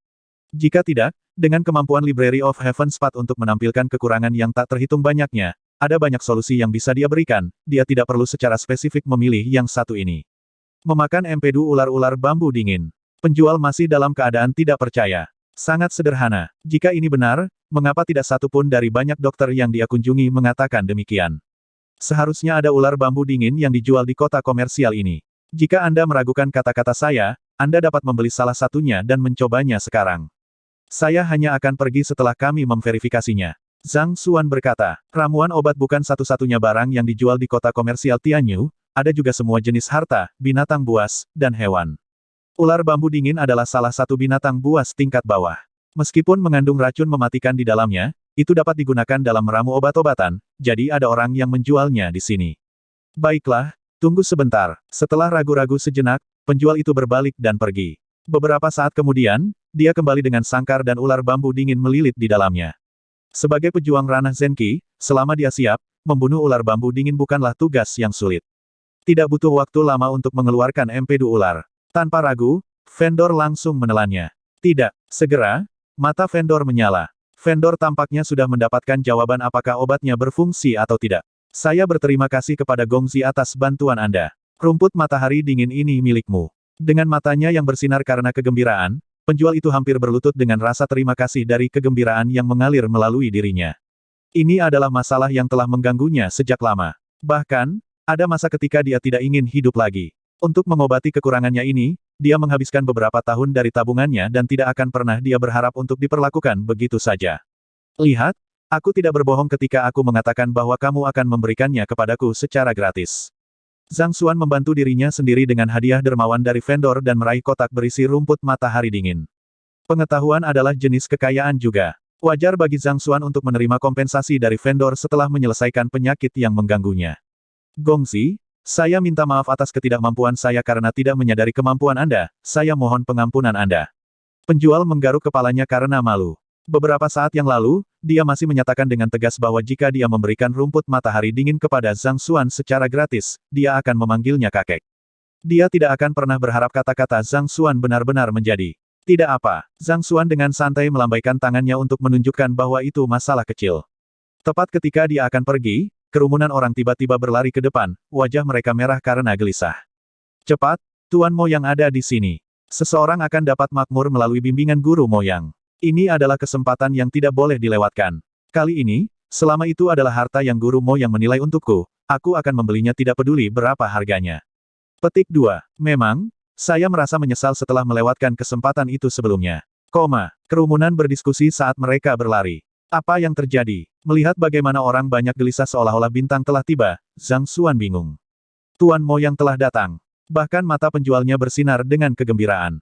Jika tidak, dengan kemampuan Library of Heaven Spot untuk menampilkan kekurangan yang tak terhitung banyaknya, ada banyak solusi yang bisa dia berikan, dia tidak perlu secara spesifik memilih yang satu ini. Memakan empedu ular-ular bambu dingin. Penjual masih dalam keadaan tidak percaya. Sangat sederhana. Jika ini benar, mengapa tidak satu pun dari banyak dokter yang dia kunjungi mengatakan demikian? Seharusnya ada ular bambu dingin yang dijual di kota komersial ini. Jika Anda meragukan kata-kata saya, Anda dapat membeli salah satunya dan mencobanya sekarang. Saya hanya akan pergi setelah kami memverifikasinya. Zhang Xuan berkata, ramuan obat bukan satu-satunya barang yang dijual di kota komersial Tianyu, ada juga semua jenis harta, binatang buas, dan hewan. Ular bambu dingin adalah salah satu binatang buas tingkat bawah. Meskipun mengandung racun mematikan di dalamnya, itu dapat digunakan dalam meramu obat-obatan, jadi ada orang yang menjualnya di sini. Baiklah, tunggu sebentar. Setelah ragu-ragu sejenak, penjual itu berbalik dan pergi. Beberapa saat kemudian, dia kembali dengan sangkar dan ular bambu dingin melilit di dalamnya. Sebagai pejuang ranah Zenki, selama dia siap, membunuh ular bambu dingin bukanlah tugas yang sulit. Tidak butuh waktu lama untuk mengeluarkan empedu ular. Tanpa ragu, vendor langsung menelannya. Tidak, segera, mata vendor menyala. Vendor tampaknya sudah mendapatkan jawaban apakah obatnya berfungsi atau tidak. Saya berterima kasih kepada Gongzi atas bantuan Anda. Rumput matahari dingin ini milikmu. Dengan matanya yang bersinar karena kegembiraan, penjual itu hampir berlutut dengan rasa terima kasih dari kegembiraan yang mengalir melalui dirinya. Ini adalah masalah yang telah mengganggunya sejak lama. Bahkan, ada masa ketika dia tidak ingin hidup lagi. Untuk mengobati kekurangannya ini, dia menghabiskan beberapa tahun dari tabungannya dan tidak akan pernah dia berharap untuk diperlakukan begitu saja. Lihat, aku tidak berbohong ketika aku mengatakan bahwa kamu akan memberikannya kepadaku secara gratis. Zhang Xuan membantu dirinya sendiri dengan hadiah dermawan dari vendor dan meraih kotak berisi rumput matahari dingin. Pengetahuan adalah jenis kekayaan juga. Wajar bagi Zhang Xuan untuk menerima kompensasi dari vendor setelah menyelesaikan penyakit yang mengganggunya. Gongzi, saya minta maaf atas ketidakmampuan saya karena tidak menyadari kemampuan Anda, saya mohon pengampunan Anda. Penjual menggaruk kepalanya karena malu. Beberapa saat yang lalu, dia masih menyatakan dengan tegas bahwa jika dia memberikan rumput matahari dingin kepada Zhang Xuan secara gratis, dia akan memanggilnya kakek. Dia tidak akan pernah berharap kata-kata Zhang Xuan benar-benar menjadi. Tidak apa, Zhang Xuan dengan santai melambaikan tangannya untuk menunjukkan bahwa itu masalah kecil. Tepat ketika dia akan pergi, kerumunan orang tiba-tiba berlari ke depan, wajah mereka merah karena gelisah. Cepat, Tuan Mo yang ada di sini. Seseorang akan dapat makmur melalui bimbingan guru Moyang. Ini adalah kesempatan yang tidak boleh dilewatkan. Kali ini, selama itu adalah harta yang guru Moyang menilai untukku, aku akan membelinya tidak peduli berapa harganya. Petik 2. Memang, saya merasa menyesal setelah melewatkan kesempatan itu sebelumnya. Kerumunan berdiskusi saat mereka berlari. Apa yang terjadi? Melihat bagaimana orang banyak gelisah seolah-olah bintang telah tiba, Zhang Xuan bingung. Tuan Mo yang telah datang. Bahkan mata penjualnya bersinar dengan kegembiraan.